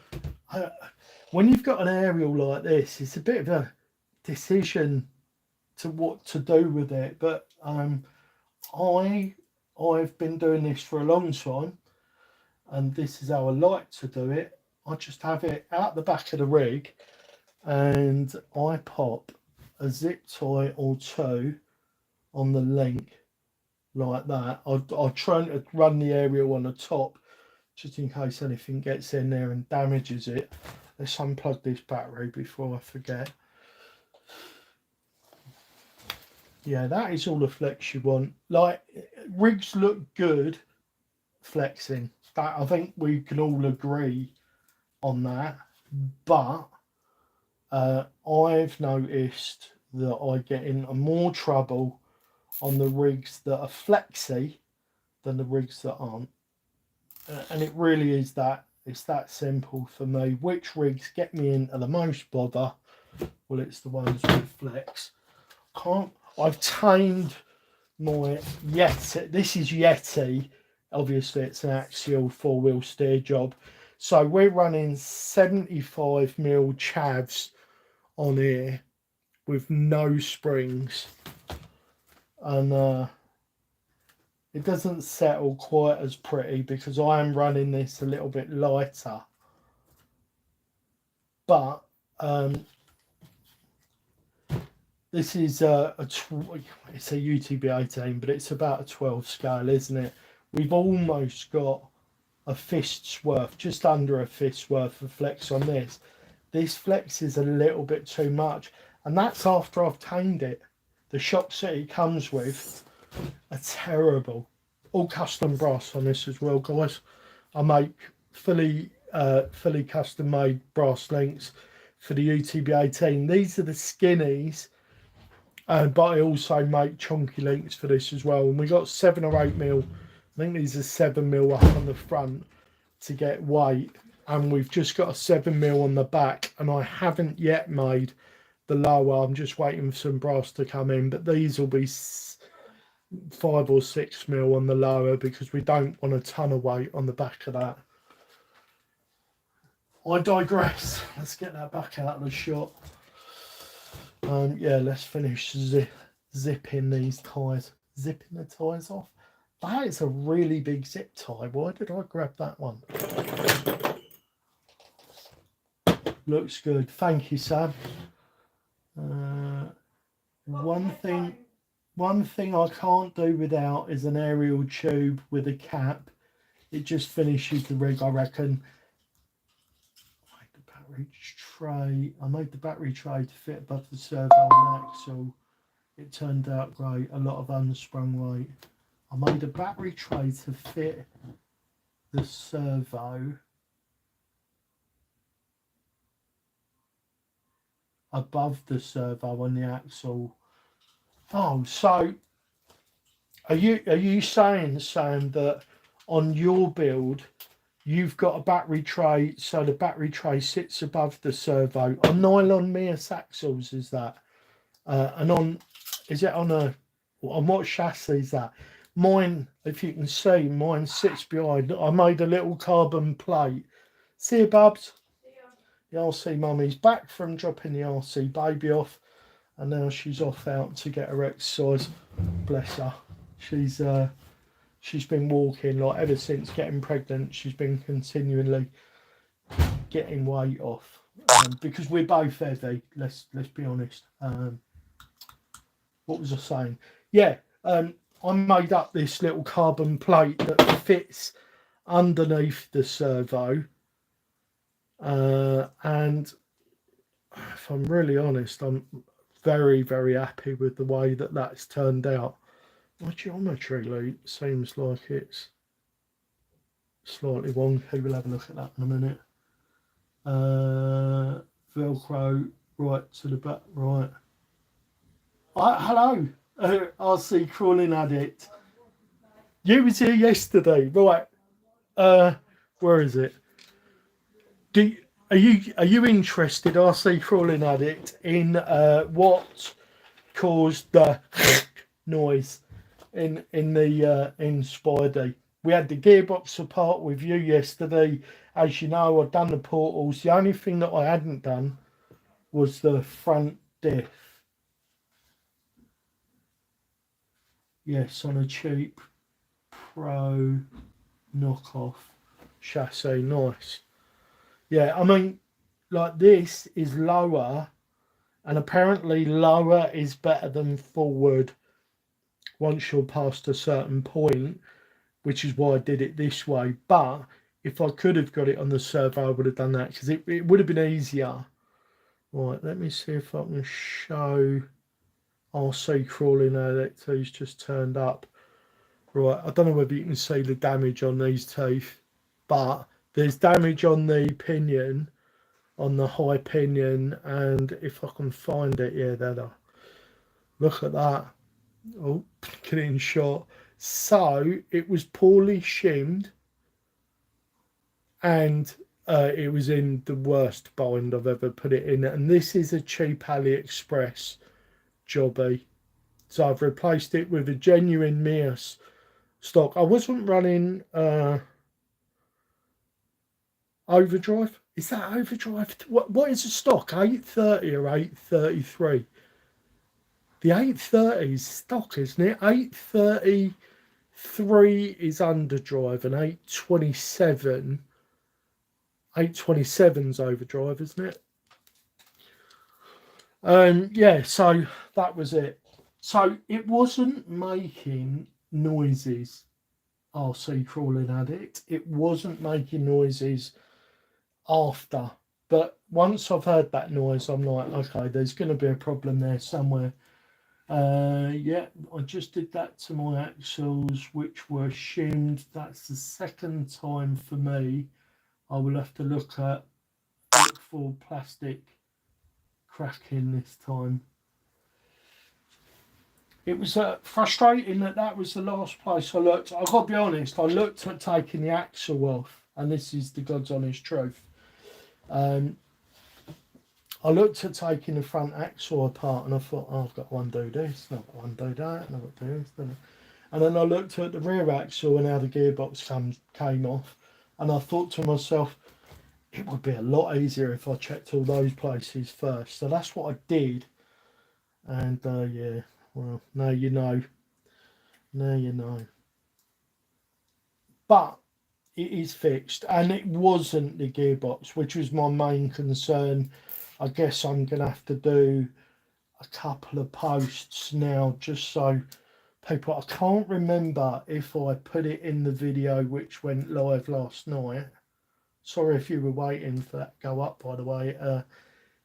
When you've got an aerial like this, it's a bit of a decision to what to do with it, but I've been doing this for a long time, and this is how I like to do it. I just have it out the back of the rig, and I pop a zip tie or two on the link like that. I'll try to run the aerial on the top just in case anything gets in there and damages it. Let's unplug this battery before I forget. Yeah, that is all the flex you want. Like, rigs look good flexing. That, I think we can all agree on that. But I've noticed that I get into more trouble on the rigs that are flexy than the rigs that aren't. And it really is that. It's that simple for me. Which rigs get me into the most bother? Well, it's the ones with flex. I've tamed my Yeti. This is Yeti. Obviously, it's an axial 4-wheel steer job. So we're running 75mm chavs on here with no springs. And it doesn't settle quite as pretty because I am running this a little bit lighter. But this is it's a UTB 18, but it's about a 12 scale, isn't it? We've almost got a fist's worth, just under a fist's worth of flex on this. This flex is a little bit too much, and that's after I've tamed it. The shocks that it comes with are terrible. All custom brass on this as well, guys. I make fully custom made brass links for the UTB 18. These are the skinnies. But I also make chunky links for this as well. And we got 7 or 8mm. I think these are 7mm up on the front to get weight. And we've just got a 7mm on the back. And I haven't yet made the lower. I'm just waiting for some brass to come in. But these will be 5 or 6 mil on the lower because we don't want a ton of weight on the back of that. I digress. Let's get that back out of the shot. Yeah, let's finish zipping these ties. Zipping the ties off. That is a really big zip tie. Why did I grab that one? Looks good. Thank you, Sam. One thing I can't do without is an aerial tube with a cap. It just finishes the rig, I reckon. I made the battery tray to fit above the servo and axle. It turned out great. A lot of unsprung weight. I made a battery tray to fit the servo above the servo on the axle. Oh, so are you saying, Sam, that on your build you've got a battery tray, so the battery tray sits above the servo on nylon MEUS axles? Is that and on? Is it on what chassis is that? Mine, if you can see, mine sits behind. I made a little carbon plate. See you, Bubs? The RC mummy's back from dropping the RC baby off, and now she's off out to get her exercise. Bless her. She's been walking like ever since getting pregnant. She's been continually getting weight off because we're both heavy. Let's be honest. What was I saying? Yeah, I made up this little carbon plate that fits underneath the servo, and if I'm really honest, I'm very, very happy with the way that that's turned out. My geometry, Luke, seems like it's slightly wonky. We'll have a look at that in a minute. Velcro right to the back, right. Hello, RC Crawling Addict. You was here yesterday, right? Where is it? Are you interested, RC Crawling Addict, in what caused the noise in Spidey? We had the gearbox apart with you yesterday. As you know, I'd done the portals. The only thing that I hadn't done was the front diff. Yes, on a cheap Pro knockoff chassis. Nice. Yeah, I mean, like, this is lower, and apparently lower is better than forward once you're past a certain point, which is why I did it this way. But if I could have got it on the servo, I would have done that because it would have been easier. Right, let me see if I can show RC Crawling Addict who's just turned up. Right, I don't know whether you can see the damage on these teeth, but there's damage on the pinion, on the high pinion, and if I can find it, yeah, there. Look at that. Oh, getting shot. So it was poorly shimmed, and it was in the worst bind I've ever put it in. And this is a cheap AliExpress jobby. So I've replaced it with a genuine MEUS stock. I wasn't running overdrive. Is that overdrive? What is the stock? 830 or 833? The 830 is stock, isn't it? 833 is underdrive, and 827's overdrive, isn't it? Yeah, so that was it. So it wasn't making noises, RC Crawling Addict. It wasn't making noises after. But once I've heard that noise, I'm like, okay, there's going to be a problem there somewhere. Yeah, I just did that to my axles, which were shimmed. That's the second time for me. I will have to look for plastic cracking this time. It was frustrating that was the last place I looked. I've got to be honest, I looked at taking the axle off, and this is the God's honest truth. I looked at taking the front axle apart, and I thought, oh, I've got to undo this, and I've got to undo that, and I've got to do this. And then I looked at the rear axle and how the gearbox came off, and I thought to myself, it would be a lot easier if I checked all those places first. So that's what I did. And yeah, well, now you know. Now you know. But it is fixed, and it wasn't the gearbox, which was my main concern. I guess I'm going to have to do a couple of posts now just so people, I can't remember if I put it in the video which went live last night. Sorry if you were waiting for that to go up, by the way.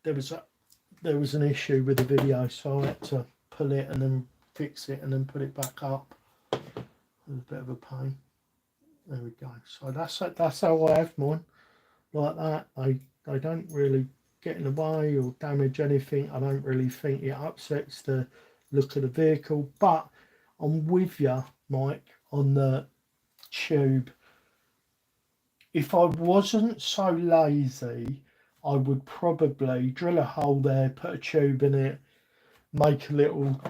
There was an issue with the video, so I had to pull it and then fix it and then put it back up. It was a bit of a pain. There we go. So that's how I have mine, like that. They don't really get in the way or damage anything. I don't really think it upsets the look of the vehicle, but I'm with you, Mike, on the tube. If I wasn't so lazy, I would probably drill a hole there, put a tube in it, make a little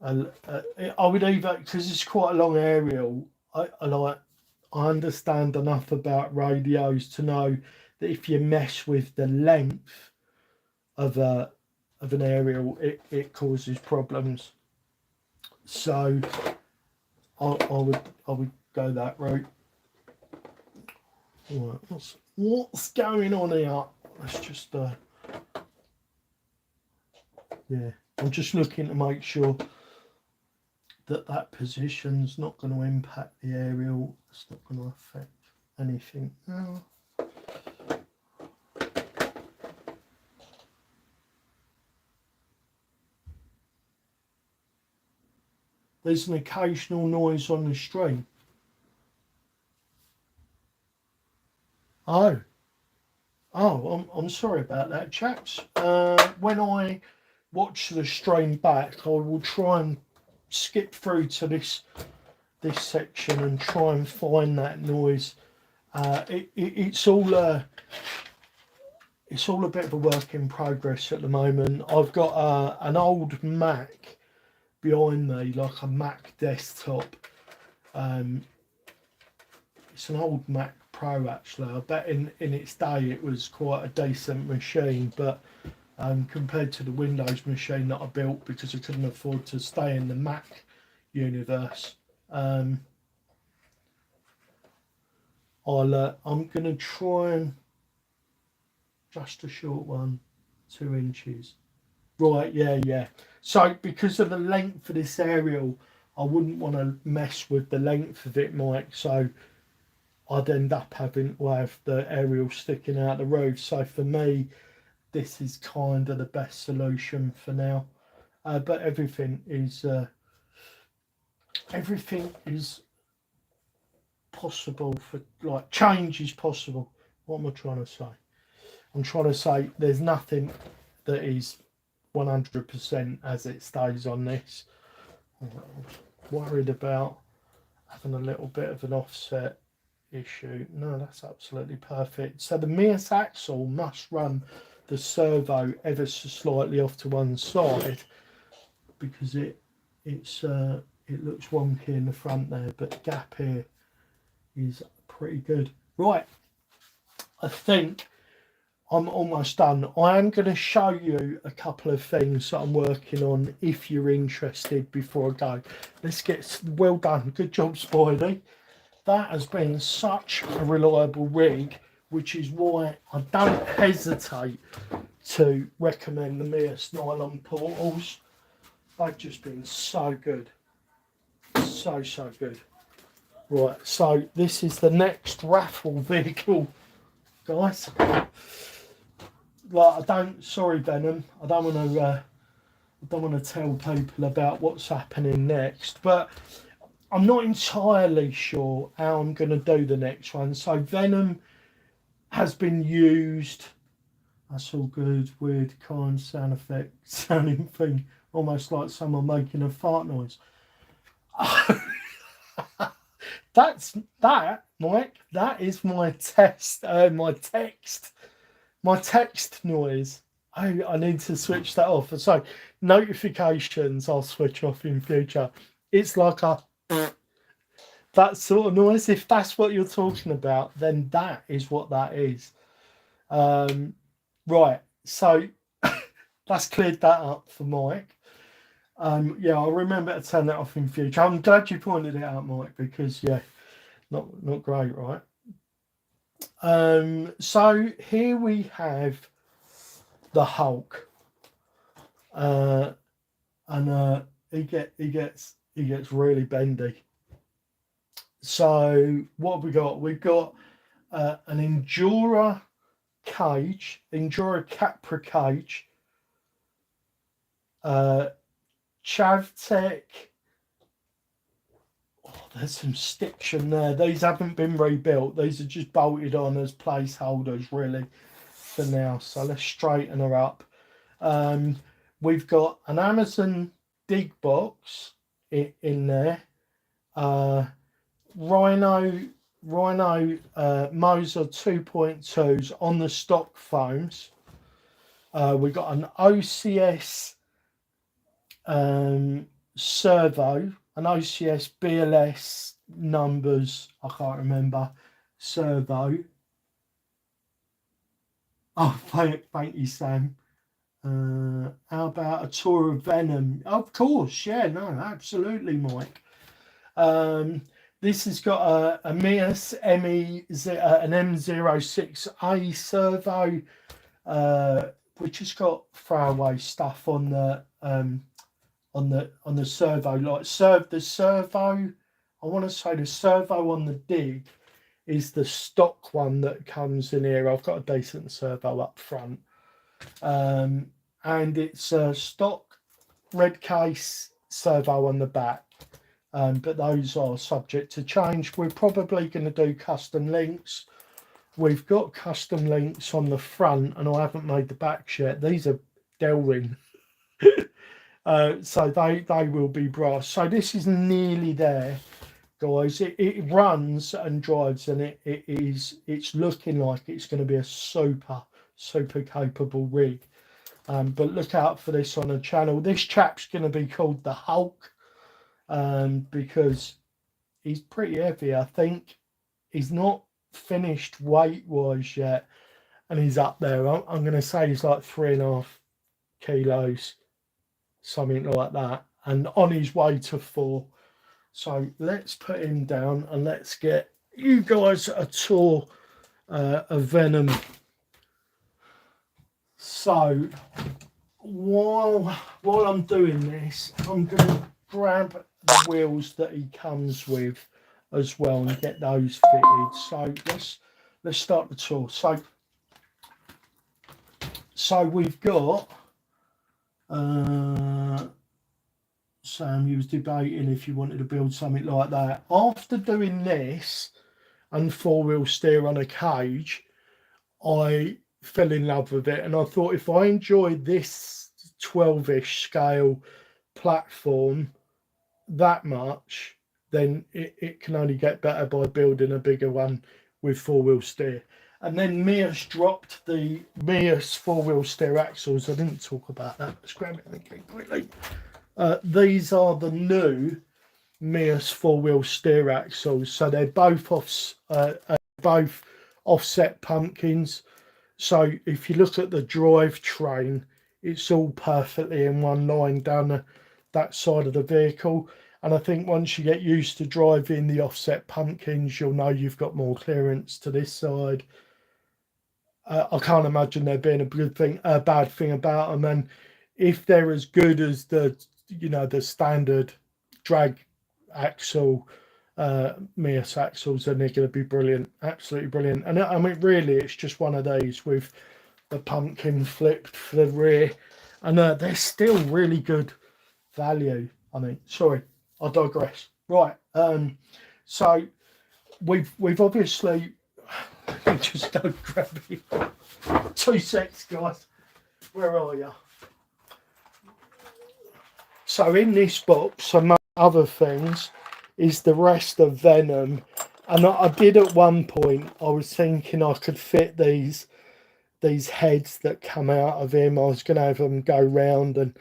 I would either, because it's quite a long aerial, I understand enough about radios to know that if you mess with the length of an aerial, it causes problems. So I would go that route. Right, what's going on here? Let's just yeah, I'm just looking to make sure that position's not going to impact the aerial. It's not going to affect anything. No. There's an occasional noise on the stream. Oh, I'm sorry about that, chaps. When I watch the stream back, I will try and skip through to this section and try and find that noise. It's all a bit of a work in progress at the moment. I've got an old Mac behind me, like a Mac desktop. It's an old Mac Pro actually. I bet in its day it was quite a decent machine, but compared to the Windows machine that I built because I couldn't afford to stay in the Mac universe, I'm going to try and just a short one, 2 inches. Right, yeah. So because of the length of this aerial, I wouldn't want to mess with the length of it, Mike. So I'd end up having to have the aerial sticking out the roof. So for me, this is kind of the best solution for now. But everything is possible for, like, change is possible. What am I trying to say? I'm trying to say there's nothing that is 100% as it stays on this. I'm worried about having a little bit of an offset issue. No, that's absolutely perfect. So the MEUS axle must run the servo ever so slightly off to one side because it looks wonky in the front there, but the gap here is pretty good. Right, I think I'm almost done. I am going to show you a couple of things that I'm working on if you're interested before I go. Let's get, well done, good job Spidey. That has been such a reliable rig, which is why I don't hesitate to recommend the MEUS nylon portals. They've just been so good. So good. Right, so this is the next raffle vehicle, guys. Like, sorry Venom, I don't want to tell people about what's happening next, but I'm not entirely sure how I'm going to do the next one. So Venom has been used. That's all good. Weird kind sound effect sounding thing, almost like someone making a fart noise. That's that, Mike. That is my text noise. I need to switch that off. So notifications I'll switch off in future. It's like a that sort of noise. If that's what you're talking about, then that is what that is. Right, so that's cleared that up for Mike. Yeah, I'll remember to turn that off in future. I'm glad you pointed it out, Mike, because yeah, not great, right? So here we have the Hulk, and he gets really bendy. So what have we got? We've got an Endura cage, Endura Capra cage, Chavtech. Oh, there's some stiction there. These haven't been rebuilt. These are just bolted on as placeholders, really, for now. So let's straighten her up. We've got an Amazon dig box in there. Rhino Moser 2.2s on the stock foams. We've got an OCS servo, an OCS BLS numbers, I can't remember, servo. Oh, thank you, Sam. How about a tour of Venom? Of course, yeah, no, absolutely, Mike. This has got a MEUS an M06A servo, which has got throwaway stuff on the servo, like the servo. I want to say the servo on the dig is the stock one that comes in here. I've got a decent servo up front, and it's a stock red case servo on the back. But those are subject to change. We're probably going to do custom links. We've got custom links on the front, and I haven't made the backs yet. These are Delrin. So they will be brass. So this is nearly there, guys. It runs and drives, and it's looking like it's going to be a super capable rig. But look out for this on the channel. This chap's going to be called the Hulk. Because he's pretty heavy. I think he's not finished weight wise yet, and he's up there. I'm going to say he's like 3.5 kilos, something like that, and on his way to 4. So let's put him down and let's get you guys a tour of Venom. So while I'm doing this, I'm going to grab the wheels that he comes with as well and get those fitted. So let's start the tour. So we've got Sam, you was debating if you wanted to build something like that. After doing this and 4-wheel steer on a cage, I fell in love with it, and I thought if I enjoyed this 12-ish scale platform that much, then it can only get better by building a bigger one with 4-wheel steer. And then MEUS dropped the MEUS 4-wheel steer axles. I didn't talk about that. Let's grab it again quickly. These are the new MEUS 4-wheel steer axles. So they're both offset pumpkins. So if you look at the drivetrain, it's all perfectly in one line down that side of the vehicle. And I think once you get used to driving the offset pumpkins, you'll know you've got more clearance to this side. I can't imagine there being a bad thing about them. And if they're as good as the standard drag axle MEUS axles, then they're going to be brilliant, absolutely brilliant. And I mean, really, it's just one of these with the pumpkin flipped for the rear, and they're still really good value. I mean, sorry, I digress. Right, so we've obviously just go grab it. 2 secs, guys. Where are you? So in this box, among other things, is the rest of Venom. And I did at one point, I was thinking I could fit these heads that come out of him. I was going to have them go round and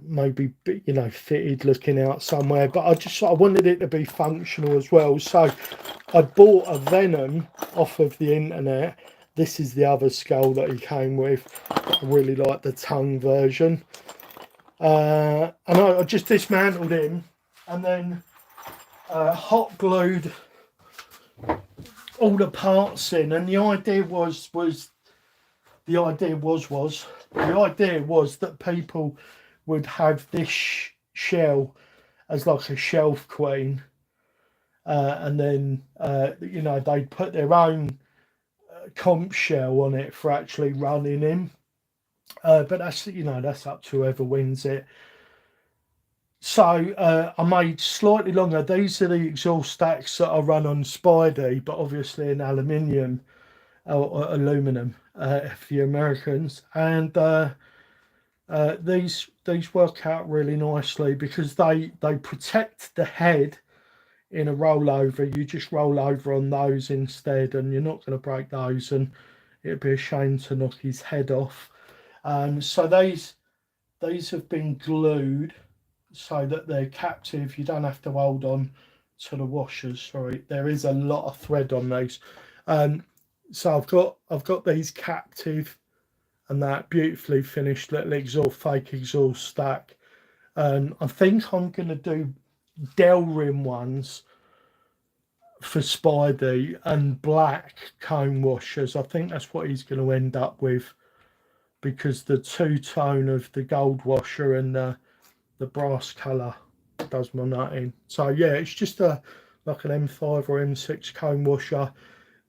maybe, you know, fitted looking out somewhere, but I wanted it to be functional as well. So I bought a Venom off of the internet. This is the other skull that he came with. I really like the tongue version. And I just dismantled him and then hot glued all the parts in, and the idea was that people would have this shell as like a shelf queen, and then you know, they'd put their own comp shell on it for actually running him, but that's, you know, that's up to whoever wins it. So I made slightly longer. These are the exhaust stacks that I run on Spidey, but obviously in aluminium or aluminum for the Americans, and these work out really nicely because they protect the head in a rollover. You just roll over on those instead, and you're not going to break those, and it'd be a shame to knock his head off. So these have been glued so that they're captive. You don't have to hold on to the washers. Sorry, there is a lot of thread on these. So I've got these captive, and that beautifully finished little fake exhaust stack. I think I'm going to do Delrin ones for Spidey and black cone washers. I think that's what he's going to end up with, because the two-tone of the gold washer and the brass colour does my nutting. So yeah, it's just like an M5 or M6 cone washer.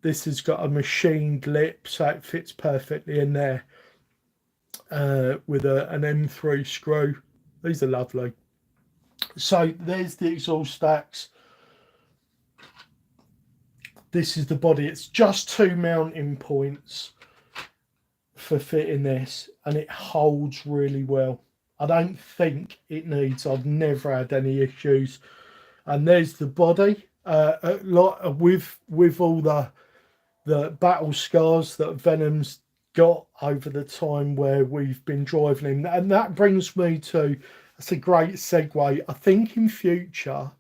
This has got a machined lip, so it fits perfectly in there with an M3 screw. These are lovely. So there's the exhaust stacks. This is the body. It's just 2 mounting points for fitting this, and it holds really well. I don't think it needs, I've never had any issues. And there's the body, with all the battle scars that Venom's got over the time where we've been driving him. And that brings me to, that's a great segue. I think in future,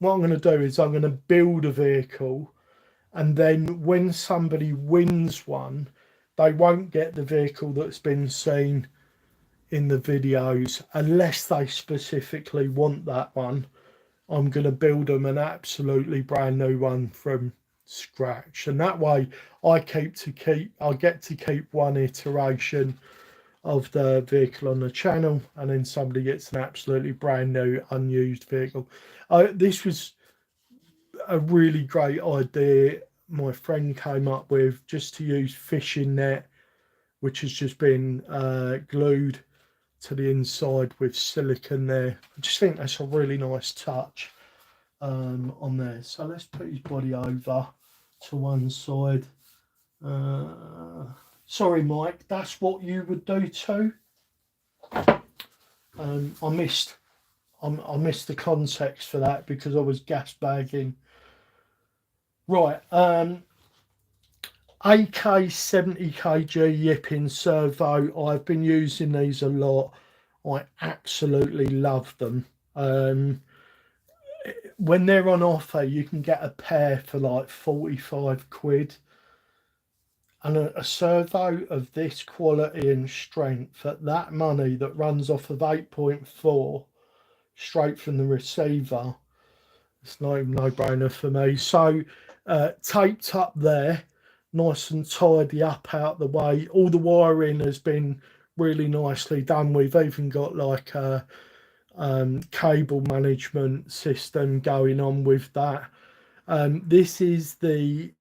what I'm going to do is I'm going to build a vehicle, and then when somebody wins one, they won't get the vehicle that's been seen in the videos unless they specifically want that one. I'm going to build them an absolutely brand new one from scratch, and that way I get to keep one iteration of the vehicle on the channel, and then somebody gets an absolutely brand new unused vehicle. This was a really great idea my friend came up with, just to use fishing net, which has just been glued to the inside with silicone there. I just think that's a really nice touch on there. So let's put his body over to one side. Sorry Mike, that's what you would do too. I missed the context for that because I was gas bagging. Right, AK 70 kg yipping servo. I've been using these a lot. I absolutely love them. When they're on offer, you can get a pair for like 45 quid. And a servo of this quality and strength at that money, that runs off of 8.4 straight from the receiver, it's no brainer for me. So taped up there, nice and tidy up out the way. All the wiring has been really nicely done. We've even got like a cable management system going on with that. This is the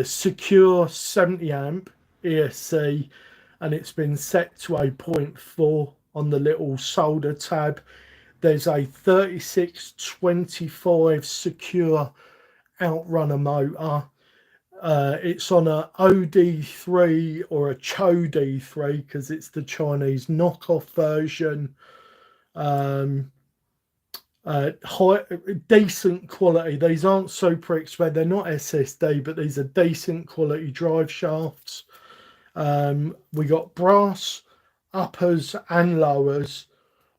secure 70 amp ESC, and it's been set to a 0.4 on the little solder tab. There's a 3625 secure outrunner motor. It's on a OD3 or a CHO-D3 because it's the Chinese knockoff version. Decent quality. These aren't super expensive. They're not SSD, but these are decent quality drive shafts. We got brass uppers and lowers,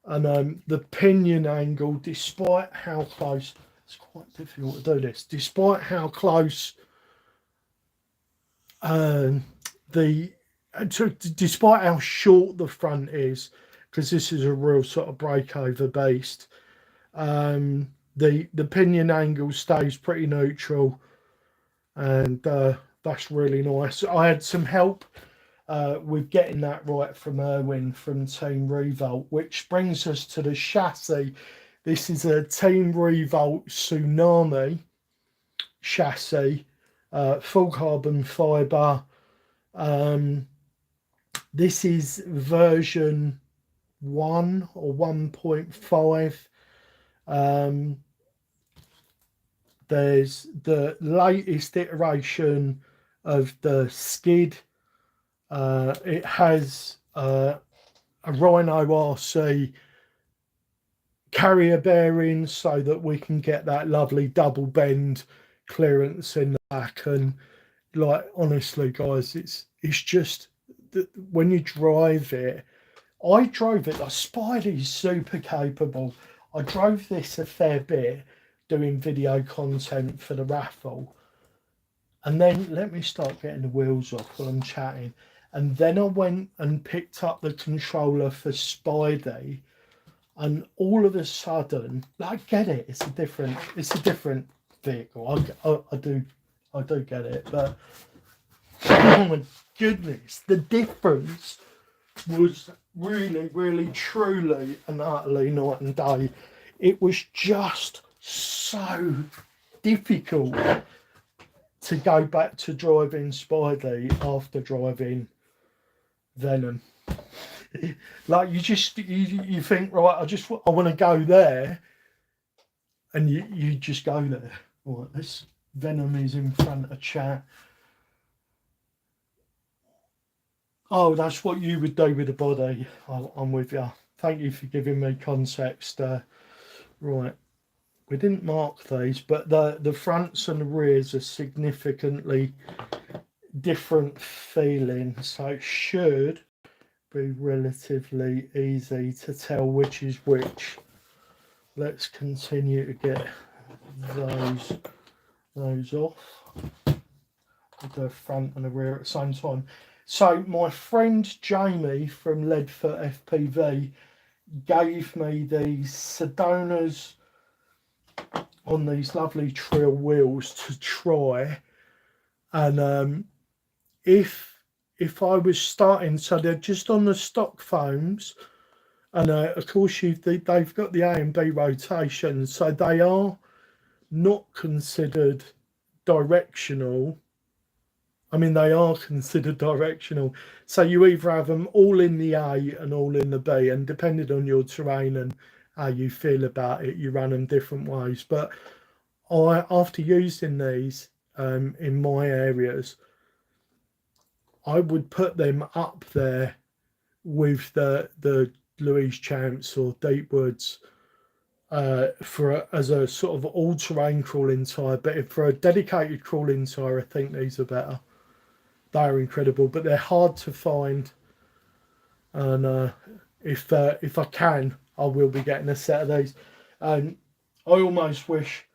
and the pinion angle, despite how close, it's quite difficult to do this, despite how close despite how short the front is, because this is a real sort of breakover beast, the pinion angle stays pretty neutral, and that's really nice. I had some help with getting that right from Erwin from Team Revolt, which brings us to the chassis. This is a Team Revolt Tsunami chassis, full carbon fibre. This is version 1 or 1.5. There's the latest iteration of the skid. It has a Rhino RC carrier bearing so that we can get that lovely double bend clearance in the back. And like, honestly guys, it's just when you drive it, I drove it, like Spidey's super capable. I drove this a fair bit doing video content for the raffle, and then let me start getting the wheels off while I'm chatting, and then I went and picked up the controller for Spidey, and all of a sudden, I get it, it's a different vehicle. I do get it, but oh my goodness, the difference was really truly and utterly night and day. It was just so difficult to go back to driving Spidey after driving Venom. Like, you think, right, I want to go there, and you just go there. Right, this Venom is in front of chat. Oh, that's what you would do with the body. I'm with you. Thank you for giving me context. Right, we didn't mark these, but the fronts and the rears are significantly different feeling, so it should be relatively easy to tell which is which. Let's continue to get those off. The front and the rear at the same time. So my friend Jamie from Leadfoot FPV gave me these Sedonas on these lovely trail wheels to try, and if I was starting, so they're just on the stock foams, and of course they've got the A and B rotation, so they are not considered directional. I mean, they are considered directional. So you either have them all in the A and all in the B, and depending on your terrain and how you feel about it, you run them different ways. But after using these in my areas, I would put them up there with the Louise Champs or Deepwoods as a sort of all-terrain crawling tyre. But for a dedicated crawling tyre, I think these are better. They're incredible, but they're hard to find, and if I can, I will be getting a set of these. I almost wish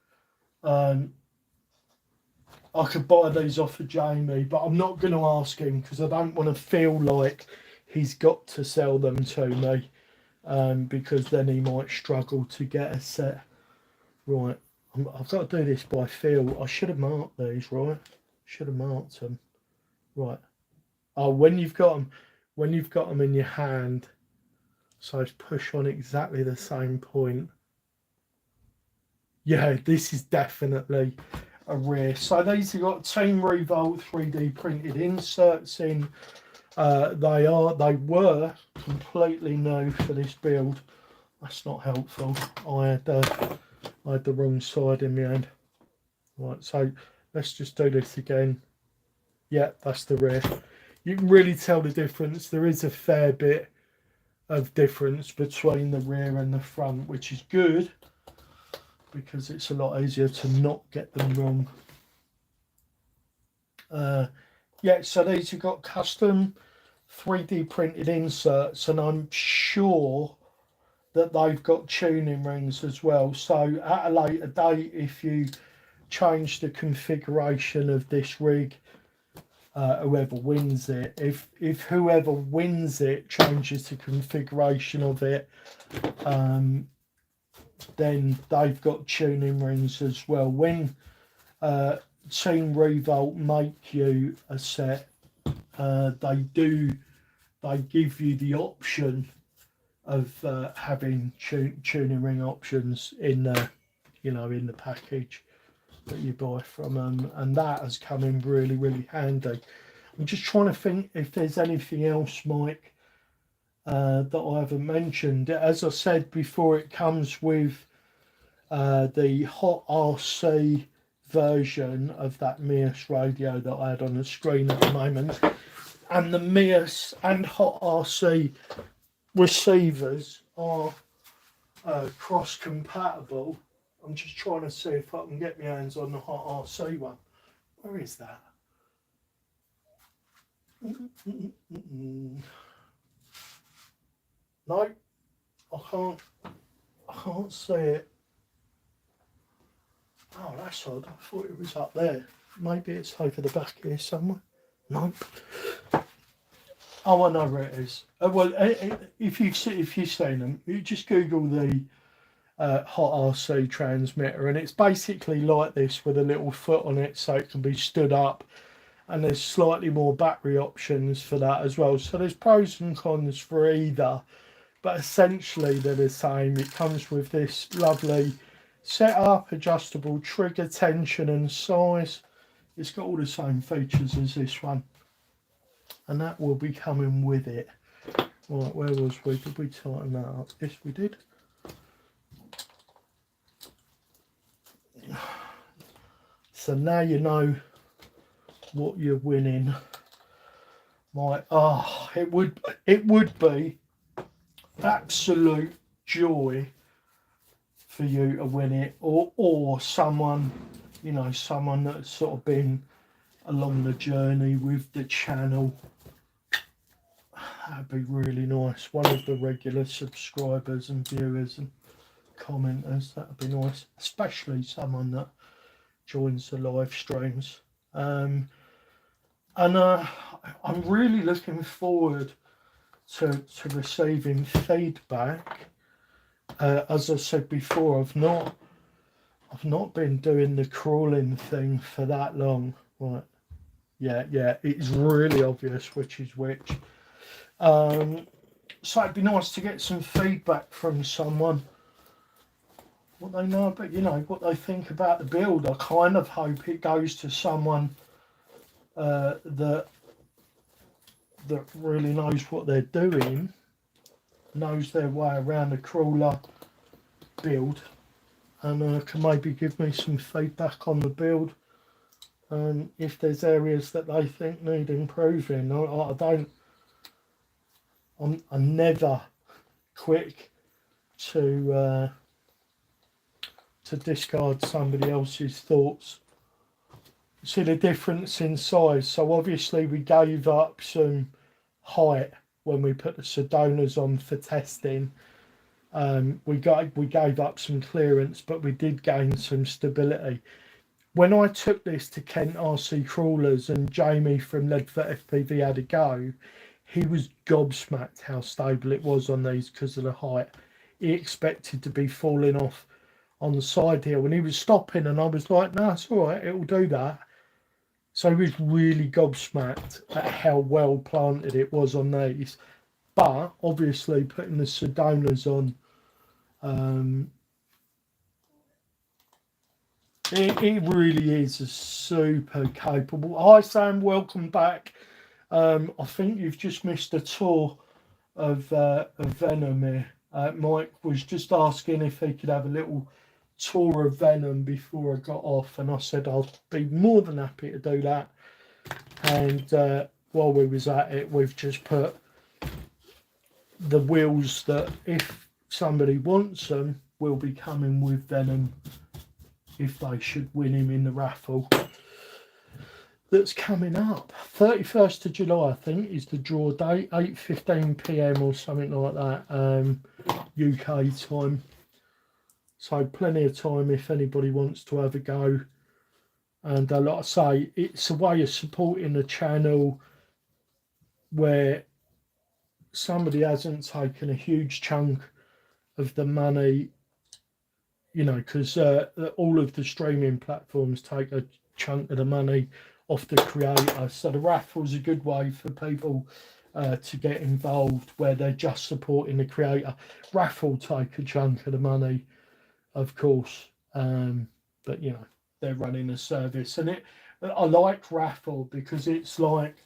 I could buy these off of Jamie, but I'm not going to ask him because I don't want to feel like he's got to sell them to me, because then he might struggle to get a set. Right, I've got to do this by feel. I should have marked these, right? Should have marked them. Right. Oh, when you've got them in your hand, so push on exactly the same point. Yeah, this is definitely a rear. So these have got Team Revolt 3D printed inserts in. They were completely new for this build. That's not helpful. I had the wrong side in my hand. Right, so let's just do this again. Yeah, that's the rear. You can really tell the difference. There is a fair bit of difference between the rear and the front, which is good because it's a lot easier to not get them wrong. Yeah, so these have got custom 3D printed inserts, and I'm sure that they've got tuning rings as well. So at a later date, if you change the configuration of this rig, whoever wins it, if whoever wins it changes the configuration of it, then they've got tuning rings as well. When Team Revolt make you a set, they give you the option of having tuning ring options in the in the package that you buy from them, and that has come in really handy. I'm just trying to think if there's anything else, Mike, that I haven't mentioned. As I said before, it comes with the Hot RC version of that MEUS radio that I had on the screen at the moment, and the MEUS and Hot RC receivers are cross compatible. I'm just trying to see if I can get my hands on the Hot RC one. Where is that? No, I can't see it. Oh, that's odd. I thought it was up there. Maybe it's over the back here somewhere. Nope. Oh, I know where it is. Well, if you've seen them, you just Google the Hot RC transmitter, and it's basically like this with a little foot on it, so it can be stood up. And there's slightly more battery options for that as well. So there's pros and cons for either, but essentially they're the same. It comes with this lovely setup, adjustable trigger tension and size. It's got all the same features as this one, and that will be coming with it. Right, where was we? Did we tighten that up? Yes, we did. So now you know what you're winning. It would be absolute joy for you to win it, or someone, someone that's sort of been along the journey with the channel. That'd be really nice. One of the regular subscribers and viewers and commenters. That'd be nice, especially someone that joins the live streams. And I'm really looking forward to receiving feedback. As I said before, I've not been doing the crawling thing for that long. Right? Yeah, it's really obvious which is which. So it'd be nice to get some feedback from someone, what they know about, what they think about the build. I kind of hope it goes to someone that really knows what they're doing, knows their way around the crawler build, and can maybe give me some feedback on the build, and if there's areas that they think need improving. I'm never quick to discard somebody else's thoughts. See the difference in size. So obviously we gave up some height when we put the Sedonas on for testing. We gave up some clearance, but we did gain some stability. When I took this to Kent RC Crawlers and Jamie from Leadfoot FPV had a go, he was gobsmacked how stable it was on these because of the height. He expected to be falling off on the side here when he was stopping, and I was like, no, it's all right, it'll do that. So he was really gobsmacked at how well planted it was on these. But obviously putting the Sedonas on, it really is a super capable. Hi Sam, welcome back. I think you've just missed a tour of Venom here. Mike was just asking if he could have a little tour of Venom before I got off, and I said I'll be more than happy to do that. And while we was at it, we've just put the wheels that, if somebody wants them, will be coming with Venom if they should win him in the raffle. that's coming up. 31st of July, I think, is the draw date. 8:15 p.m. or something like that, UK time. So plenty of time if anybody wants to have a go. And like I say, it's a way of supporting the channel where somebody hasn't taken a huge chunk of the money, you know, because all of the streaming platforms take a chunk of the money off the creator. So the raffle's a good way for people to get involved where they're just supporting the creator. Raffle take a chunk of the money, of course, but you know, they're running a service. And I like raffle because it's like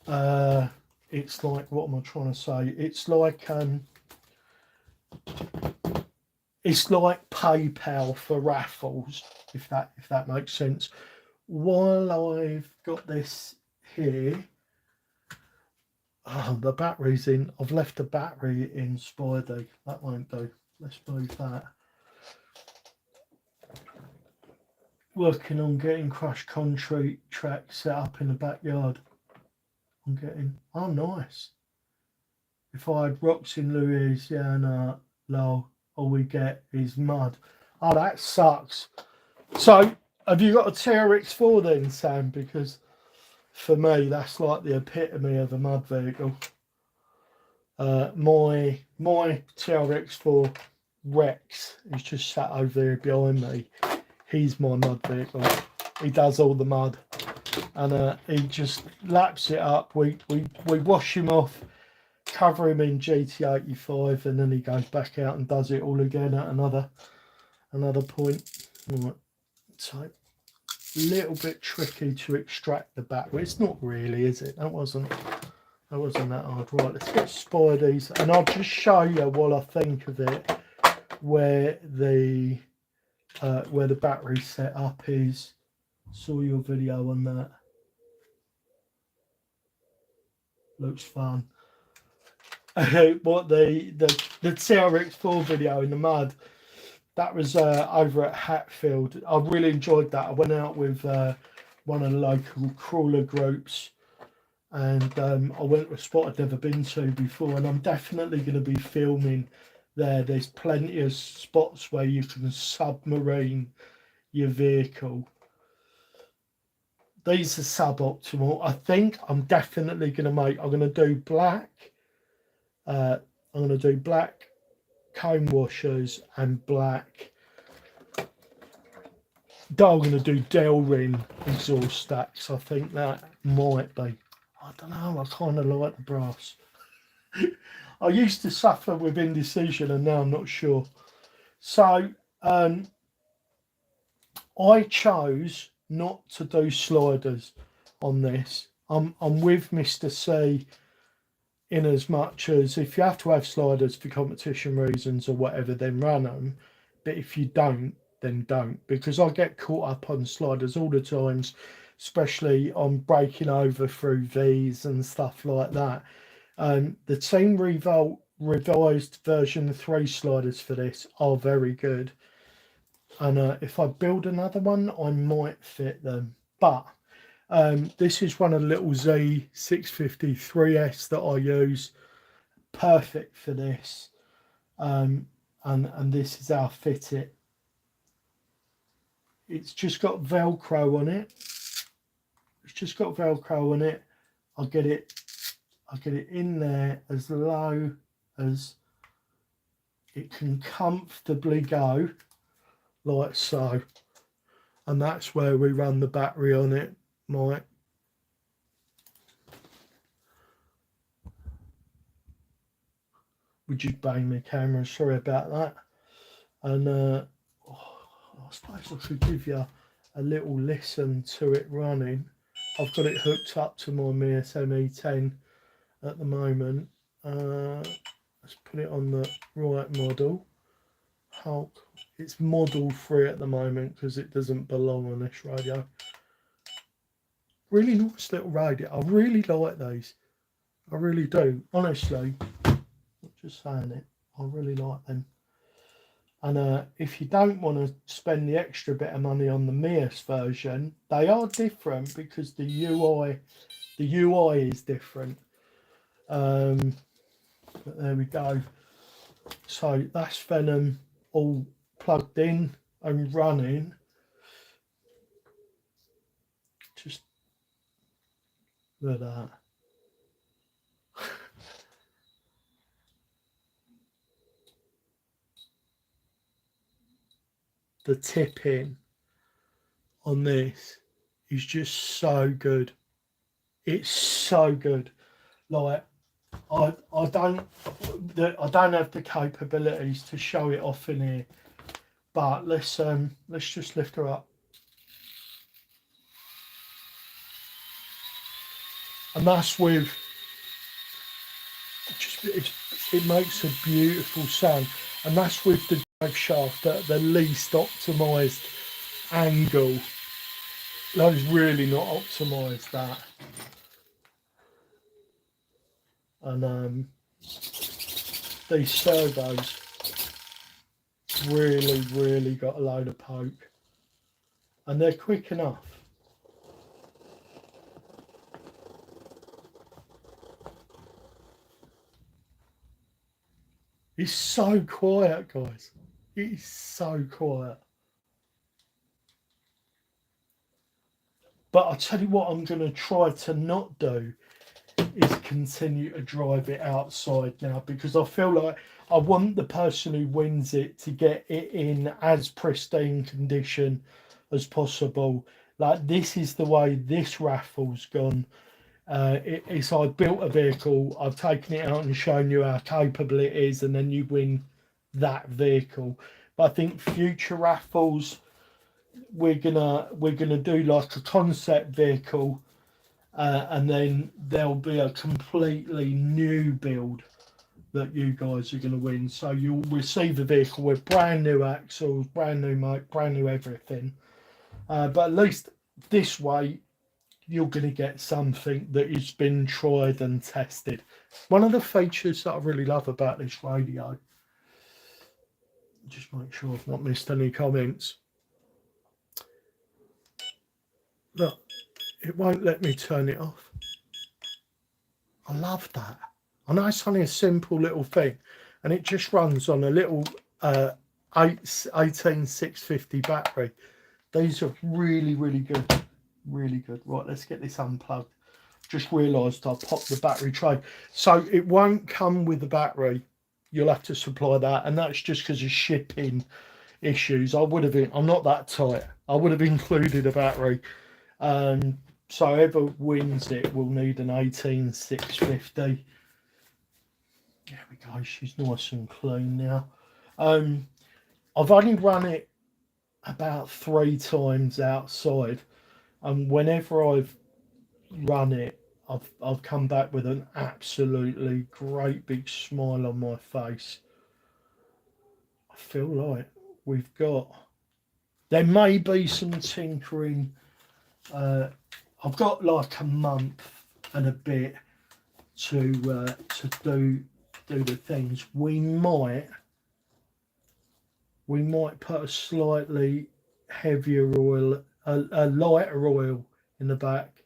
what am I trying to say? It's like PayPal for raffles, if that makes sense. While I've got this here, the battery's in. I've left the battery in Spidey. That won't do. Let's move that. Working on getting crushed concrete track set up in the backyard. I'm getting, oh nice. If I had rocks in Louisiana, lol, all we get is mud. Oh, that sucks. So, have you got a TRX4 then, Sam? Because for me, that's like the epitome of a mud vehicle. My TRX4 Rex is just sat over there behind me. He's my mud vehicle. He does all the mud, and he just laps it up. We wash him off, cover him in GT85, and then he goes back out and does it all again at another point. Right. So a little bit tricky to extract the battery. It's not really, is it? That wasn't that hard. Right, let's get Spidey's, and I'll just show you what I think of it, where the battery setup is. Saw your video on that. Looks fun. What the TRX4 video in the mud, that was over at Hatfield. I really enjoyed that. I went out with one of the local crawler groups, and I went to a spot I'd never been to before, and I'm definitely going to be filming there. There's plenty of spots where you can submarine your vehicle. These are suboptimal. I think I'm definitely going to I'm going to do black. I'm going to do black comb washers and black. I'm going to do Delrin exhaust stacks. I think that might be. I don't know. I kind of like the brass. I used to suffer with indecision, and now I'm not sure. So I chose not to do sliders on this. I'm with Mr. C in as much as if you have to have sliders for competition reasons or whatever, then run them. But if you don't, then don't. Because I get caught up on sliders all the times, especially on breaking over through V's and stuff like that. The Team Revolt revised version 3 sliders for this are very good. And if I build another one, I might fit them. But this is one of the little Z653S that I use. Perfect for this. And this is how I fit it. It's just got Velcro on it. It's just got Velcro on it. I'll get it in there as low as it can comfortably go, like so. And that's where we run the battery on it, Mike. Would you bang the camera? Sorry about that. And I suppose I should give you a little listen to it running. I've got it hooked up to my MEUS ME10 at the moment. Let's put it on the right model. Hulk. It's model 3 at the moment because it doesn't belong on this radio. Really nice little radio. I really like these. I really do. Honestly, not just saying it. I really like them. And if you don't want to spend the extra bit of money on the MEUS version, they are different because the UI is different. But there we go. So that's Venom all plugged in and running. Just look at that. The tipping on this is just so good. It's so good. Like I don't have the capabilities to show it off in here, but let's just lift her up. And that's with it makes a beautiful sound, and that's with the drag shaft at the least optimized angle. That is really not optimized, that. And these servos really got a load of poke, and they're quick enough. It's so quiet, guys. It is so quiet. But I'll tell you what I'm going to try to not do is continue to drive it outside now, because I feel like I want the person who wins it to get it in as pristine condition as possible. Like, this is the way this raffle's gone. It's I built a vehicle, I've taken it out and shown you how capable it is, and then you win that vehicle. But I think future raffles, we're gonna do like a concept vehicle, and then there'll be a completely new build that you guys are going to win. So you'll receive a vehicle with brand new axles, brand new motor, brand new everything. But at least this way, you're going to get something that has been tried and tested. One of the features that I really love about this radio, just make sure I've not missed any comments. Look, it won't let me turn it off. I love that. I know it's only a simple little thing, and it just runs on a little 18650 battery. These are really good. Really good. Right, let's get this unplugged. Just realised I popped the battery tray. So it won't come with the battery. You'll have to supply that, and that's just because of shipping issues. I'm not that tight. I would have included a battery. So whoever wins it will need an 18650. There we go. She's nice and clean now. I've only run it about 3 times outside, and whenever I've run it, I've come back with an absolutely great big smile on my face. I feel like we've got. There may be some tinkering. I've got like a month and a bit to do the things. We might put a slightly heavier oil, a lighter oil in the back.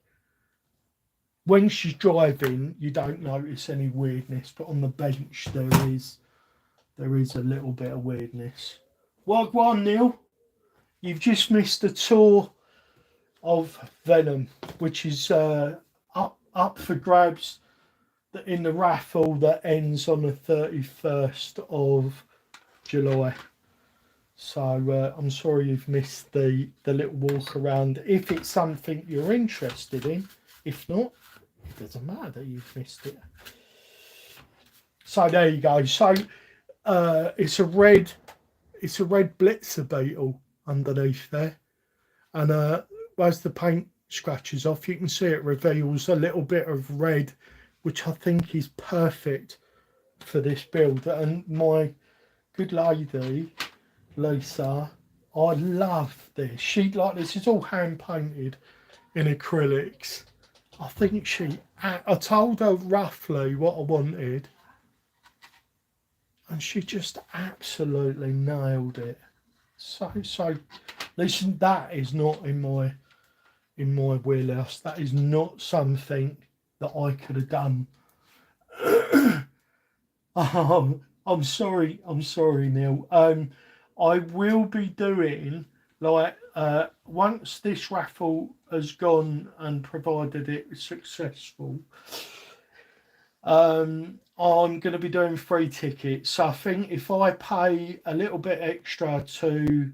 When she's driving, you don't notice any weirdness, but on the bench there is a little bit of weirdness. Well, go on, Neil. You've just missed a tour of Venom, which is up for grabs in the raffle that ends on the 31st of July. So I'm sorry you've missed the little walk around. If it's something you're interested in, if not, it doesn't matter that you've missed it. So there you go. So it's a red Blitzer Beetle underneath there, and as the paint scratches off, you can see it reveals a little bit of red, which I think is perfect for this build. And my good lady Lisa, I love this. This is all hand painted in acrylics. I think I told her roughly what I wanted, and she just absolutely nailed it. So listen, that is not in my wheelhouse. That is not something that I could have done. I'm sorry, Neil. I will be doing like once this raffle has gone and provided it is successful. I'm going to be doing free tickets. So I think if I pay a little bit extra to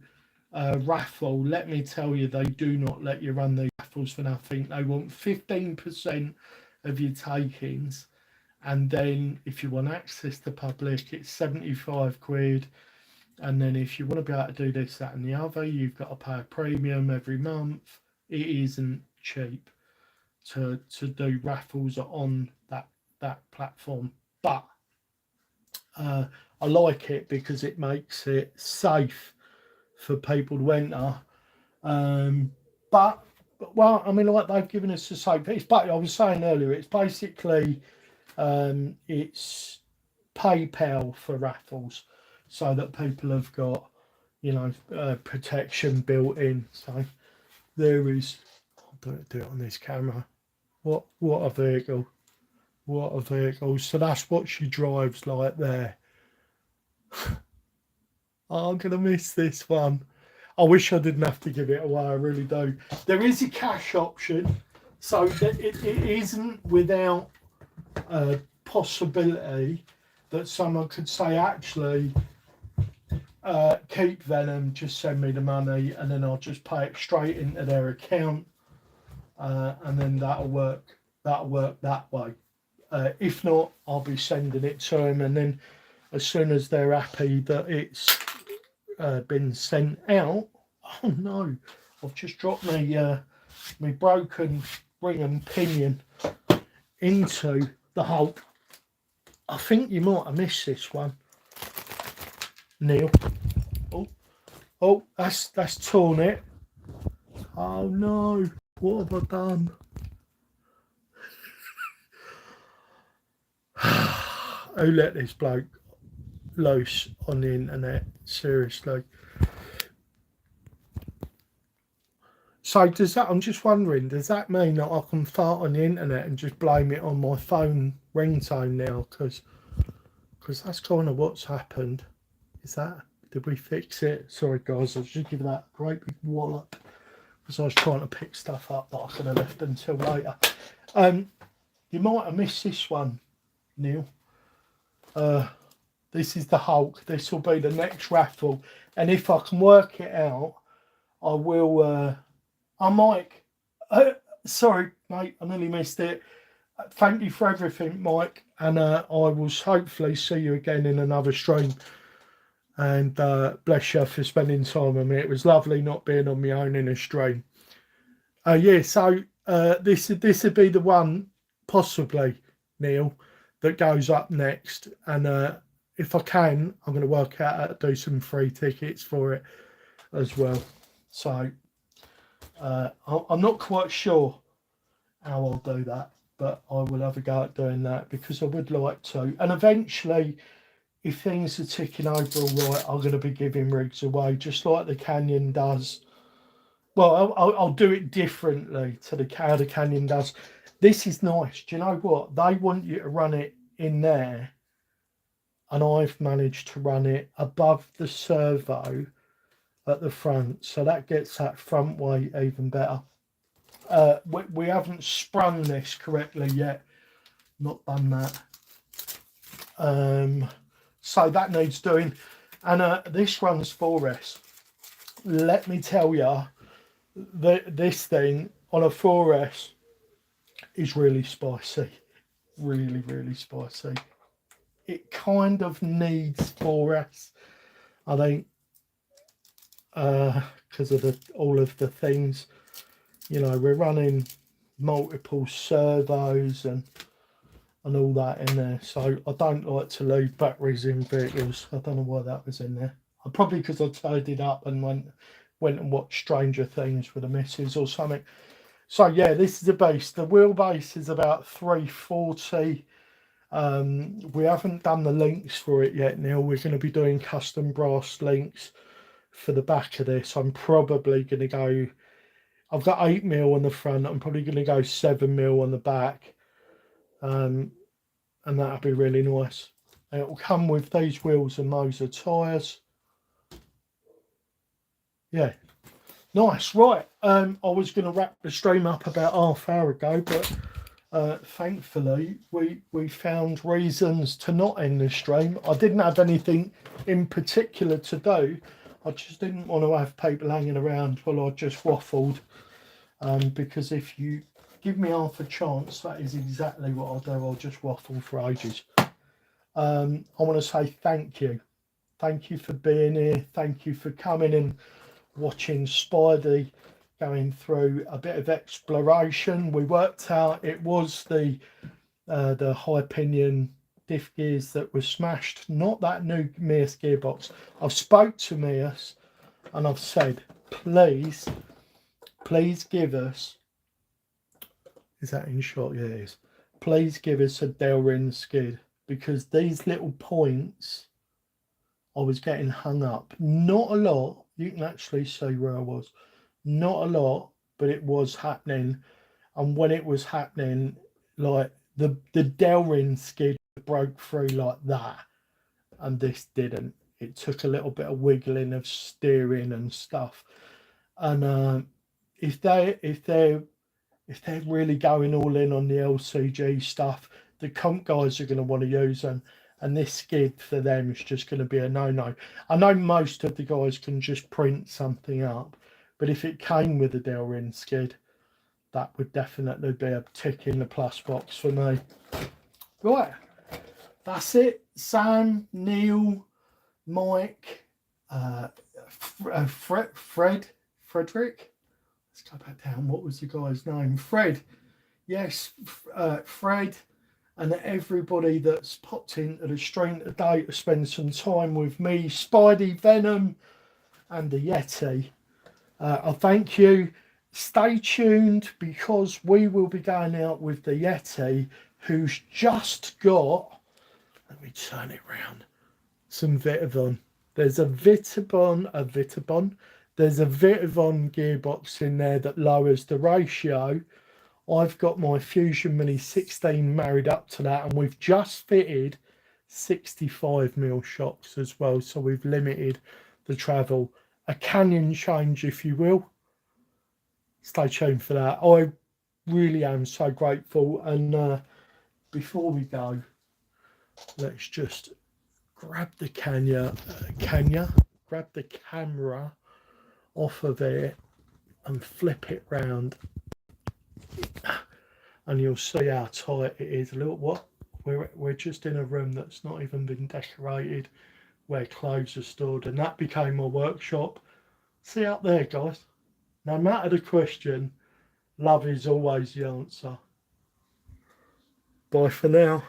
raffle, let me tell you, they do not let you run the raffles for nothing. They want 15% of your takings. And then if you want access to public, it's 75 quid. And then if you want to be able to do this, that and the other, you've got to pay a premium every month. It isn't cheap to do raffles on that platform. But I like it because it makes it safe for people to enter. But well, I mean, like they've given us a safe piece. But I was saying earlier, it's basically it's PayPal for raffles, so that people have got, you know, protection built in. So there is. I'll do it on this camera. What a vehicle! What a vehicle! So that's what she drives like there. Oh, I'm gonna miss this one. I wish I didn't have to give it away. I really do. There is a cash option, so it isn't without possibility that someone could say, actually, keep Venom, just send me the money, and then I'll just pay it straight into their account, and then that'll work that way. If not, I'll be sending it to them, and then as soon as they're happy that it's been sent out. Oh no, I've just dropped my broken ring and pinion into the Hulk. I think you might have missed this one, Neil. Oh, that's torn it. Oh no, what have I done? Who let this bloke loose on the internet? Seriously. So does that? I'm just wondering. Does that mean that I can fart on the internet and just blame it on my phone ringtone now? Because that's kind of what's happened. Is that? Did we fix it? Sorry guys, I was just giving that a great big wallop because I was trying to pick stuff up that I could have left until later. You might have missed this one, Neil. This is the Hulk. This will be the next raffle, and if I can work it out, I will. Mike. Sorry, mate, I nearly missed it. Thank you for everything, Mike, and I will hopefully see you again in another stream. And bless you for spending time with me. It was lovely not being on my own in a stream. Yeah, so this would be the one, possibly, Neil, that goes up next. And if I can, I'm going to work out how to do some free tickets for it as well. So I'm not quite sure how I'll do that, but I will have a go at doing that because I would like to. And eventually, if things are ticking over all right, I'm going to be giving rigs away, just like the Canyon does. Well, I'll do it differently to how the Canyon does. This is nice. Do you know what? They want you to run it in there, and I've managed to run it above the servo at the front, so that gets that front weight even better. We haven't sprung this correctly yet. Not done that. So that needs doing. And this runs 4S. Let me tell you, this thing on a 4S is really spicy. Really, really spicy. It kind of needs 4S, I think, because of all of the things. You know, we're running multiple servos and all that in there, so I don't like to leave batteries in vehicles. I don't know why that was in there. Probably because I tied it up and went and watched Stranger Things with the missus or something. So yeah, this is a base. The wheelbase is about 340. We haven't done the links for it yet, Neil. We're going to be doing custom brass links for the back of this. I'm probably going to go, I've got 8mm on the front. I'm probably going to go 7mm on the back. And that'll be really nice. It will come with these wheels and Moser tyres. Yeah, nice. Right, I was going to wrap the stream up about half hour ago, but thankfully we found reasons to not end the stream. I didn't have anything in particular to do. I just didn't want to have people hanging around while I just waffled, because if you give me half a chance, that is exactly what I'll do. I'll just waffle for ages. I want to say thank you. Thank you for being here. Thank you for coming and watching Spidey going through a bit of exploration. We worked out it was the high pinion diff gears that were smashed, not that new MEUS gearbox. I've spoke to MEUS and I've said, please give us, is that in shot? Yeah, it is. Please give us a Delrin skid, because these little points I was getting hung up. Not a lot. You can actually see where I was. Not a lot, but it was happening. And when it was happening, like the Delrin skid broke through like that, and this didn't. It took a little bit of wiggling of steering and stuff. And if they're really going all in on the LCG stuff, the comp guys are going to want to use them. And this skid for them is just going to be a no-no. I know most of the guys can just print something up, but if it came with a Delrin skid, that would definitely be a tick in the plus box for me. Right, that's it. Sam, Neil, Mike, Frederick. Let's go back down. What was the guy's name? Fred. Yes, Fred. And everybody that's popped into the stream today to spend some time with me, Spidey, Venom, and the Yeti. I thank you. Stay tuned, because we will be going out with the Yeti, who's just got, let me turn it round, some Vitivon. There's a Vitivon, there's a Vitivon gearbox in there that lowers the ratio. I've got my Fusion Mini 16 married up to that, and we've just fitted 65mm shocks as well, so we've limited the travel. A canyon change, if you will. Stay tuned for that. I really am so grateful. And before we go, let's just grab the grab the camera off of it and flip it round, and you'll see how tight it is. Look, what we're just in a room that's not even been decorated, where clothes are stored, and that became my workshop. See out there, guys, no matter the question, love is always the answer. Bye for now.